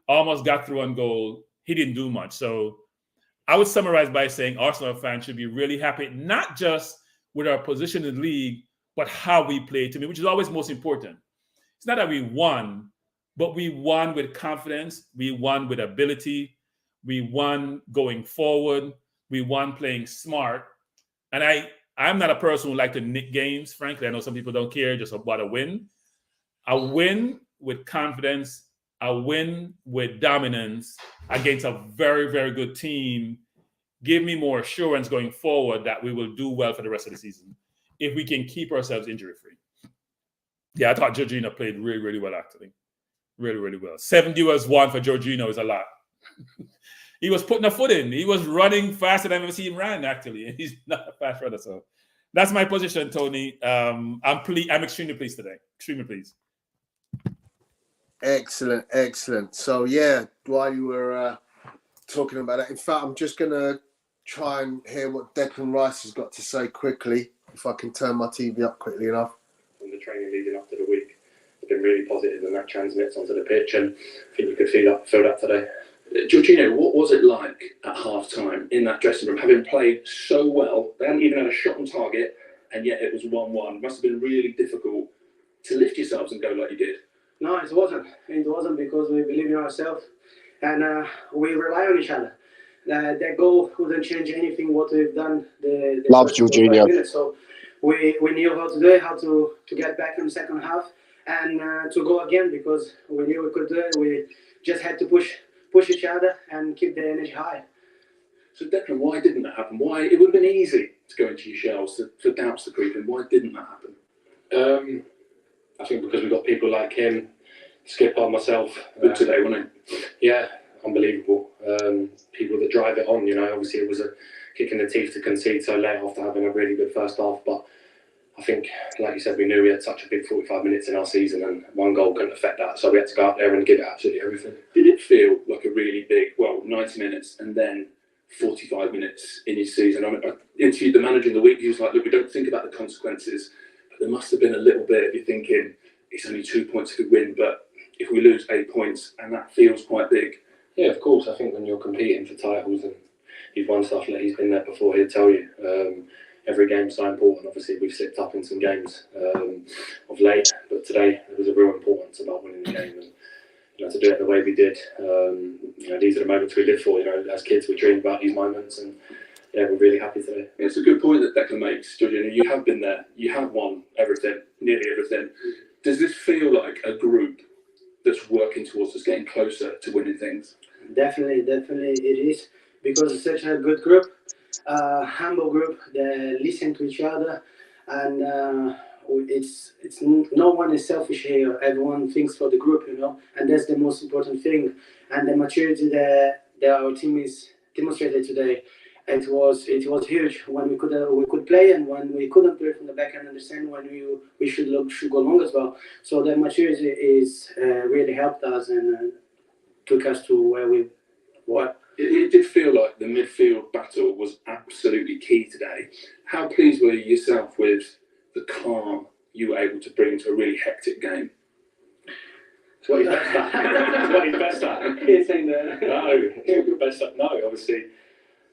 almost got through on goal, he didn't do much. So I would summarize by saying Arsenal fans should be really happy, not just with our position in the league, but how we played to me, which is always most important. It's not that we won, but we won with confidence. We won with ability. We won going forward. We won playing smart. And I'm not a person who like to nick games, frankly. I know some people don't care just about a win. A win with confidence, a win with dominance against a very, very good team give me more assurance going forward that we will do well for the rest of the season if we can keep ourselves injury-free. Yeah, I thought Jorginho played really, really well, actually. Really, really well. 7 duels won for Jorginho is a lot. He was putting a foot in. He was running faster than I've ever seen him run, actually. And he's not a fast runner, so that's my position, Tony. I'm extremely pleased today. Extremely pleased. Excellent, excellent. So, yeah, while you were talking about that, in fact, I'm just going to try and hear what Declan Rice has got to say quickly, if I can turn my TV up quickly enough. From the training leading up to the week, it's been really positive, and that transmits onto the pitch. And I think you could feel that today. Jorginho, what was it like at half-time in that dressing room, having played so well? They hadn't even had a shot on target, and yet it was 1-1. Must have been really difficult to lift yourselves and go like you did. No, it wasn't. It wasn't, because we believe in ourselves and we rely on each other. That goal wouldn't change anything what we've done the Love first 45 Jorginho. minutes. So we knew how to do it, how to get back in the second half and to go again, because we knew we could do it. We just had to push each other and keep the energy high. So Declan, why didn't that happen? Why? It would have been easy to go into your shells, for doubts to creep in. Why didn't that happen? I think because we've got people like him, Skipper, myself. Good today, wasn't it? Yeah, unbelievable. People that drive it on, obviously it was a kick in the teeth to concede so late after having a really good first half. But I think, like you said, we knew we had such a big 45 minutes in our season, and one goal couldn't affect that. So we had to go out there and give it absolutely everything. Did it feel like a really big, 90 minutes and then 45 minutes in his season? I interviewed the manager in the week. He was like, look, we don't think about the consequences. But there must have been a little bit of you thinking, it's only 2 points to win, but if we lose 8 points, and that feels quite big. Yeah, of course. I think when you're competing for titles and you've won stuff, like he's been there before, he'd tell you. Every game's so important. Obviously, we've slipped up in some games of late, but today there was a real importance about winning the game, and to do it the way we did. These are the moments we live for. As kids, we dream about these moments, and yeah, we're really happy today. It's a good point that Declan makes, Jorginho. You have been there. You have won everything, nearly everything. Does this feel like a group that's working towards us getting closer to winning things? Definitely it is, because it's such a good group, humble group. They listen to each other, and it's no one is selfish here. Everyone thinks for the group, and that's the most important thing. And the maturity that our team is demonstrated today, it was huge. When we could play, and when we couldn't play from the back and understand when we should go long as well. So the maturity is really helped us and took us to where we were. It did feel like the midfield battle was absolutely key today. How pleased were you yourself with the calm you were able to bring to a really hectic game? It's what he's best at. It's what he's best at. He's saying that. No, you're best at. No, obviously.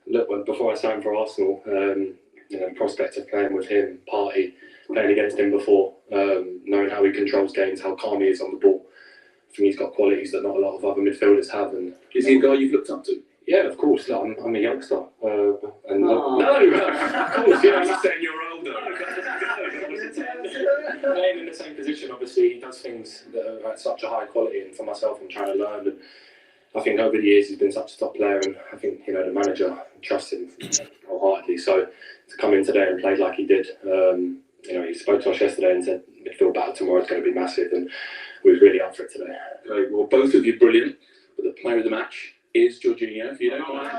Look, before I signed for Arsenal, the prospect of playing with him, Partey, playing against him before, knowing how he controls games, how calm he is on the ball. I think he's got qualities that not a lot of other midfielders have. And is he a guy you've looked up to? Yeah, of course. Look, I'm a youngster. No, of course, you're just saying you're older. Playing in the same position, obviously, he does things that are at such a high quality, and for myself, I'm trying to learn. And I think over the years he's been such a top player, and I think the manager trusts him wholeheartedly. So to come in today and play like he did, he spoke to us yesterday and said midfield battle tomorrow is going to be massive, and we was really up for it today. Okay, well, both of you brilliant, but the player of the match is Jorginho. If you don't mind.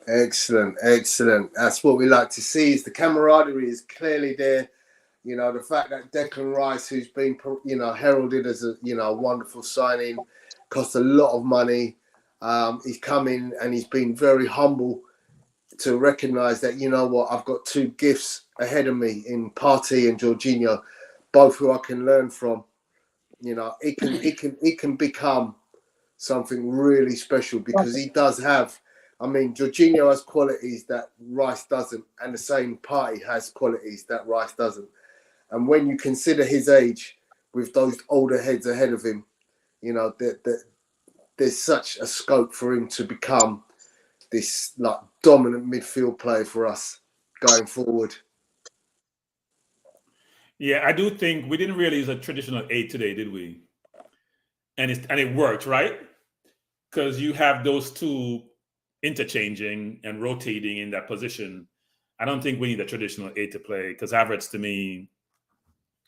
Excellent. That's what we like to see. Is the camaraderie is clearly there. The fact that Declan Rice, who's been heralded as a wonderful signing, cost a lot of money. He's come in and he's been very humble to recognise that I've got two gifts ahead of me in Partey and Jorginho, both who I can learn from. It can become something really special, because he does have. Jorginho has qualities that Rice doesn't, and the same Partey has qualities that Rice doesn't. And when you consider his age, with those older heads ahead of him, there's such a scope for him to become this dominant midfield player for us going forward. Yeah, I do think we didn't really use a traditional 8 today, did we? And it worked, right? Because you have those two interchanging and rotating in that position. I don't think we need a traditional 8 to play, because Havertz, to me,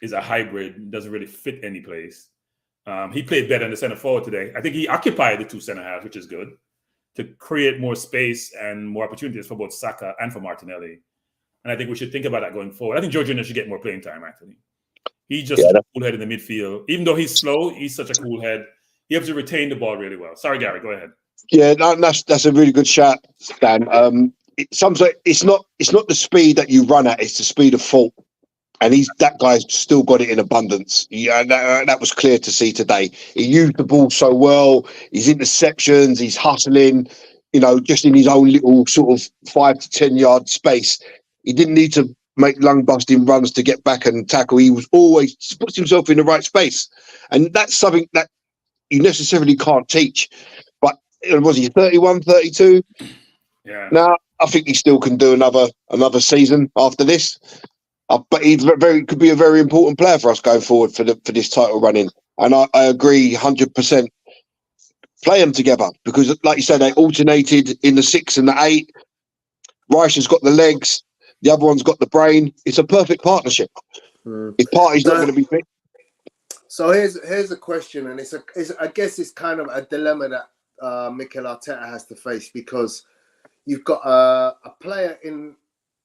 is a hybrid, doesn't really fit any place. He played better in the center forward today. I think he occupied the two center halves, which is good, to create more space and more opportunities for both Saka and for Martinelli. And I think we should think about that going forward. I think Jorginho should get more playing time, actually. He's just a cool head in the midfield. Even though he's slow, he's such a cool head. He has to retain the ball really well. Sorry, Gary, go ahead. Yeah, that's a really good shout, Dan. Sometimes it's not the speed that you run at; it's the speed of thought. And that guy's still got it in abundance. Yeah, that was clear to see today. He used the ball so well. His interceptions, he's hustling, just in his own little sort of 5 to 10 yard space. He didn't need to make lung busting runs to get back and tackle. He was always puts himself in the right space. And that's something that you necessarily can't teach. But was he 31, 32? Yeah. Now, I think he still can do another season after this. But he could be a very important player for us going forward for this title running. And I agree 100%. Play them together because, like you said, they alternated in the 6 and the 8. Rice has got the legs, the other one's got the brain. It's a perfect partnership. If Partey's not going to be fit. So here's a question, and I guess it's kind of a dilemma that Mikel Arteta has to face, because you've got a player in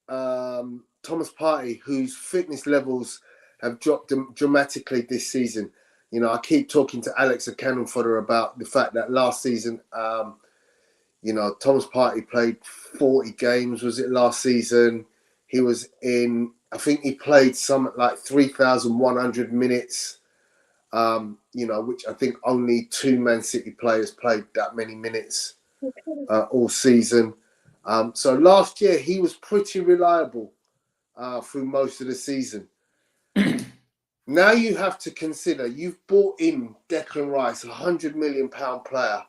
Thomas Partey whose fitness levels have dropped dramatically this season. I keep talking to Alex at Cannon Fodder about the fact that last season, Thomas Partey played 40 games. Was it last season? He was I think he played something like 3,100 minutes, which I think only 2 Man City players played that many minutes all season. So last year, he was pretty reliable through most of the season. Now you have to consider you've bought in Declan Rice, £100 million player.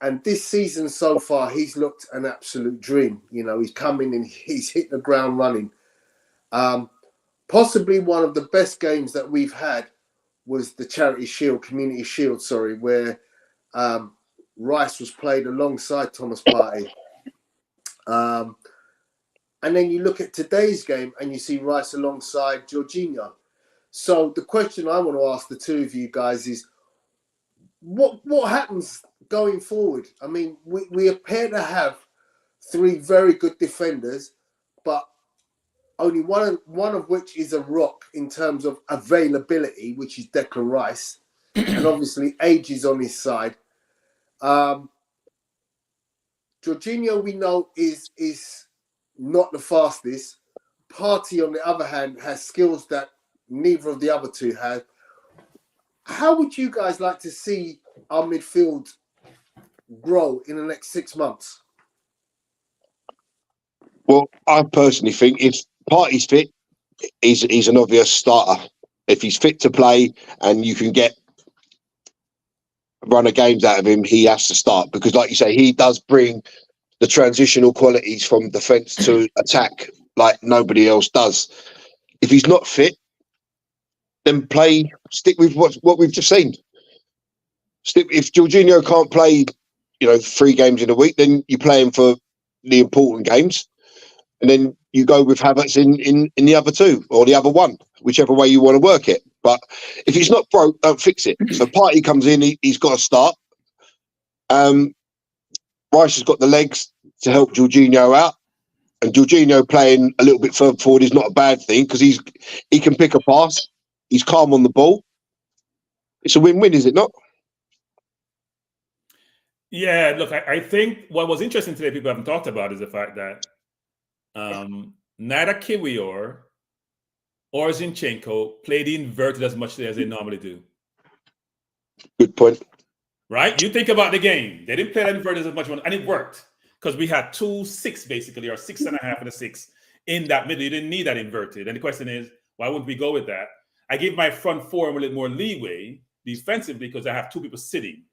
And this season so far, he's looked an absolute dream. He's come in and he's hit the ground running. Possibly one of the best games that we've had was the Community Shield, where Rice was played alongside Thomas Partey. And then you look at today's game and you see Rice alongside Jorginho. So the question I want to ask the two of you guys is, what happens going forward? I mean, we appear to have 3 very good defenders, but only one of which is a rock in terms of availability, which is Declan Rice, and obviously age is on his side. Jorginho, we know, is not the fastest. Partey, on the other hand, has skills that neither of the other two have. How would you guys like to see our midfield grow in the next 6 months? Well, I personally think if Partey's fit, he's an obvious starter. If he's fit to play and you can get run of games out of him, he has to start, because, like you say, he does bring the transitional qualities from defence to attack like nobody else does. If he's not fit, then stick with what we've just seen. If Jorginho can't play, 3 games in a week, then you play him for the important games, and then you go with Havertz in the other 2 or the other 1, whichever way you want to work it. But if it's not broke, don't fix it. So Partey comes in, he's got to start. Rice has got the legs to help Jorginho out, and Jorginho playing a little bit further forward is not a bad thing, because he can pick a pass. He's calm on the ball. It's a win-win, is it not? Yeah, look, I think what was interesting today, people haven't talked about, is the fact that neither Kiwior or Zinchenko played inverted as much as they normally do. Good point. Right? You think about the game. They didn't play that inverted as much, and it worked, because we had 2-6 basically, or 6.5 and a 6 in that middle. You didn't need that inverted. And the question is, why wouldn't we go with that? I give my front 4 a little more leeway defensively because I have 2 people sitting.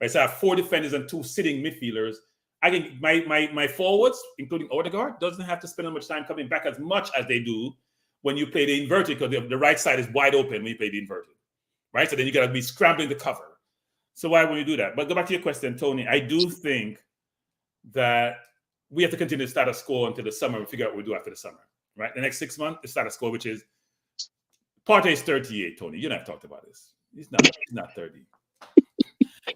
Right? So I have 4 defenders and 2 sitting midfielders. I think my forwards, including Odegaard, doesn't have to spend as much time coming back as much as they do when you play the inverted, because the right side is wide open when you play the inverted. Right? So then you got to be scrambling to cover. So why would you do that? But go back to your question, Tony. I do think that we have to continue the status quo until the summer and figure out what we do after the summer. Right? The next 6 months, the status quo, which is Partey is 38, Tony. You and I have talked about this. He's not 30.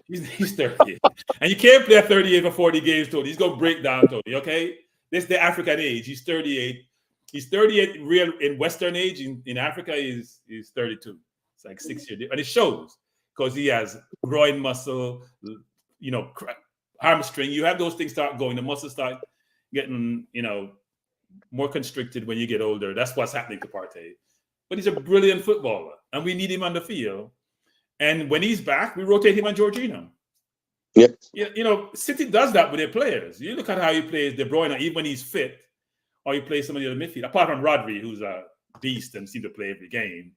He's 38. And you can't play at 38 for 40 games, Tony. He's going to break down, Tony, okay? This is the African age. He's 38. He's 38 real in Western age. In Africa, he's 32. It's like 6 years. And it shows, because he has groin muscle, hamstring. You have those things start going. The muscles start getting, more constricted when you get older. That's what's happening to Partey. But he's a brilliant footballer, and we need him on the field. And when he's back, we rotate him on Jorginho. Yep. City does that with their players. You look at how he plays De Bruyne, even when he's fit, or he plays some of the other midfield. Apart from Rodri, who's a beast and seems to play every game,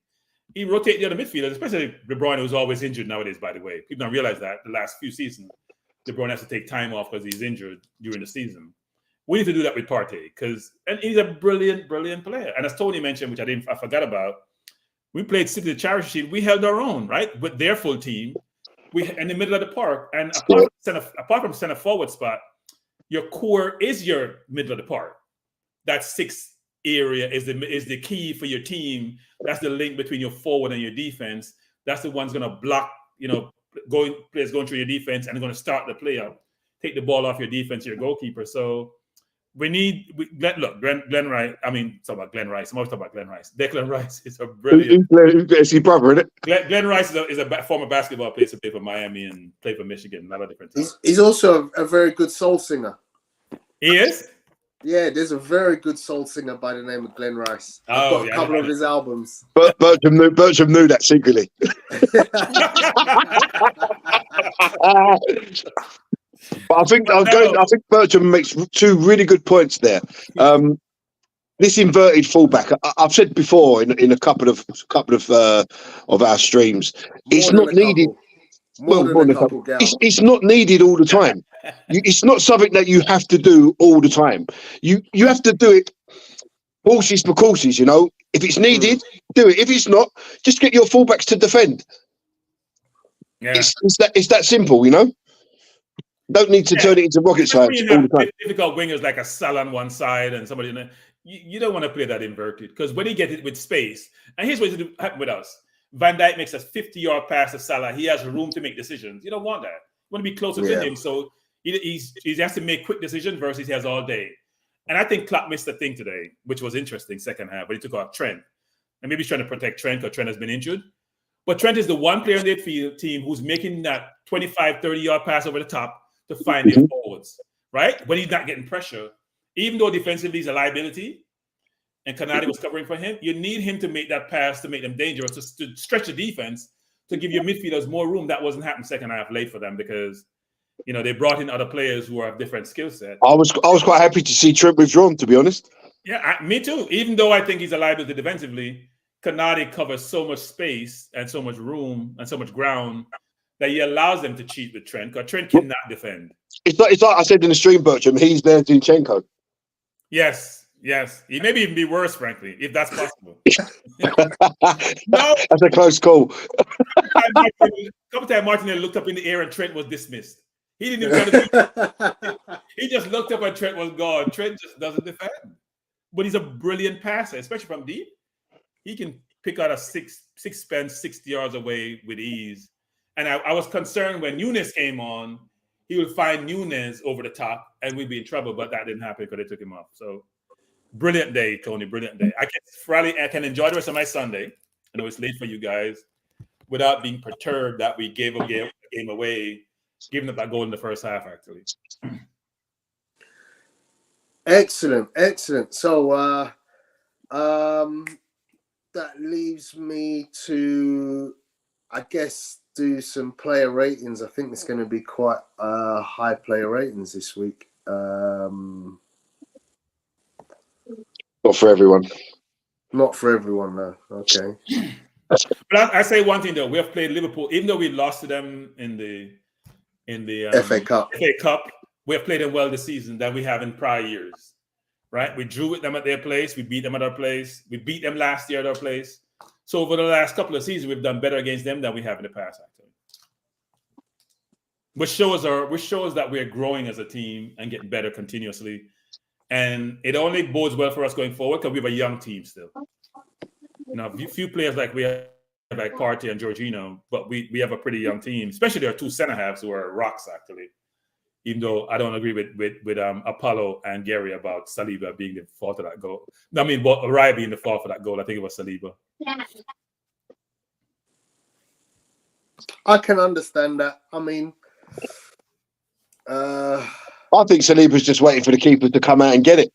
he rotates the other midfielders, especially De Bruyne, who's always injured nowadays, by the way. People don't realize that the last few seasons, De Bruyne has to take time off because he's injured during the season. We need to do that with Partey and he's a brilliant, brilliant player. And as Tony mentioned, which I forgot about, we played City the Charity Shield. We held our own, right, with their full team. We in the middle of the park, and apart from center forward spot, your core is your middle of the park. That sixth area is the key for your team. That's the link between your forward and your defense. That's the one's going to block, players going through your defense and going to start the play up, take the ball off your defense, your goalkeeper. So Glenn Rice. I mean, talk about Glenn Rice. I'm always talking about Glenn Rice. Declan Rice is a brilliant. It's his brother, isn't it? Glenn Rice is a former basketball player. Played for Miami and played for Michigan. A lot of different things. He's also a very good soul singer. He is? Yeah, there's a very good soul singer by the name of Glenn Rice. I've got a couple of his albums. Bertram knew that secretly. But I think Bertram makes two really good points there. This inverted fullback, I've said before in a couple of our streams, it's not needed. It's not needed all the time. It's not something that you have to do all the time. You have to do it horses for courses. If it's needed, do it. If it's not, just get your fullbacks to defend. Yeah. It's that simple. Don't need to turn it into rocket science all the time. Difficult wingers like a Salah on one side and somebody in there. You don't want to play that inverted because when he gets it with space, and here's what happens with us. Van Dijk makes a 50-yard pass to Salah. He has room to make decisions. You don't want that. You want to be closer to him. So he has to make quick decisions versus he has all day. And I think Klopp missed a thing today, which was interesting second half, but he took out Trent. And maybe he's trying to protect Trent because Trent has been injured. But Trent is the one player in the field team who's making that 25, 30-yard pass over the top to find their forwards, right? When he's not getting pressure, even though defensively he's a liability, and Kanadi was covering for him, you need him to make that pass to make them dangerous, to stretch the defense, to give your midfielders more room. That wasn't happening second half late for them because, they brought in other players who have different skill sets. I was quite happy to see Trent withdrawn, to be honest. Yeah, me too. Even though I think he's a liability defensively, Kanadi covers so much space and so much room and so much ground that he allows them to cheat with Trent, because Trent cannot defend. It's like I said in the stream, Bertram, he's their Zinchenko. Yes. He may even be worse, frankly, if that's possible. No. That's a close call. A couple times Martinelli looked up in the air and Trent was dismissed. He didn't even try to he just looked up and Trent was gone. Trent just doesn't defend. But he's a brilliant passer, especially from deep. He can pick out a six span 60 yards away with ease. And I was concerned when Nunes came on, he would find Nunes over the top and we'd be in trouble, but that didn't happen because they took him off. So brilliant day, Tony, brilliant day. I can enjoy the rest of my Sunday. I know it's late for you guys without being perturbed that we gave a game away, giving up that goal in the first half, actually. Excellent. So that leaves me to, I guess, do some player ratings. I think it's going to be quite high player ratings this week. Not for everyone. Not for everyone, no. Okay. But I say one thing though: we have played Liverpool, even though we lost to them in the FA Cup. We have played them well this season than we have in prior years. Right? We drew with them at their place. We beat them at our place. We beat them last year at our place. So over the last couple of seasons, we've done better against them than we have in the past, actually. Which shows that we're growing as a team and getting better continuously. And it only bodes well for us going forward because we have a young team still. A few players like we have, like Partey and Jorginho, but we have a pretty young team, especially our two centre halves who are rocks, actually. Even though I don't agree with Apollo and Gary about Saliba being the fault of that goal. I mean, Raya being the fault for that goal. I think it was Saliba. Yeah. I can understand that. I mean, I think Saliba's just waiting for the keeper to come out and get it.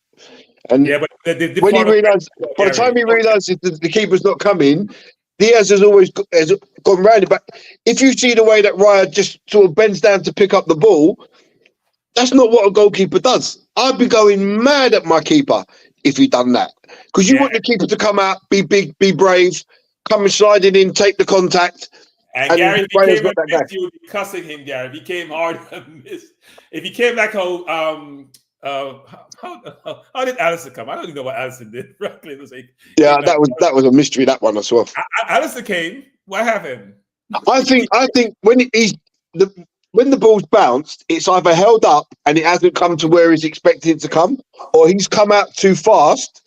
And yeah, but the when he part of- realised, by the time he realises that the keeper's not coming, Diaz has gone round it. But if you see the way that Raya just sort of bends down to pick up the ball, that's not what a goalkeeper does. I'd be going mad at my keeper if he'd done that. Because you want the keeper to come out, be big, be brave, come sliding in, take the contact. And Gary, if he Raya's came got that and guy. missed, you would be cussing him, Gary. If he came hard and missed. If he came like how did Allison come? I don't even know what Allison did. Yeah, that was a mystery, that one as well. Allison came. What happened? I think when when the ball's bounced, it's either held up and it hasn't come to where he's expected it to come, or he's come out too fast,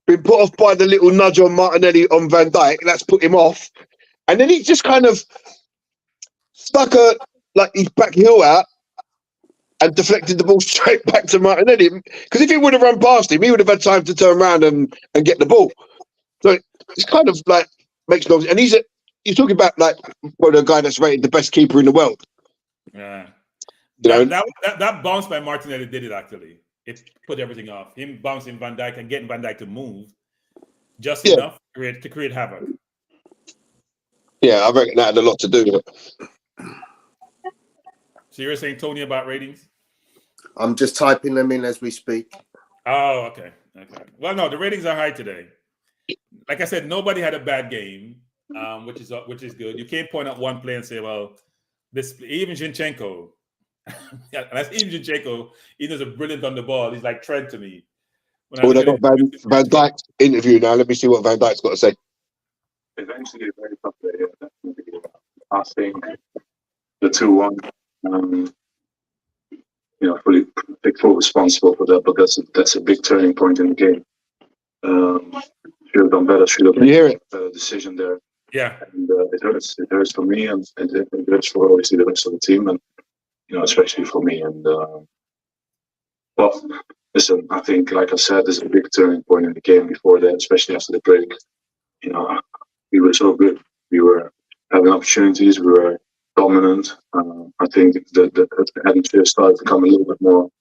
been put off by the little nudge on Martinelli on Van Dijk, that's put him off. And then he just kind of stuck his back heel out and deflected the ball straight back to Martinelli. Because if he would have run past him, he would have had time to turn around and get the ball. So it's kind of like makes no sense. And you're talking about like the guy that's rated the best keeper in the world. Yeah. You know? That bounce by Martinelli did it actually. It put everything off. Him bouncing Van Dijk and getting Van Dijk to move just enough to create havoc. Yeah, I reckon that had a lot to do with it. So you're saying, Tony, about ratings? I'm just typing them in as we speak. Oh, okay. Well, no, the ratings are high today. Like I said, nobody had a bad game, which is good. You can't point out one play and say, well, even Zinchenko, that's even Zinchenko, he does a brilliant on the ball. He's like Trent to me. Well, they got Van Dijk's interview now. Let me see what Van Dijk's got to say. Eventually, a very tough day. I think the 2-1, fully take full responsible for that, but that's a big turning point in the game. Should have done better. Should have made a better decision there. Yeah, and it hurts. It hurts for me, and it hurts for obviously the rest of the team, and especially for me. And but listen, I think, like I said, there's a big turning point in the game before that, especially after the break. We were so good. We were having opportunities. We were dominant. I think the atmosphere started to become a little bit more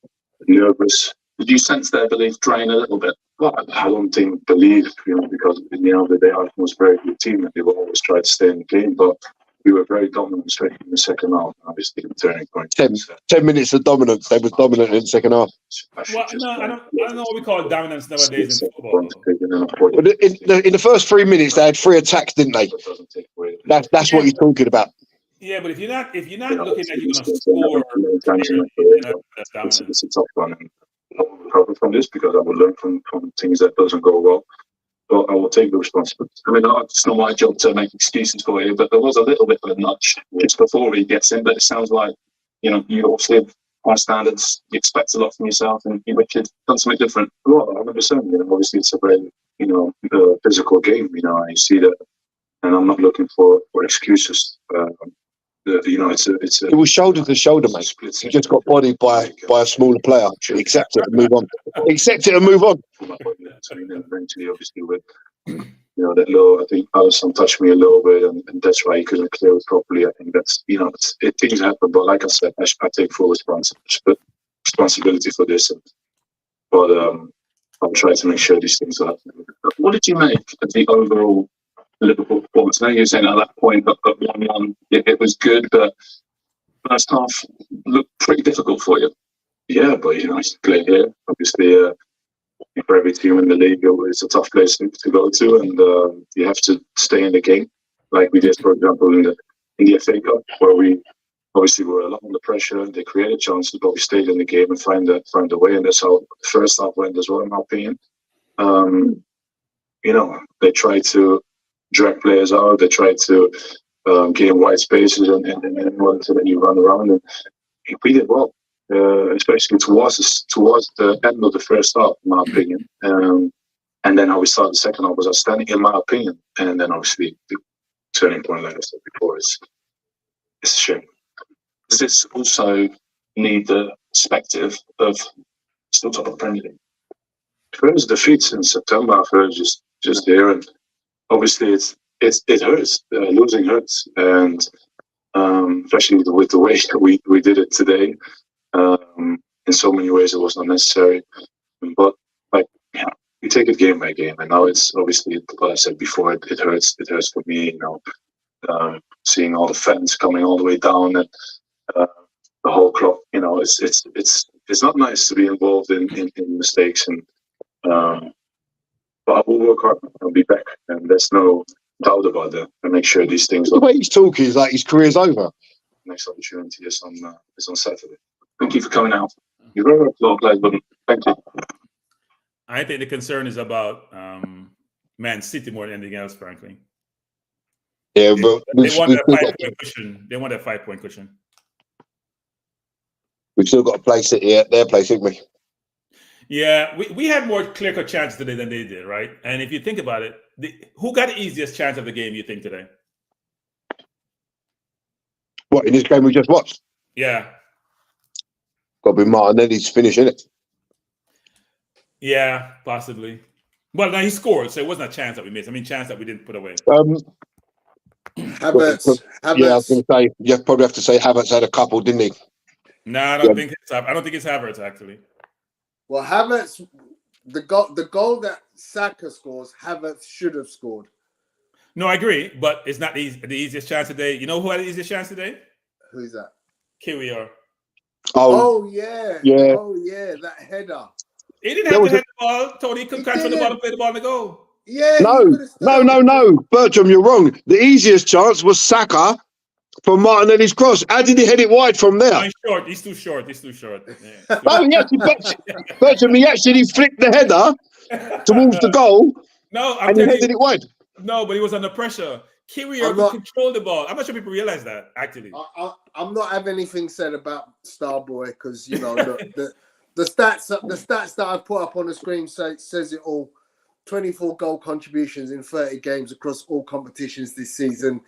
nervous. Did you sense their belief drain a little bit? Well, I don't think believe, because at the end of the day, Arsenal was a very good team and they will always try to stay in the game. But we were very dominant, especially in the second half. Obviously, the turning point. 10 minutes of dominance. They was dominant in the second half. Well, no, I don't know what we call dominance nowadays in football. But in the first 3 minutes, they had 3 attacks, didn't they? That's what you're talking about. Yeah, but if you're not looking at you're going to score, that's dominance. It's a tough one. And I will recover from this because I will learn from things that doesn't go well. But I will take the responsibility. I mean, it's not my job to make excuses for you, but there was a little bit of a nudge just before he gets in. But it sounds like, you obviously have high standards, you expect a lot from yourself, and you wish you'd done something different. Well, 100%. Obviously, it's a very, physical game, and you see that. And I'm not looking for excuses. It was shoulder to shoulder, mate. You just got bodied by a smaller player. Accept it and move on. Accept it and move on. Eventually, obviously, with that low, I think Alisson touched me a little bit, and that's why he couldn't clear it properly. I think that's things happen, but like I said, I take full responsibility for this. But I'll try to make sure these things are happening. What did you make of the overall Liverpool performance? I know you were saying at that point that 1-1 it was good, but first half looked pretty difficult for you. Yeah, but you play here. Obviously, for every team in the league, it's a tough place to go to, and you have to stay in the game, like we did, for example, in the FA Cup, where we obviously were a lot under pressure. They created chances, but we stayed in the game and find a way, and that's how the first half went as well, in my opinion. They try to drag players out. They try to gain wide spaces and so that you run around. And we did well, especially towards the end of the first half, in my opinion. And then how we started the second half was outstanding, in my opinion. And then obviously the turning point, like I said before, it's a shame. Does this also need the perspective of still top of the Premier League? First defeats in September, I've heard just there, and obviously it hurts. Losing hurts, and especially with the way we did it today. in so many ways it was not necessary. But like, yeah, we take it game by game, and now it's obviously what I said before. It hurts. It hurts for me, seeing all the fans coming all the way down, and the whole club. It's not nice to be involved in mistakes, and but I will work hard. I'll be back, and there's no doubt about that. And make sure these things. The way he's talking is like his career's over. Next opportunity is on Saturday. Thank you for coming out. You're very well, guys, but thank you. I think the concern is about Man City more than anything else, frankly. Yeah, but they want that 5-point cushion. They want that 5-point cushion. We've still got to play City at their place, haven't we? Yeah, we had more clear-cut chances today than they did, right? And if you think about it, who got the easiest chance of the game, you think, today? What, in this game we just watched? Yeah. Got to be Martinelli's finish, innit? Yeah, possibly. Well, no, he scored, so it wasn't a chance that we missed. I mean, chance that we didn't put away. Havertz. Yeah, I was going to say, you probably have to say Havertz had a couple, didn't he? No, I don't think it's Havertz, actually. Well, Havertz, the goal that Saka scores, Havertz should have scored. No, I agree, but it's not the easiest chance today. You know who had the easiest chance today? Who's that? Kiwior. Oh yeah. Yeah. Oh yeah, that header. He didn't have to head the ball. Tony could control the ball and play the ball in the goal. Yeah. No. Bertram, you're wrong. The easiest chance was Saka from Martinelli's cross. How did he head it wide from there? No, he's short. He's too short. Yeah, Bertram, he actually flicked the header towards the goal. No, and he headed it wide. No, but he was under pressure. Kiwior could control the ball. I'm not sure people realize that, actually. I'm not having anything said about Starboy because the stats that I've put up on the screen says it all. 24 goal contributions in 30 games across all competitions this season.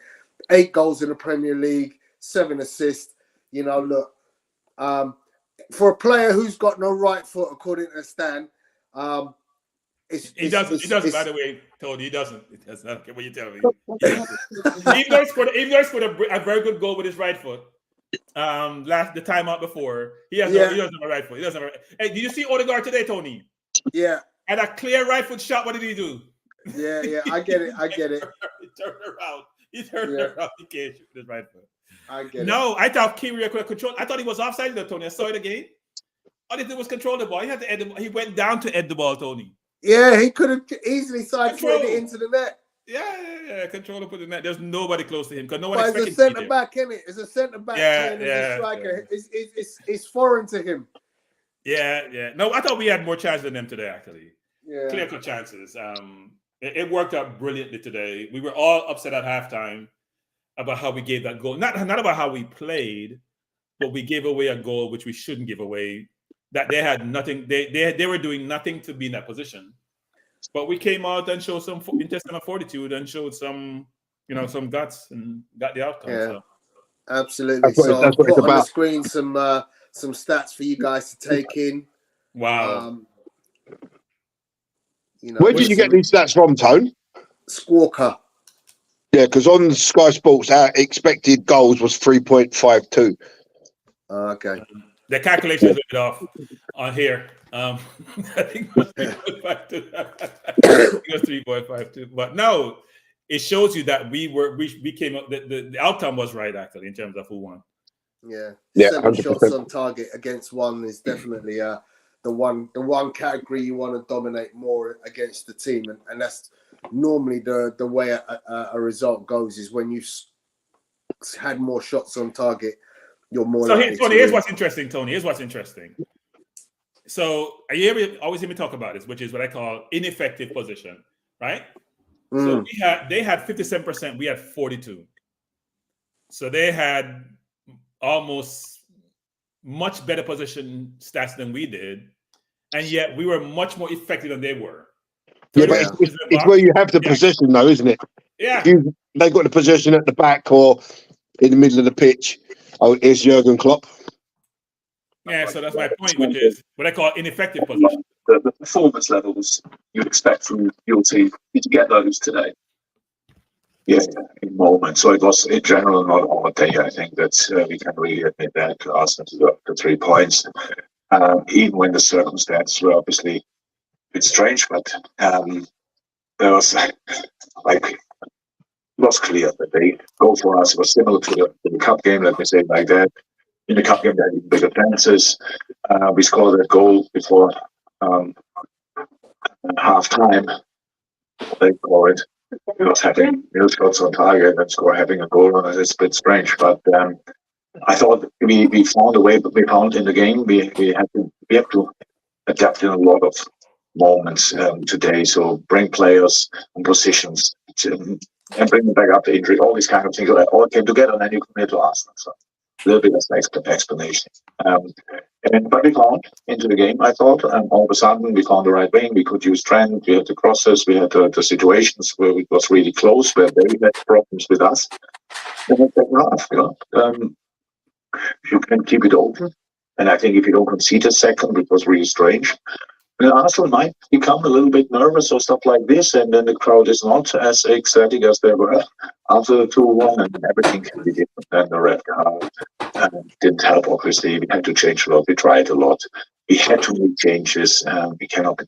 8 goals in the Premier League, 7 assists. For a player who's got no right foot, according to Stan, he doesn't. By the way, Tony, he doesn't. I don't care what you tell me. Even though he scored a very good goal with his right foot. The time out before, he doesn't have a right foot. Hey, did you see Odegaard today, Tony? Yeah. And a clear right foot shot. What did he do? Yeah. I get it. He turned around. He can't shoot with his right foot. I get it. No, I thought Kiwior could have controlled. I thought he was offside though, Tony. I saw it again. All he did was control the ball. He had to end he went down to end the ball, Tony. Yeah, he could have easily sideswayed it into the net. Yeah. Control to put in the net. There's nobody close to him because no one expected. It's a centre back, isn't it? It's a centre back playing as a striker. It's foreign to him. Yeah. No, I thought we had more chances than them today, actually. Yeah. Clear-cut chances. It worked out brilliantly today. We were all upset at halftime about how we gave that goal. Not about how we played, but we gave away a goal which we shouldn't give away. That they had nothing. They were doing nothing to be in that position. But we came out and showed some intestinal fortitude and showed some guts and got the outcome. Yeah, so. Absolutely. So I'll put on the screen some stats for you guys to take in. Wow. Where did you get these stats from, Tone? Squawker. Yeah, because on Sky Sports, our expected goals was 3.52. Okay. The calculations are a bit off on here. I think it was 3.52. It was 3.52. But no, it shows you that we came up. The outcome was right actually in terms of who won. Yeah. 7 100%. shots on target against 1 is definitely the one category you want to dominate more against the team, and that's normally the way a result goes is when you've had more shots on target. You're more. So here's what's interesting, Tony. Here's what's interesting. So you always hear me talk about this, which is what I call ineffective possession, right? So they had 57%, we had 42%. So they had almost much better possession stats than we did, and yet we were much more effective than they were. Yeah, but it's where you have the possession, though, isn't it? Yeah. They got the possession at the back or in the middle of the pitch. Oh, it's Jurgen Klopp. Yeah, so that's my point, which is what I call ineffective possession. The performance levels you'd expect from your team, did you get those today? Yeah, in moments. So it was in general not on a day. I think that we can really admit that Arsenal got the 3 points. even when the circumstances were obviously a bit strange. But there was like, was clear that they go for us. It was similar to the cup game, let me say it like that. In the cup game, they had bigger chances. We scored that goal before half time. They score it. It was having real shots on target and score having a goal on it. It's a bit strange, but I thought we found a way. But we found in the game we have to adapt in a lot of moments today. So bring players and positions and bring them back up the injury. All these kind of things all came together, and then you come here to Arsenal. So a little bit of an explanation. But we found into the game, I thought, and all of a sudden we found the right wing. We could use Trent. We had the crosses. We had the situations where it was really close, where they had problems with us. And in the second half, you can keep it open. And I think if you don't concede a second, it was really strange. And Arsenal might become a little bit nervous or stuff like this, and then the crowd is not as ecstatic as they were after the 2-1, and everything can be different. And the red card didn't help, obviously. We had to change a lot. We tried a lot. We had to make changes. We cannot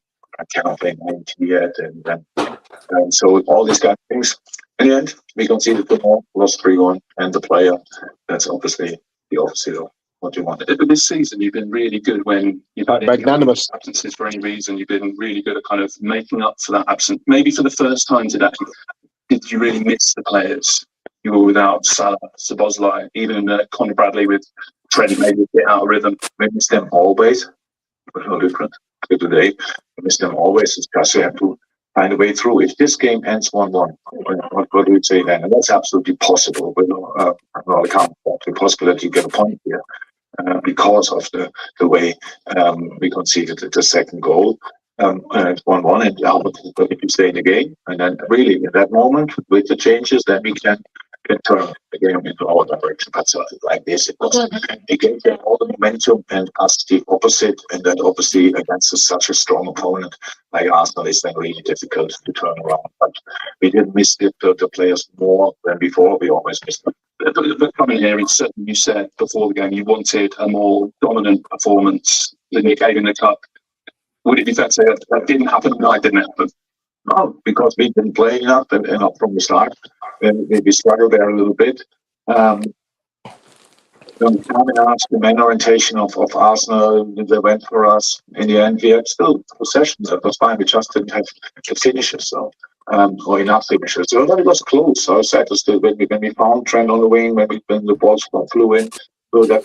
play 90 yet. And so all these kind of things. In the end, we conceded 2 more, lost 3-1, and the player, that's obviously the opposite of what you want. But this season, you've been really good when you've had Magnanimous absences for any reason. You've been really good at kind of making up for that absence. Maybe for the first time today, did you really miss the players? You were without Salah, Szoboszlai, even Conor Bradley with Trent maybe a bit out of rhythm. We miss them always. But no different today. We miss them always. It's just we have to find a way through. If this game ends 1-1, what do we say then? And that's absolutely possible. We're not accountable. It's possible that you get a point here. Because of the way we conceded the second goal at 1-1, and if you stay in the game, and then really in that moment with the changes, then we can turn the game into our direction. But something like this, it gave them all the momentum and us the opposite, and that obviously against such a strong opponent like Arsenal is then really difficult to turn around. But we didn't miss the players more than before. We always missed them. But coming here, you said before the game you wanted a more dominant performance than you gave in the cup. Would it be fair to say that didn't happen? No, it didn't happen. No, because we didn't play enough and not from the start. We struggled there a little bit. The main orientation of Arsenal, they went for us. In the end, we had still possession. That was fine. We just didn't have the finishes, or enough finishes. So it was close. So I said, still when we found Trent on the wing, when the balls flew in, so that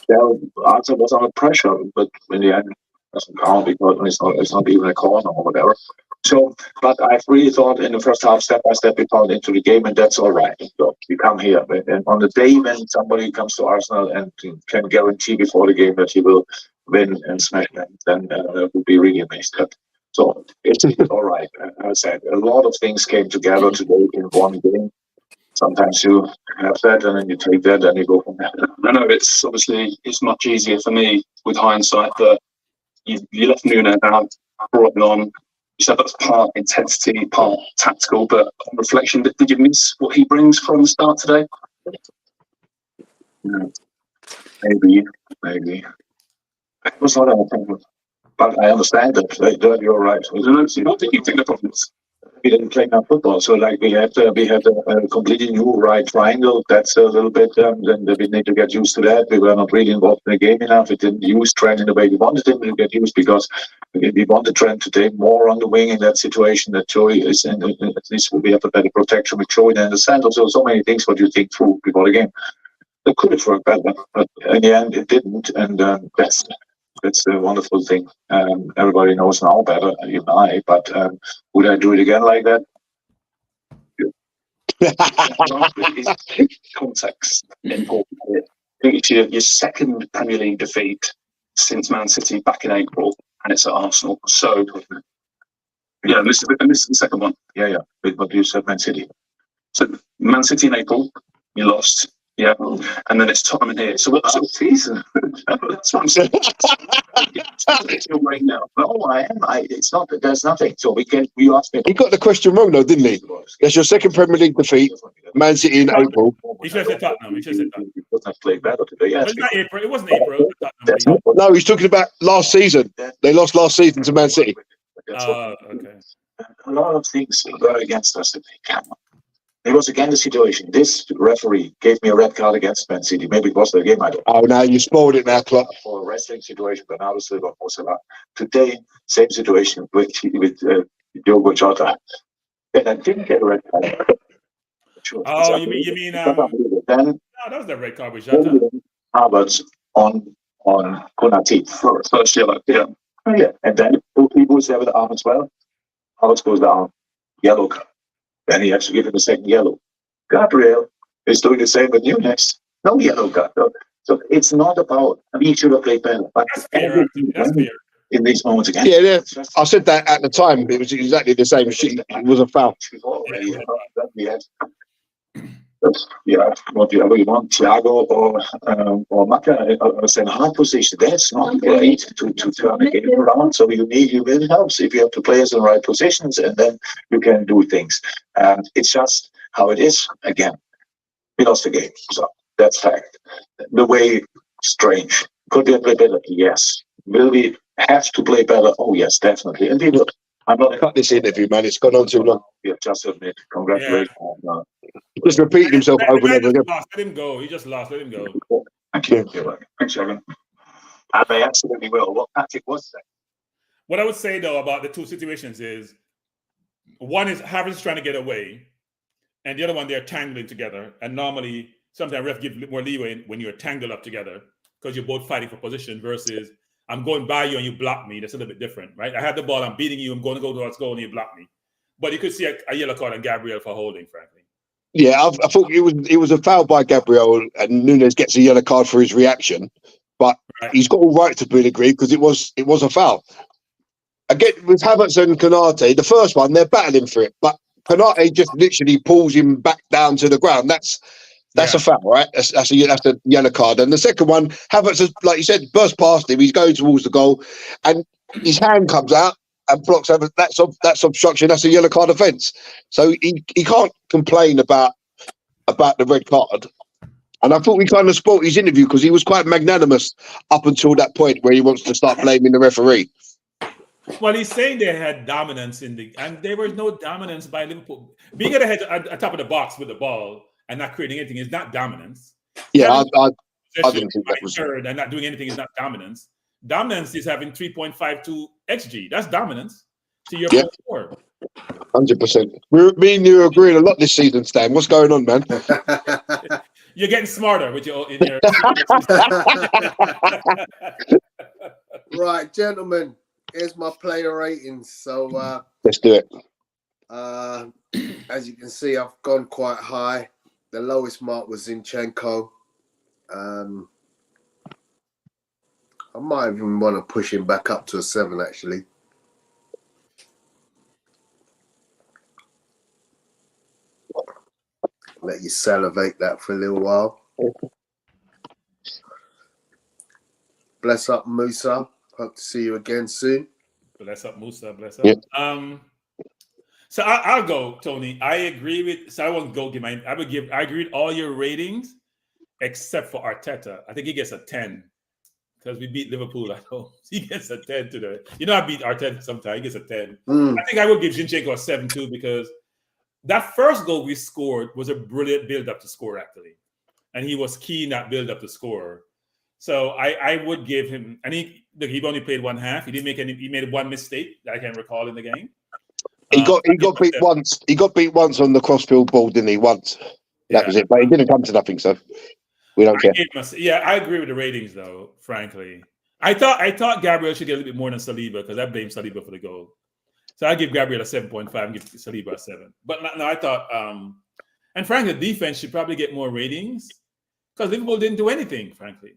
Arsenal was under pressure. But in the end, it doesn't count because it's not even a corner or whatever. So, but I really thought in the first half, step by step, we found into the game, and that's all right. So we come here, and on the day when somebody comes to Arsenal and can guarantee before the game that he will win and smash them, then we'll be really amazed. So it's all right. As I said, a lot of things came together today in one game. Sometimes you have that, and then you take that, and you go from there. I know it's much easier for me with hindsight that you left Nuno out, brought him on. You said that's part intensity, part tactical, but on reflection, did you miss what he brings from the start today? Yeah. Maybe. It was not our problem. But I understand that you're right. What did you think the problem was? We didn't play enough football, so like we had a completely new right triangle. That's a little bit. Then we need to get used to that. We were not really involved in the game enough. We didn't use Trent in the way we wanted him to get used because we wanted Trent to take more on the wing in that situation. That Joey is, and at least we have a better protection with Joey in the center. So many things what you think through before the game. It could have worked better, but in the end it didn't, and that's the wonderful thing. Everybody knows now better, even I. But would I do it again like that? Context important here. I think it's your second Premier League defeat since Man City back in April, and it's at Arsenal. So, yeah, this is the second one. Yeah. But you said Man City. So, Man City in April, you lost. Yeah, and then it's Tottenham here. So what's the season? That's what I'm saying. Right now. No, I am. It's not that there's nothing. So we asked me. He got the question wrong though, didn't he? That's your second Premier League defeat. Man City in April. He should have said Tottenham. He should have said Tottenham. He doesn't have to play better today. But it's not April. It wasn't April. No, he's talking about last season. They lost last season to Man City. Okay. A lot of things were against us today. Come on. It was again the situation. This referee gave me a red card against Man City. Maybe it was the game. I don't know. Oh, now you spoiled it now, Klopp. For a wrestling situation, but now it's Liverpool. Today, same situation with Diogo Jota. And I didn't get a red card. Sure. Oh, you mean then, no, that was the red card with Jota. Havertz on Konate first yeah. Oh, yeah. And then he was there with the arm as well. Havertz goes down, yellow card. Then he has to give him a second yellow. Gabriel is doing the same with Nunes. No yellow card. So it's not about. He should have played better. But that's fair. That's fair. In these moments again. Yeah. I said that at the time. It was exactly the same. It was a foul. Yeah, whatever you want, Thiago or Maka, is in a hard position. That's not great to turn a game around. So you will help if you have the players in the right positions, and then you can do things. It's just how it is. Again, we lost the game, so that's fact. The way strange. Could we have played better? Yes. Will we have to play better? Oh yes, definitely. And we will. I'm not cut this interview, man. It's gone on too long. Yeah, just admit. Congratulations. Yeah. Just repeating himself over and over again. Let him go. He just lost. Let him go. Thank you. Thanks, Jurgen. And they absolutely will. What Patrick was saying. What I would say though about the two situations is, one is Havertz trying to get away, and the other one they're tangling together. And normally, sometimes ref give more leeway when you're tangled up together because you're both fighting for position versus I'm going by you and you block me. That's a little bit different, right? I had the ball, I'm beating you, I'm going to go towards goal and you block me. But you could see a yellow card on Gabriel for holding, frankly. Yeah, I thought it was a foul by Gabriel, and Nunes gets a yellow card for his reaction. But he's got all right to be agreed because it was a foul. Again, with Havertz and Konate, the first one, they're battling for it. But Konate just literally pulls him back down to the ground. That's a foul, right? That's a yellow card. And the second one, Havertz, like you said, burst past him. He's going towards the goal, and his hand comes out and blocks over. That's obstruction. That's a yellow card offence. So he can't complain about the red card. And I thought we kind of spoilt his interview because he was quite magnanimous up until that point where he wants to start blaming the referee. Well, he's saying they had dominance and there was no dominance by Liverpool. Being at the top of the box with the ball and not creating anything is not dominance. Yeah, I didn't think that was third and not doing anything is not dominance. Dominance is having 3.52 xG. That's dominance to your 4. 100%. Me and you are agreeing a lot this season, Stan. What's going on, man? You're getting smarter with your. Right, gentlemen. Here's my player ratings. So let's do it. As you can see, I've gone quite high. The lowest mark was Zinchenko. I might even want to push him back up to a 7, actually. Let you salivate that for a little while. Bless up, Musa. Hope to see you again soon. Bless up, Musa. Bless up. Yep. So I'll go, Tony. I agree with. So I won't go give my. I agree with all your ratings except for Arteta. I think he gets a 10 because we beat Liverpool at home. He gets a 10 today. I beat Arteta sometimes. He gets a 10. I think I will give Zinchenko a 7 too because that first goal we scored was a brilliant build-up to score, actually. And he was key in that build-up to score. So I would give him, and he only played one half. He didn't make any. He made one mistake that I can recall in the game. He got beat once. He got beat once on the crossfield ball, didn't he? Once. That was it. But he didn't come to nothing, so we don't care. I agree with the ratings, though. Frankly, I thought Gabriel should get a little bit more than Saliba because I blame Saliba for the goal. So I give Gabriel a 7.5 and give Saliba a 7. But no, I thought, and frankly, the defense should probably get more ratings because Liverpool didn't do anything, frankly.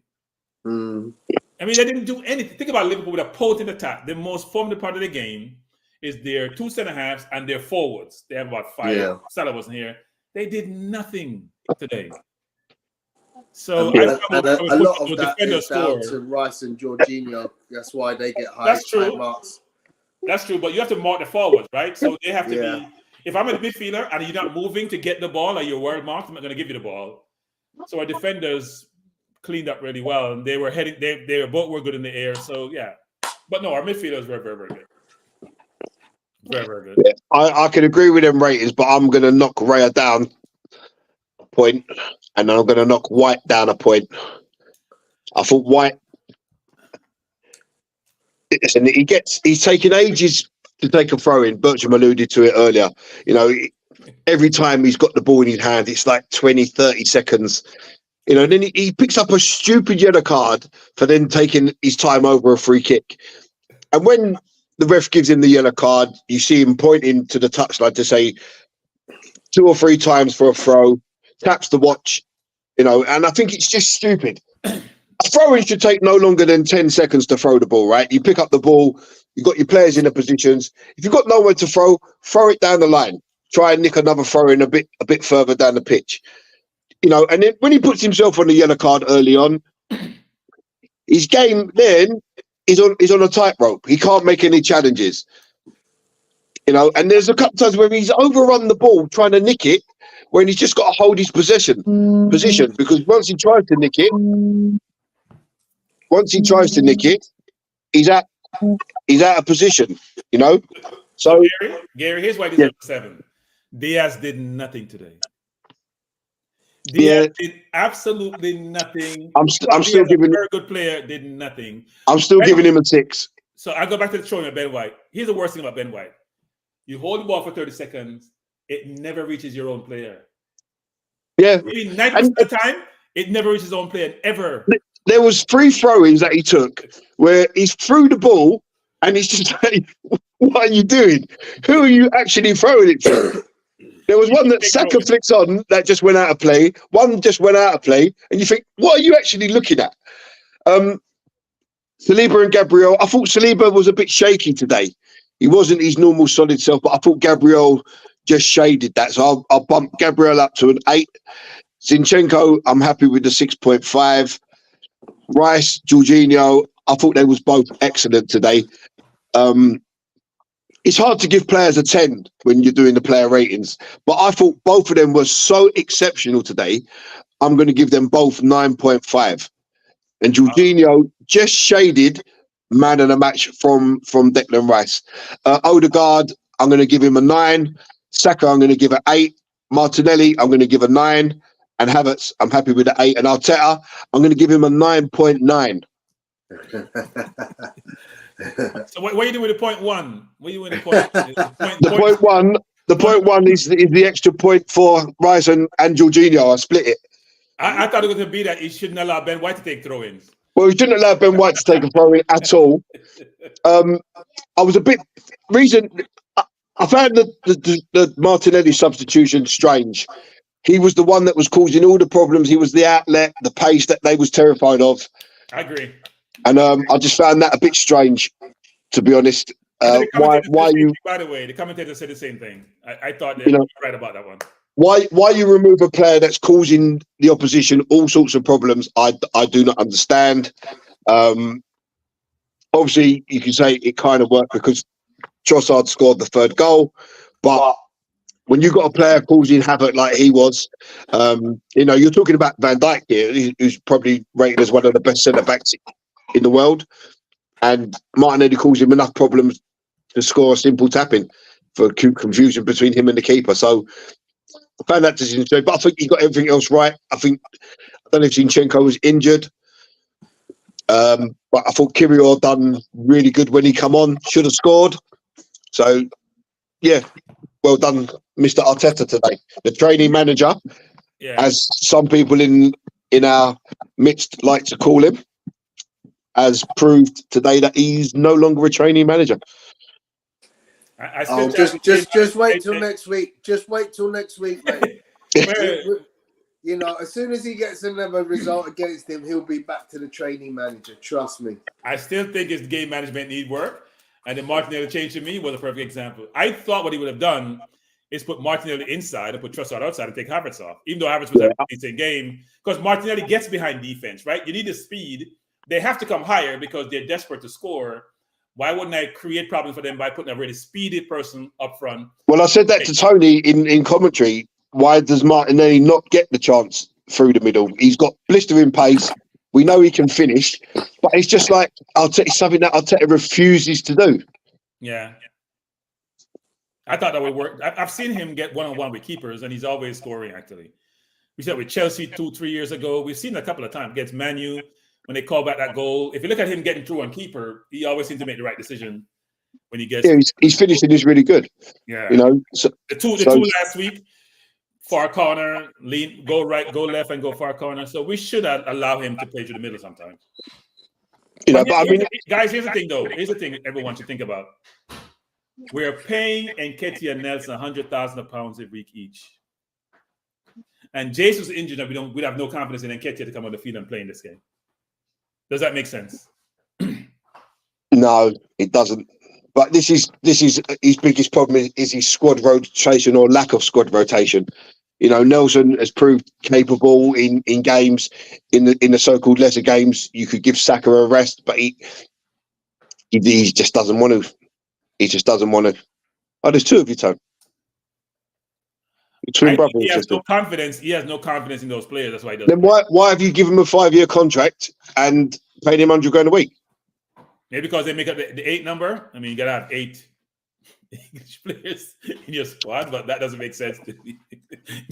I mean, they didn't do anything. Think about Liverpool with a potent attack. The most formative part of the game is their 2 center halves and their forwards. They have about 5. Yeah. Salah wasn't here. They did nothing today. So And I a lot of that defender is down score. to Rice and Jorginho. That's why they get high That's true. marks. That's true, but you have to mark the forwards, right? So they have to Yeah. be. If I'm a midfielder and you're not moving to get the ball, or you're world marked, I'm not going to give you the ball. So our defenders cleaned up really well, and they were heading. They were both were good in the air. So yeah, but no, our midfielders were very, very good. Very, very good. Yeah, I can agree with them ratings, but I'm going to knock Raya down a point, and I'm going to knock White down a point. I thought White, listen, he's taking ages to take a throw in. Bertram alluded to it earlier. You know, every time he's got the ball in his hand, it's like 20, 30 seconds. You know, and then he picks up a stupid yellow card for then taking his time over a free kick. And when the ref gives him the yellow card, you see him pointing to the touchline to say 2 or 3 times for a throw, taps the watch, you know, and I think it's just stupid. A throw-in should take no longer than 10 seconds to throw the ball, right? You pick up the ball, you've got your players in the positions. If you've got nowhere to throw it down the line. Try and nick another throw-in a bit further down the pitch. You know, and then when he puts himself on the yellow card early on, his game then is on a tightrope. He can't make any challenges. You know, and there's a couple times where he's overrun the ball trying to nick it, when he's just got to hold his position, because once he tries to nick it, he's out of position. You know, so Gary, here's why he's up 7. Diaz did nothing today. Yeah, did absolutely nothing. I'm still giving a very good player. Did nothing. I'm still giving him a 6. So I go back to the showing of Ben White. Here's the worst thing about Ben White: you hold the ball for 30 seconds, it never reaches your own player. Yeah, maybe 90% of the time, it never reaches his own player ever. There was 3 throw-ins that he took where he's threw the ball and he's just like, "What are you doing? Who are you actually throwing it to?" There was one that Saka flicks on that just went out of play. One just went out of play, and you think, what are you actually looking at? Saliba and Gabriel. I thought Saliba was a bit shaky today. He wasn't his normal solid self, but I thought Gabriel just shaded that. So I'll bump Gabriel up to an 8. Zinchenko, I'm happy with the 6.5. Rice, Jorginho, I thought they was both excellent today. It's hard to give players a 10 when you're doing the player ratings, but I thought both of them were so exceptional today. I'm going to give them both 9.5. And Jorginho just shaded man of the match from Declan Rice. Odegaard, I'm going to give him a 9. Saka, I'm going to give an 8. Martinelli, I'm going to give a 9. And Havertz, I'm happy with the 8. And Arteta, I'm going to give him a 9.9. So what are you doing with the point 1? What are you doing with the point? The point one is the extra point for Rice and Jorginho. I split it. I thought it was going to be that he shouldn't allow Ben White to take throw-ins. Well, he shouldn't allow Ben White to take a throw-in at all. I was a bit... I found the Martinelli substitution strange. He was the one that was causing all the problems. He was the outlet, the pace that they was terrified of. I agree. And I just found that a bit strange, to be honest. Why you? By the way, the commentator said the same thing. I thought they were right about that one. Why you remove a player that's causing the opposition all sorts of problems? I do not understand. Obviously, you can say it kind of worked because Trossard scored the 3rd goal, but when you got a player causing havoc like he was, you're talking about Van Dijk here, who's probably rated as one of the best centre backs in the world, and Martinelli caused him enough problems to score a simple tap-in for confusion between him and the keeper. So I found that decision straight, but I think he got everything else right. I don't know if Zinchenko was injured, but I thought Kirill done really good when he come on. Should have scored. So yeah, well done, Mr. Arteta today, the training manager, as some people in our midst like to call him, has proved today that he's no longer a training manager. Just wait till next week. Just wait till next week, mate. As soon as he gets another result against him, he'll be back to the training manager. Trust me. I still think his game management need work, and the Martinelli change to me was a perfect example. I thought what he would have done is put Martinelli inside and put Trossard outside and take Havertz off. Even though Havertz was having a decent game, because Martinelli gets behind defense, right? You need the speed. They have to come higher because they're desperate to score. Why wouldn't I create problems for them by putting a really speedy person up front? Well, I said that to Tony in commentary. Why does Martinelli not get the chance through the middle? He's got blistering pace. We know he can finish, but it's just like something that Arteta refuses to do. Yeah. I thought that would work. I've seen him get one-on-one with keepers, and he's always scoring, actually. We said with Chelsea 2-3 years ago. We've seen it a couple of times against Man U when they call back that goal. If you look at him getting through on keeper, he always seems to make the right decision when he gets. Yeah, his finishing is really good. Yeah. You know, the two last week, far corner, lean, go right, go left, and go far corner. So we should allow him to play through the middle sometimes. You know, but I mean, guys, here's the thing, though. Here's the thing everyone should think about. We're paying Nketiah and Nelson £100,000 a week each. And Jesus was injured, and we'd have no confidence in Nketiah to come on the field and play in this game. Does that make sense? No, it doesn't. But this is his biggest problem is his squad rotation or lack of squad rotation. You know, Nelson has proved capable in games, in the so-called lesser games. You could give Saka a rest, but he just doesn't want to. He just doesn't want to. Oh, there's two of you, Tone. Twin brothers. He has no confidence. He has no confidence in those players. That's why he doesn't. Then why have you given him a 5-year contract and paid him £100,000 a week? Maybe because they make up the 8 number. I mean, you got to have 8 English players in your squad, but that doesn't make sense to me.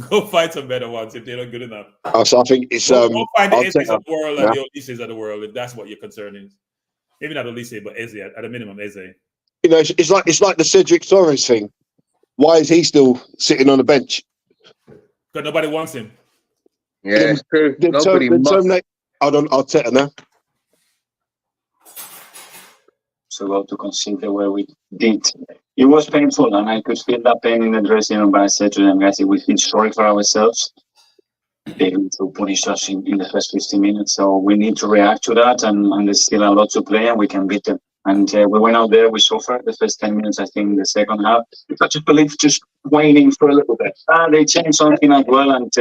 Go find some better ones if they're not good enough. So I think it's go find the Eze's of the world and the Olises of the world if that's what your concern is. Maybe not Olise, but Eze at a minimum, Eze. You know, it's like the Cedric Torres thing. Why is he still sitting on the bench? Because nobody wants him. Yeah, it's true. Nobody must. Arteta now. So well to consider where we did. It was painful, and I could feel that pain in the dressing room. But I said to them, guys, if we feel sorry for ourselves, they need to punish us in the first 15 minutes. So we need to react to that, and there's still a lot to play, and we can beat them. And we went out there, we suffered the first 10 minutes, I think, the second half. I just believe just waning for a little bit. They changed something as well, and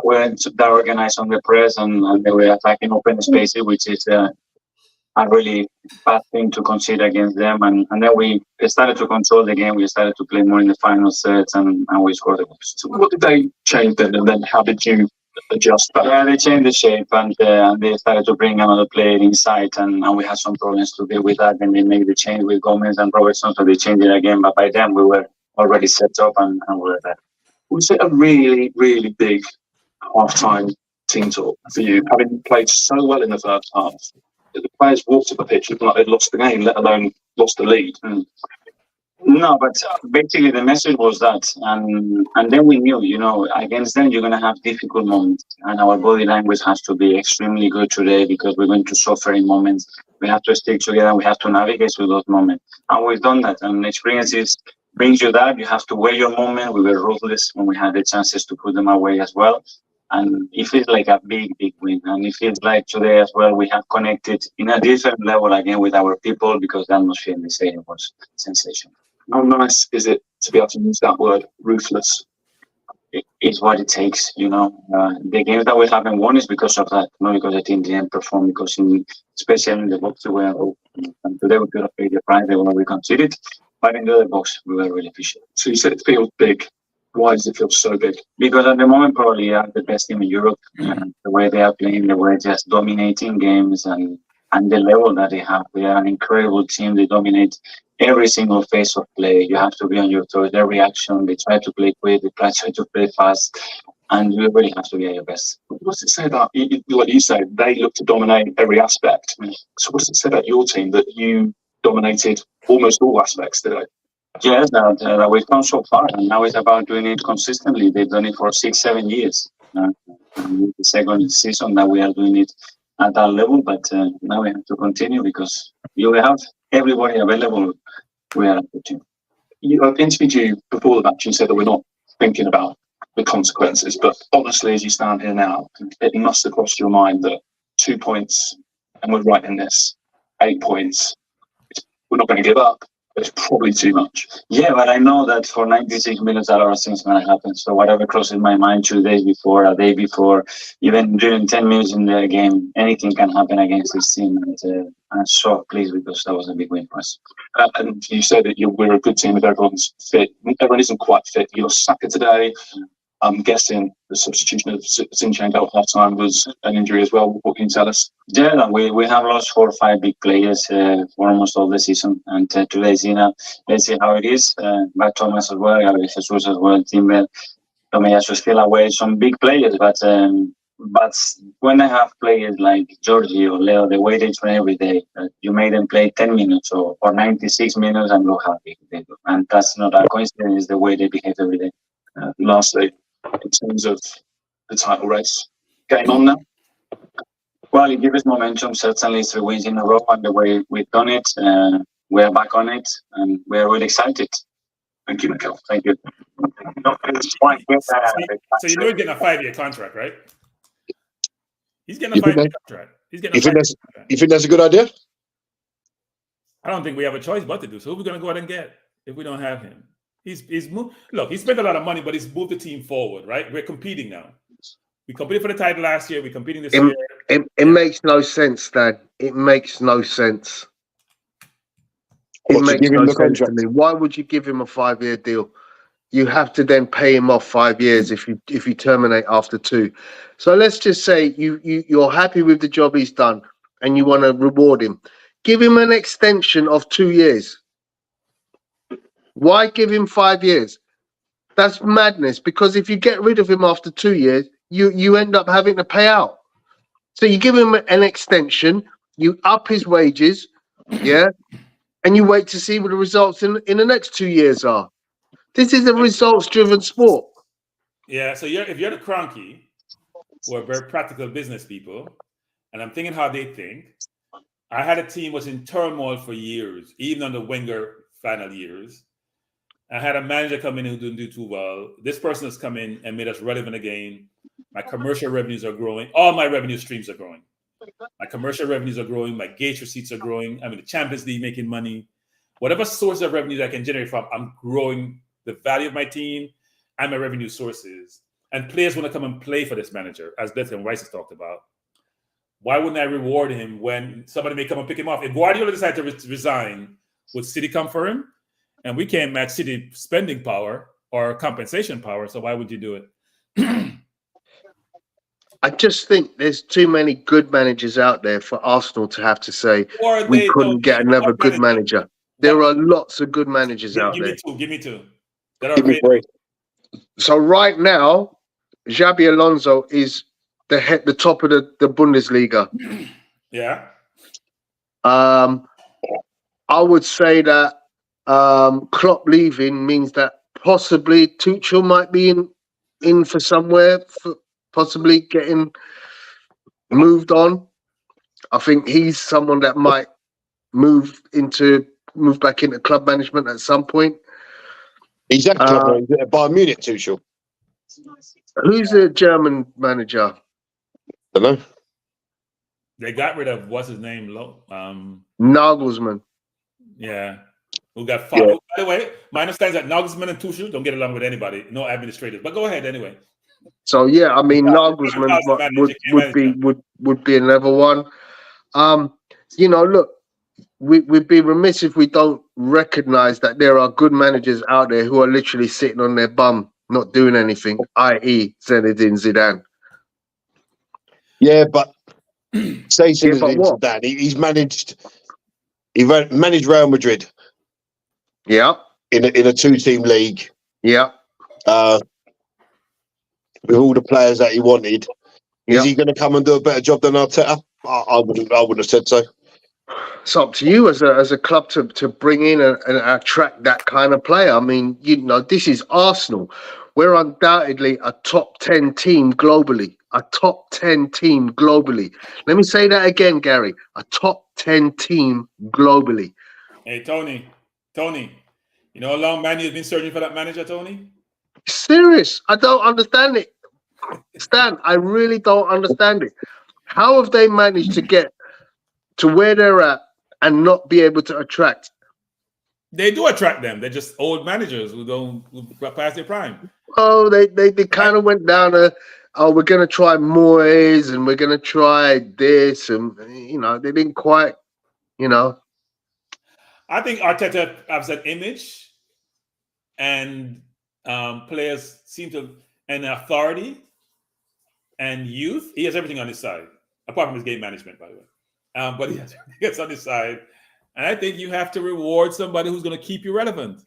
weren't that organized on the press, and they were attacking open spaces, which is a really bad thing to consider against them. And then we started to control the game. We started to play more in the final sets, and we scored the goals. So what did they change then, and then how did you adjust that? Yeah, they changed the shape, and they started to bring another player inside, and we had some problems to deal with that. And they made the change with Gomez and Robertson, so they changed it again. But by then, we were already set up, and we were there. Was it a really, really big half-time team talk for you, having played so well in the first half? The players walked up the pitch looking like they'd lost the game, let alone lost the lead. No, but basically the message was that, and then we knew, you know, against them you're going to have difficult moments, and our body language has to be extremely good today because we're going to suffer in moments. We have to stick together. We have to navigate through those moments, and we've done that. And experiences brings you that. You have to weigh your moment. We were ruthless when we had the chances to put them away as well. And it feels like a big, big win. And it feels like today as well, we have connected in a different level again with our people because the atmosphere in the stadium was sensational. How nice is it to be able to use that word, ruthless? It is what it takes, you know. The games that we haven't won is because of that, not because the team didn't perform, because especially in the box, we were, and today we could have paid the price that we conceded, but in the other box, we were really efficient. So you said it feels big. Why does it feel so big? Because at the moment, probably are the best team in Europe. The way they are playing, the way just dominating games, and the level that they have. They are an incredible team. They dominate every single phase of play. You have to be on your toes. Every action, they try to play quick, they try to play fast, and you really have to be at your best. What does it say about, like you said, they look to dominate every aspect? So what does it say about your team that you dominated almost all aspects today? Yes, that we've come so far, and now it's about doing it consistently. They've done it for 6-7 years. The second season that we are doing it at that level, but now we have to continue because you will have everybody available. We are a good team. I've interviewed you before the match. You said that we're not thinking about the consequences, but honestly, as you stand here now, it must have crossed your mind that 2 points, and we're right in this, 8 points, we're not going to give up. It's probably too much. Yeah, but I know that for 96 minutes, a lot of things going to happen. So whatever crosses my mind 2 days before, a day before, even during 10 minutes in the game, anything can happen against this team. And I'm so pleased because that was a big win for us. And you said that we're a good team if everyone's fit. Everyone isn't quite fit. You lost Saka today. I'm guessing the substitution of Zinchenko at half-time was an injury as well. What can you tell us? Yeah, we have lost 4 or 5 big players for almost all the season. And today, let's see how it is. But Thomas as well, Gabriel Jesus as well, Timber. Tomiyasu still away some big players, but when I have players like Georgie or Leo, the way they train every day, you make them play 10 minutes or 96 minutes, I'm not happy. And that's not a coincidence, it's the way they behave every day. Lastly, in terms of the title race, getting on now? Well, it gives us momentum, certainly 3 wins in a row, and the way we've done it, we're back on it, and we're really excited. Thank you, Mikel. Thank you. So you know he's getting a 5-year contract, right? He's getting a 5-year contract. He's getting a 5-year contract. You think that's a good idea? I don't think we have a choice but to do so. Who are we going to go out and get if we don't have him? He's moved. Look, he spent a lot of money, but he's moved the team forward, right? We're competing now. We competed for the title last year. We're competing this year. It makes no sense, Dad. It makes no sense. It makes no sense to me. Why would you give him a 5-year deal? You have to then pay him off 5 years if you terminate after 2. So let's just say you're happy with the job he's done and you want to reward him. Give him an extension of 2 years. Why give him 5 years? That's madness, because if you get rid of him after 2 years, you end up having to pay out. So you give him an extension, you up his wages, yeah, and you wait to see what the results in the next 2 years are. This is a results-driven sport. Yeah, so if you're the Kroenke, who are very practical business people, and I'm thinking how they think, I had a team was in turmoil for years, even on the Wenger final years. I had a manager come in who didn't do too well. This person has come in and made us relevant again. My commercial revenues are growing. All my revenue streams are growing. My commercial revenues are growing. My gate receipts are growing. I'm in the Champions League making money. Whatever source of revenue that I can generate from, I'm growing the value of my team and my revenue sources. And players want to come and play for this manager, as Declan Rice has talked about. Why wouldn't I reward him when somebody may come and pick him off? If Guardiola decided to resign, would City come for him? And we can't match City spending power or compensation power, so why would you do it? I just think there's too many good managers out there for Arsenal to have to say we couldn't get another good manager. There are lots of good managers out there. Give me two. Give me 3. So right now, Xabi Alonso is the top of the Bundesliga. Yeah. I would say that Klopp leaving means that possibly Tuchel might be in for somewhere, possibly getting moved on. I think he's someone that might move back into club management at some point. He's at club Bayern Munich, Tuchel. Who's the German manager? I don't know. They got rid of what's his name? Nagelsmann. Yeah. Who got fired. Yeah. By the way, my understanding is that Nagelsmann and Tuchel don't get along with anybody, no administrators. But go ahead anyway. So yeah, I mean Nagelsmann would be another one. Look, we'd be remiss if we don't recognise that there are good managers out there who are literally sitting on their bum, not doing anything, i.e. Zinedine Zidane. Yeah, but say Zinedine Zidane, he's managed Real Madrid. Yeah. In a 2-team league. Yeah. With all the players that he wanted. Is he going to come and do a better job than Arteta? I wouldn't have said so. It's up to you as a club to bring in and attract that kind of player. I mean, this is Arsenal. We're undoubtedly a top 10 team globally. A top 10 team globally. Let me say that again, Gary. A top 10 team globally. Hey, Tony, you know how long Man U's been searching for that manager, Tony? Serious. I don't understand it. Stan, I really don't understand it. How have they managed to get to where they're at and not be able to attract? They do attract them. They're just old managers who past their prime. Oh, they kind of went down we're going to try Moyes and we're going to try this. And, they didn't quite, I think Arteta has an image and players seem to, and authority and youth. He has everything on his side, apart from his game management, by the way. But he has everything on his side. And I think you have to reward somebody who's going to keep you relevant.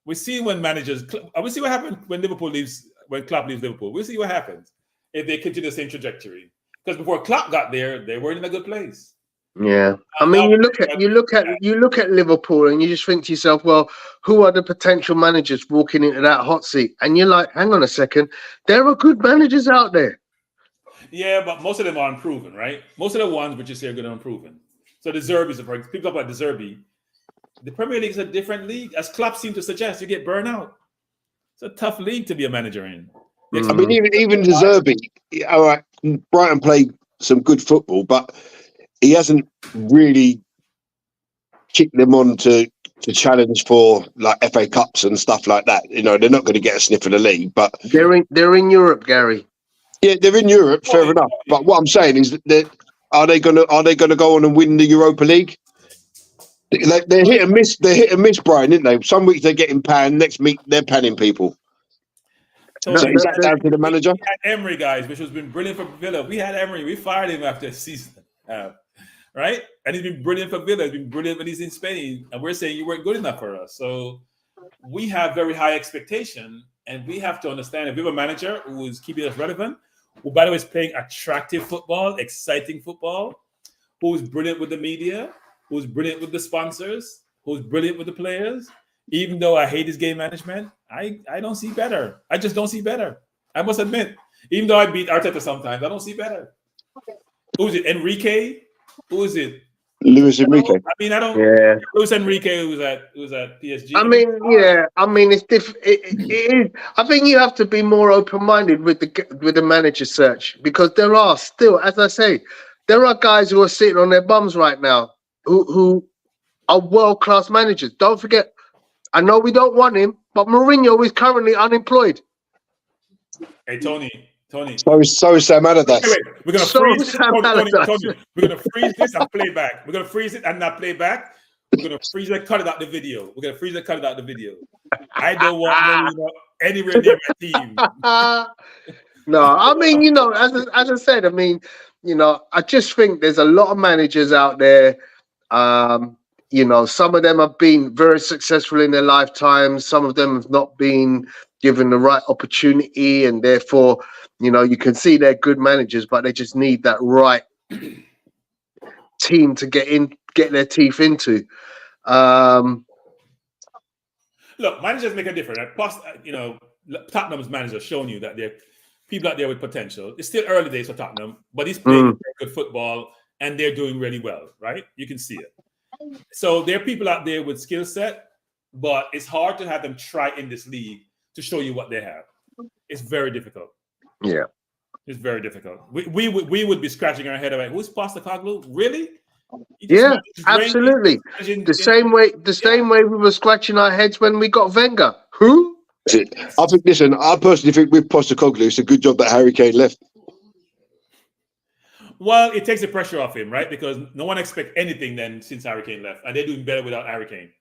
We see when managers, we see what happened when Klopp leaves Liverpool. We'll see what happens if they continue the same trajectory. Because before Klopp got there, they weren't in a good place. Yeah, I mean, you look at Liverpool, and you just think to yourself, well, who are the potential managers walking into that hot seat? And you're like, hang on a second, there are good managers out there. Yeah, but most of them are unproven, right? Most of the ones which you say are good and unproven. So the Zerbi's, people talk about the Zerbi. The Premier League is a different league, as Klopp seemed to suggest. You get burnt out. It's a tough league to be a manager in. I mean, even De Zerbi, all right, Brighton played some good football, but he hasn't really kicked them on to challenge for like FA Cups and stuff like that. They're not going to get a sniff of the league, but they're in Europe, Gary. Yeah, they're in Europe, fair enough. But what I'm saying is that are they going to go on and win the Europa League? They're hit and miss. They're hit and miss, Brian, aren't they? Some weeks they're getting panned, next week they're panning people. So is that down to the manager? We had Emery, guys, which has been brilliant for Villa. We had Emery. We fired him after a season, right? And he's been brilliant for Villa. He's been brilliant when he's in Spain. And we're saying you weren't good enough for us. So we have very high expectation, and we have to understand if we have a manager who is keeping us relevant, who, by the way, is playing attractive football, exciting football, who is brilliant with the media, who's brilliant with the sponsors, who's brilliant with the players. Even though I hate his game management, I don't see better. I just don't see better. I must admit, even though I beat Arteta sometimes, I don't see better. Who is it? Enrique? Who is it? Luis Enrique. I mean, I don't. Yeah. Luis Enrique who's at PSG. I mean, yeah. I mean, it's it is. I think you have to be more open-minded with the manager search, because there are still, as I say, there are guys who are sitting on their bums right now who are world-class managers. Don't forget, I know we don't want him, but Mourinho is currently unemployed. Hey, Tony. So is Sam Allardyce. Wait, we're gonna freeze this. Tony. We're gonna freeze this and play back. We're gonna freeze it and not play back. We're gonna freeze it, cut it out the video. I don't want Mourinho anywhere near my team. No, I mean, as I said, I mean, I just think there's a lot of managers out there. Some of them have been very successful in their lifetimes. Some of them have not been given the right opportunity, and therefore, you can see they're good managers, but they just need that right team to get their teeth into. Look, managers make a difference. Tottenham's manager showing you that there are people out there with potential. It's still early days for Tottenham, but he's playing very good football, and they're doing really well, right? You can see it. So there are people out there with skill set, but it's hard to have them try in this league to show you what they have. It's very difficult. Yeah, it's very difficult. We would be scratching our head about who's Postecoglou, really? Yeah, absolutely. The same way we were scratching our heads when we got Wenger. Who? I personally think with Postecoglou, it's a good job that Harry Kane left. Well, it takes the pressure off him, right? Because no one expects anything then since Harry Kane left, and they're doing better without Harry Kane.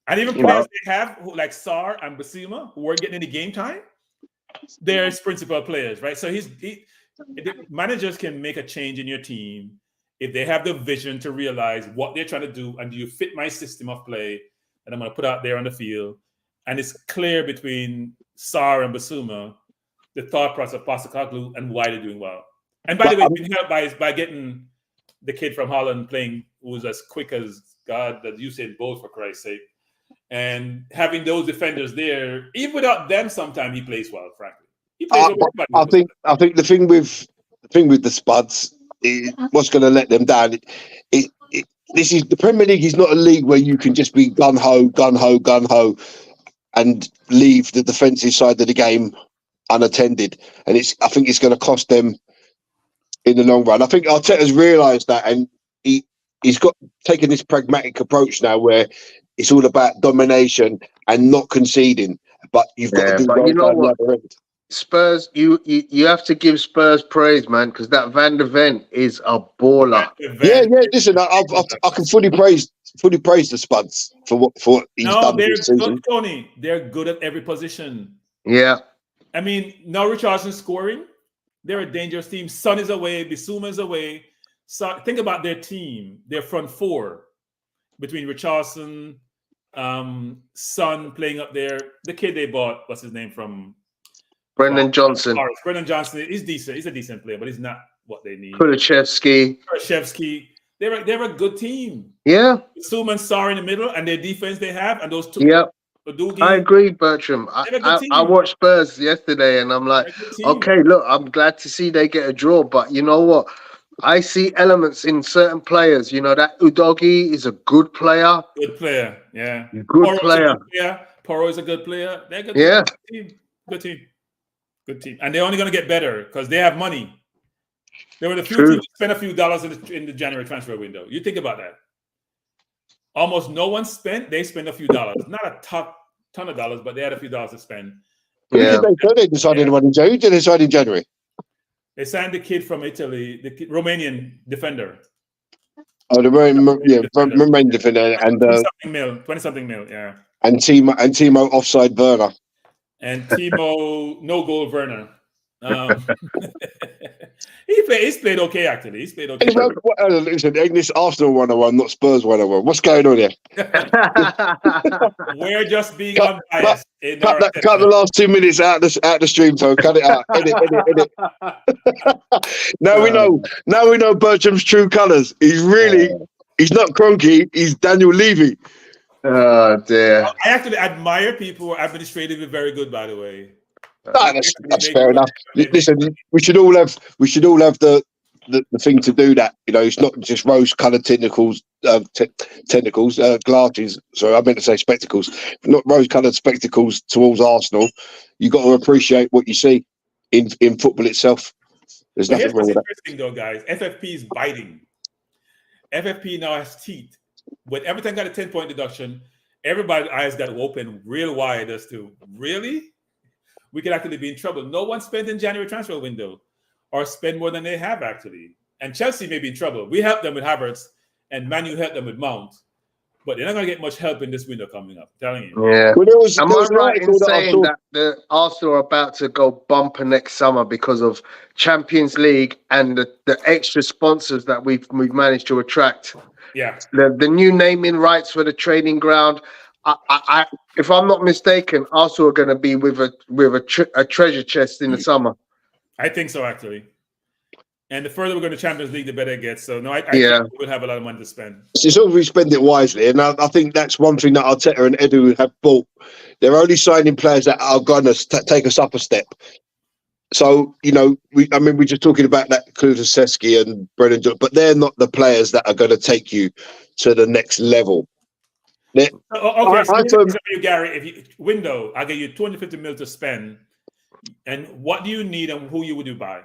And even players they have, like Sarr and Basuma, who weren't getting any game time, they're his principal players, right? So managers can make a change in your team if they have the vision to realize what they're trying to do, and do you fit my system of play that I'm going to put out there on the field? And it's clear between Sarr and Basuma the thought process of Postecoglou and why they're doing well. And by the way, it's been helped by getting the kid from Holland playing, who was as quick as God, that Usain Bolt, for Christ's sake. And having those defenders there, even without them, sometimes he plays well, frankly. He plays I think the thing with the Spuds, what's going to let them down, this is the Premier League is not a league where you can just be gun ho, and leave the defensive side of the game unattended. And I think it's going to cost them in the long run. I think Arteta's realised that, and he's got taken this pragmatic approach now where it's all about domination and not conceding. But you've got to do but well you know down the what? other end. Spurs, you have to give Spurs praise, man, because that Van der Ven is a baller. Yeah. Listen, I can fully praise the Spuds for what he's done they're this season. good, Tony. They're good at every position. Yeah. I mean, now Richardson's scoring. They're a dangerous team. Son is away. Bissouma is away. So think about their team, their front four, between Richardson, Son playing up there. The kid they bought, what's his name from? Brendan Johnson. Brendan Johnson is decent. He's a decent player, but he's not what they need. Kulishevsky. They're a good team. Yeah. Bissouma and Sarr in the middle, and their defense they have, and those two. Yep. Udogie, I agree, Bertram. I watched Spurs yesterday, and I'm like, okay, look, I'm glad to see they get a draw, but you know what? I see elements in certain players. You know, that Udogie is a good player. Good player, yeah. Good player. Poro is a good player. They're good. Yeah. Good team. And they're only going to get better because they have money. There were the few teams that spent a few dollars in the January transfer window. You think about that. Almost no one spent. They spent a few dollars. Not a ton of dollars, but they had a few dollars to spend. Yeah. Who did they decide in January? They signed the kid from Italy, the Romanian defender. Oh, the Romanian defender, and 20-something mil, yeah. And Timo offside Werner. And Timo no goal Werner. He's played okay, actually. He's played okay. Listen, English Arsenal 101, not Spurs 101. What's going on here? We're just being unbiased. Cut the last 2 minutes out the stream, Tone. Cut it out. Edit. Now we know Bertram's true colours. He's not Kroenke. He's Daniel Levy. Oh dear. I actually admire people who are administratively very good, by the way. That's fair enough. Listen, we should all have the thing to do that. You know, it's not just rose-coloured glasses. Sorry, I meant to say spectacles. Not rose-coloured spectacles towards Arsenal. You got to appreciate what you see in football itself. There's nothing wrong with that. Interesting though, guys. FFP is biting. FFP now has teeth. When everything got a 10-point deduction, everybody's eyes got open real wide as to really. We could actually be in trouble. No one spent in January transfer window or spend more than they have actually. And Chelsea may be in trouble. We helped them with Havertz and Man U helped them with Mount. But they're not going to get much help in this window coming up. I'm telling you. Yeah. Am I right in saying that the Arsenal are about to go bumper next summer because of Champions League and the extra sponsors that we've managed to attract? Yeah. The new naming rights for the training ground. I if I'm not mistaken, Arsenal are going to be with a treasure chest in the summer. I think so, actually. And the further we go to Champions League, the better it gets. So, no, I think we'll have a lot of money to spend. As long as we spend it wisely, and I think that's one thing that Arteta and Edu have bought. They're only signing players that are going to take us up a step. So, you know, we're just talking about that Kulusevski and Brendan Johnson, but they're not the players that are going to take you to the next level. Okay, you, Gary, if you window, I'll give you 250 mil to spend. And what do you need and who you would you buy?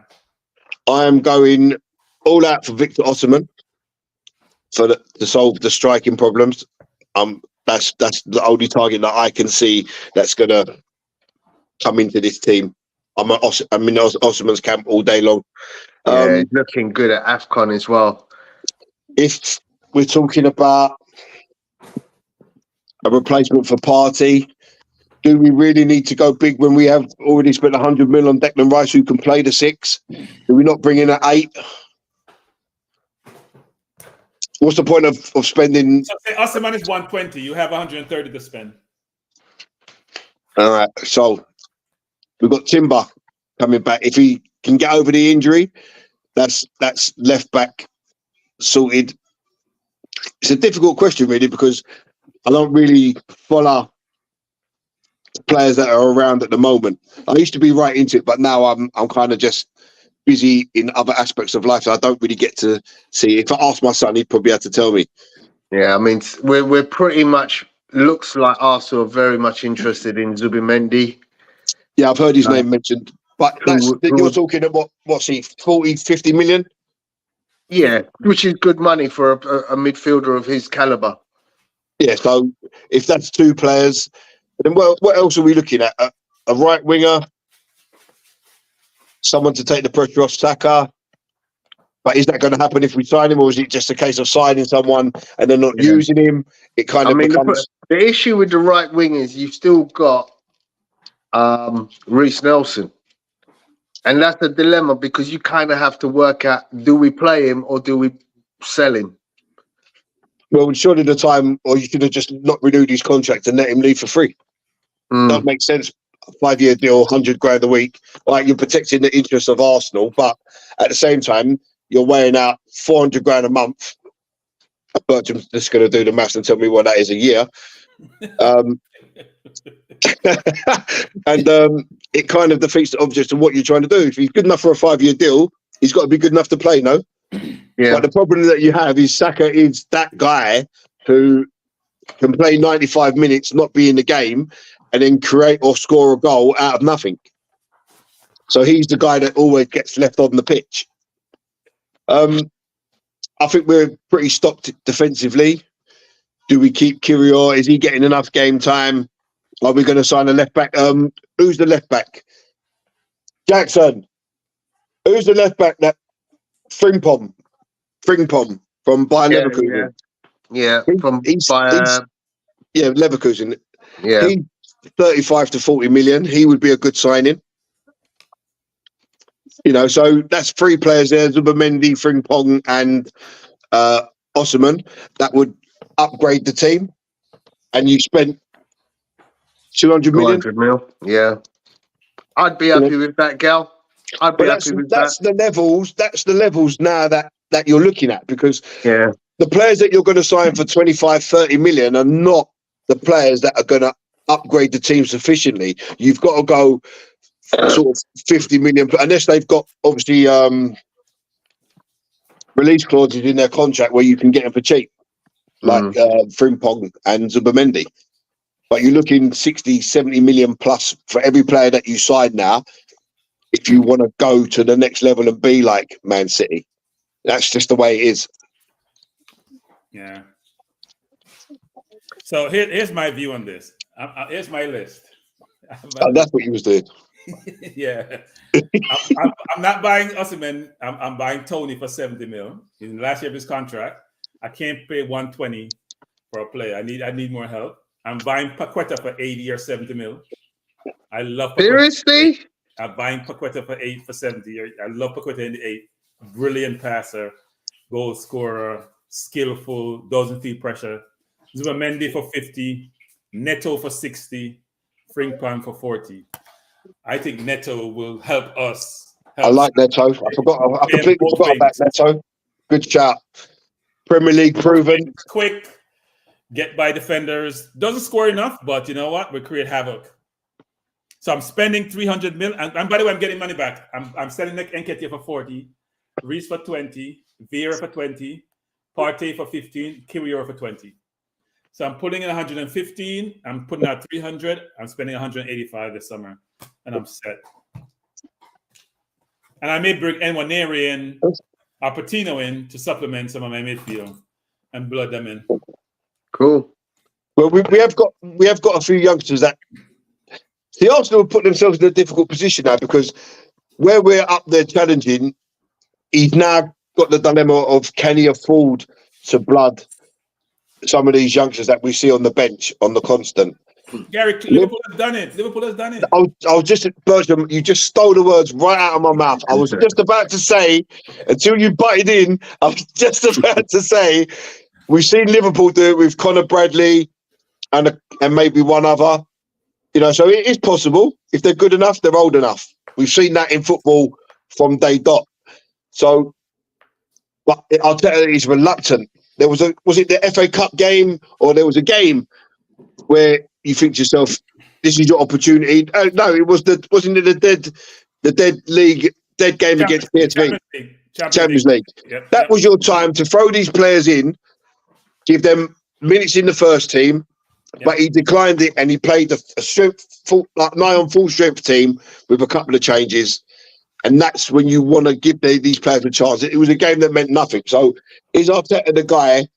I am going all out for Victor Osimhen to solve the striking problems. That's the only target that I can see that's going to come into this team. I'm in Osimhen's camp all day long. He's looking good at AFCON as well. If we're talking about a replacement for Partey, do we really need to go big when we have already spent 100 mil on Declan Rice, who can play the 6? Do we not bring in an 8? What's the point of spending? So say Osimhen is 120. You have 130 to spend. All right. So we've got Timber coming back. If he can get over the injury, that's left back sorted. It's a difficult question, really, because I don't really follow players that are around at the moment. I used to be right into it, but now I'm kind of just busy in other aspects of life, so I don't really get to see. If I ask my son, he'd probably have to tell me. Yeah, I mean, we're pretty much, looks like Arsenal are very much interested in Zubimendi. Yeah, I've heard his name mentioned, but you're talking about what's he, 40, 50 million? Yeah, which is good money for a midfielder of his caliber. Yeah, so if that's two players, then what else are we looking at? A right winger, someone to take the pressure off Saka. But is that going to happen if we sign him, or is it just a case of signing someone and then not using him? It kind of becomes... The issue with the right wing is you've still got Reece Nelson. And that's the dilemma, because you kind of have to work out, do we play him or do we sell him? Well, surely the time, or you should have just not renewed his contract and let him leave for free. That makes sense. 5-year deal, 100 grand a week. Like, you're protecting the interests of Arsenal, but at the same time, you're weighing out 400 grand a month. Bertram's just going to do the maths and tell me what that is a year. And it kind of defeats the object of what you're trying to do. If he's good enough for a 5-year deal, he's got to be good enough to play, no? Yeah. But the problem that you have is Saka is that guy who can play 95 minutes, not be in the game, and then create or score a goal out of nothing. So he's the guy that always gets left on the pitch. I think we're pretty stocked defensively. Do we keep Kirior? Is he getting enough game time? Are we going to sign a left back? Who's the left back? Jackson. Who's the left back? That Frimpong from Bayern Leverkusen. Yeah, Leverkusen. Yeah, he's 35 to 40 million. He would be a good signing. You know, so that's 3 players there: Zubimendi, Frimpong, and Osimhen. That would upgrade the team. And you spent 200 million. 200 mil. Yeah, I'd be happy with that, Gal. I'd be happy with that. That's the levels now that you're looking at, because the players that you're going to sign for 25, 30 million are not the players that are going to upgrade the team sufficiently. You've got to go sort of 50 million, unless they've got obviously release clauses in their contract where you can get them for cheap, like Frimpong and Zubimendi. But you're looking 60, 70 million plus for every player that you sign now, if you want to go to the next level and be like Man City. That's just the way it is. Yeah. So here's my view on this. Here's my list. That's what you was doing. Yeah. I'm not buying Osimhen. I'm buying Tony for 70 mil in the last year of his contract. I can't pay 120 for a player. I need more help. I'm buying Paqueta for 80 or 70 mil. I love Paqueta. Seriously? I'm buying Paqueta for 70. I love Paqueta in the 8. Brilliant passer, goal scorer, skillful, doesn't feel pressure. Zubimendi for 50, Neto for 60, Frimpong for 40. I think Neto will help us. I like Neto. I completely forgot about Neto. Good shout. Premier League proven. Quick, get by defenders. Doesn't score enough, but you know what? We create havoc. So I'm spending 300 mil, and by the way, I'm getting money back. I'm selling Nketiah for 40, Reece for 20, Vieira for 20, Partey for 15, Kirior for 20. So I'm putting in 115. I'm putting out 300. I'm spending 185 this summer, and I'm set. And I may bring Nwaneri in, or Patino in to supplement some of my midfield and blood them in. Cool. Well, we have got a few youngsters that the Arsenal have put themselves in a difficult position now, because where we're up there challenging, he's now got the dilemma of, can he afford to blood some of these youngsters that we see on the bench on the constant? Gary, Liverpool has done it. Liverpool has done it. I was just, Bertram, you just stole the words right out of my mouth. I was just about to say, until you butted in, I was just about to say, we've seen Liverpool do it with Conor Bradley and maybe one other. You know, so it is possible. If they're good enough, they're old enough. We've seen that in football from day dot. So, but I'll tell you, he's reluctant. Was it the FA Cup game, or there was a game where you think to yourself, this is your opportunity? No, wasn't it the dead game against PSV? Champions League. Yep. That was your time to throw these players in, give them minutes in the first team. But he declined it, and he played a nigh on full strength team with a couple of changes, And that's when you want to give these players a chance. It was a game that meant nothing. So is Arteta the guy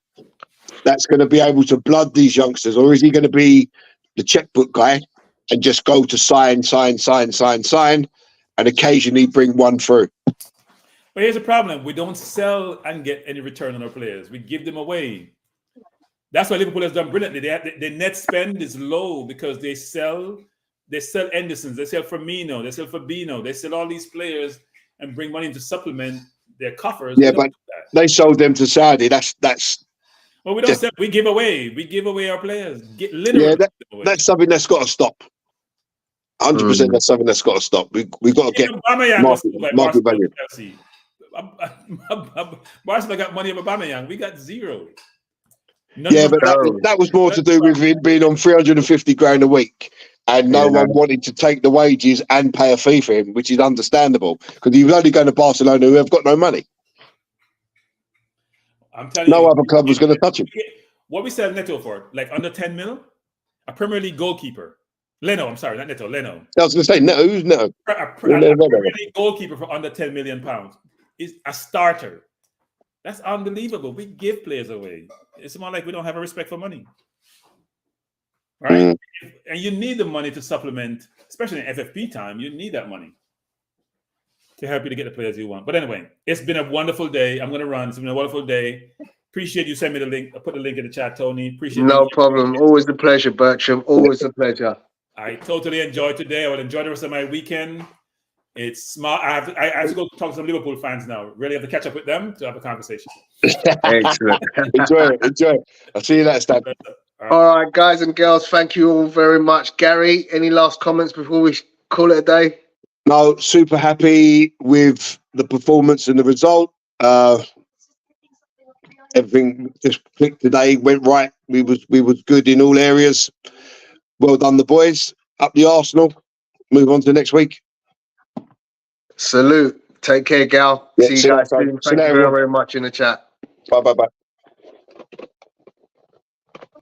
that's going to be able to blood these youngsters, or is he going to be the checkbook guy and just go to sign, and occasionally bring one through? But here's the problem. We don't sell and get any return on our players. We give them away. That's why Liverpool has done brilliantly. The net spend is low because they sell Hendersons, they sell Firmino, they sell Fabinho, they sell all these players and bring money in to supplement their coffers. Yeah, but they sold them to Saudi. That's well, we don't sell, we give away our players. That's something that's got to stop. 100%. That's something that's got to stop. We got to get market value. Barcelona got money of Aubameyang. We got zero. But that was more to do with him being on 350 grand a week, and no one wanted to take the wages and pay a fee for him, which is understandable because he was only going to Barcelona, who have got no money. I'm telling you, no other club was going to touch him. What we sell Neto for, like under 10 mil, a Premier League goalkeeper. Leno, I'm sorry, not Neto, Leno. I was going to say, Neto, who's Neto? A Premier League goalkeeper for under 10 million pounds is a starter. That's unbelievable. We give players away. It's more like we don't have a respect for money. Right? And you need the money to supplement, especially in FFP time, you need that money to help you to get the players you want. But anyway, it's been a wonderful day. I'm going to run. It's been a wonderful day. Appreciate you sending me the link. I put the link in the chat, Tony. Appreciate it. No problem. Always a pleasure, Bertram. Always a pleasure. I totally enjoyed today. I will enjoy the rest of my weekend. It's smart. I have to go talk to some Liverpool fans now. Really have to catch up with them to have a conversation. Excellent. Enjoy it. I'll see you next time. All right, guys and girls, thank you all very much. Gary, any last comments before we call it a day? No, super happy with the performance and the result. Everything just clicked today, went right. We was good in all areas. Well done, the boys. Up the Arsenal. Move on to next week. Salute. Take care, Gal. Yeah, see you guys soon. Thank you very much in the chat. Bye.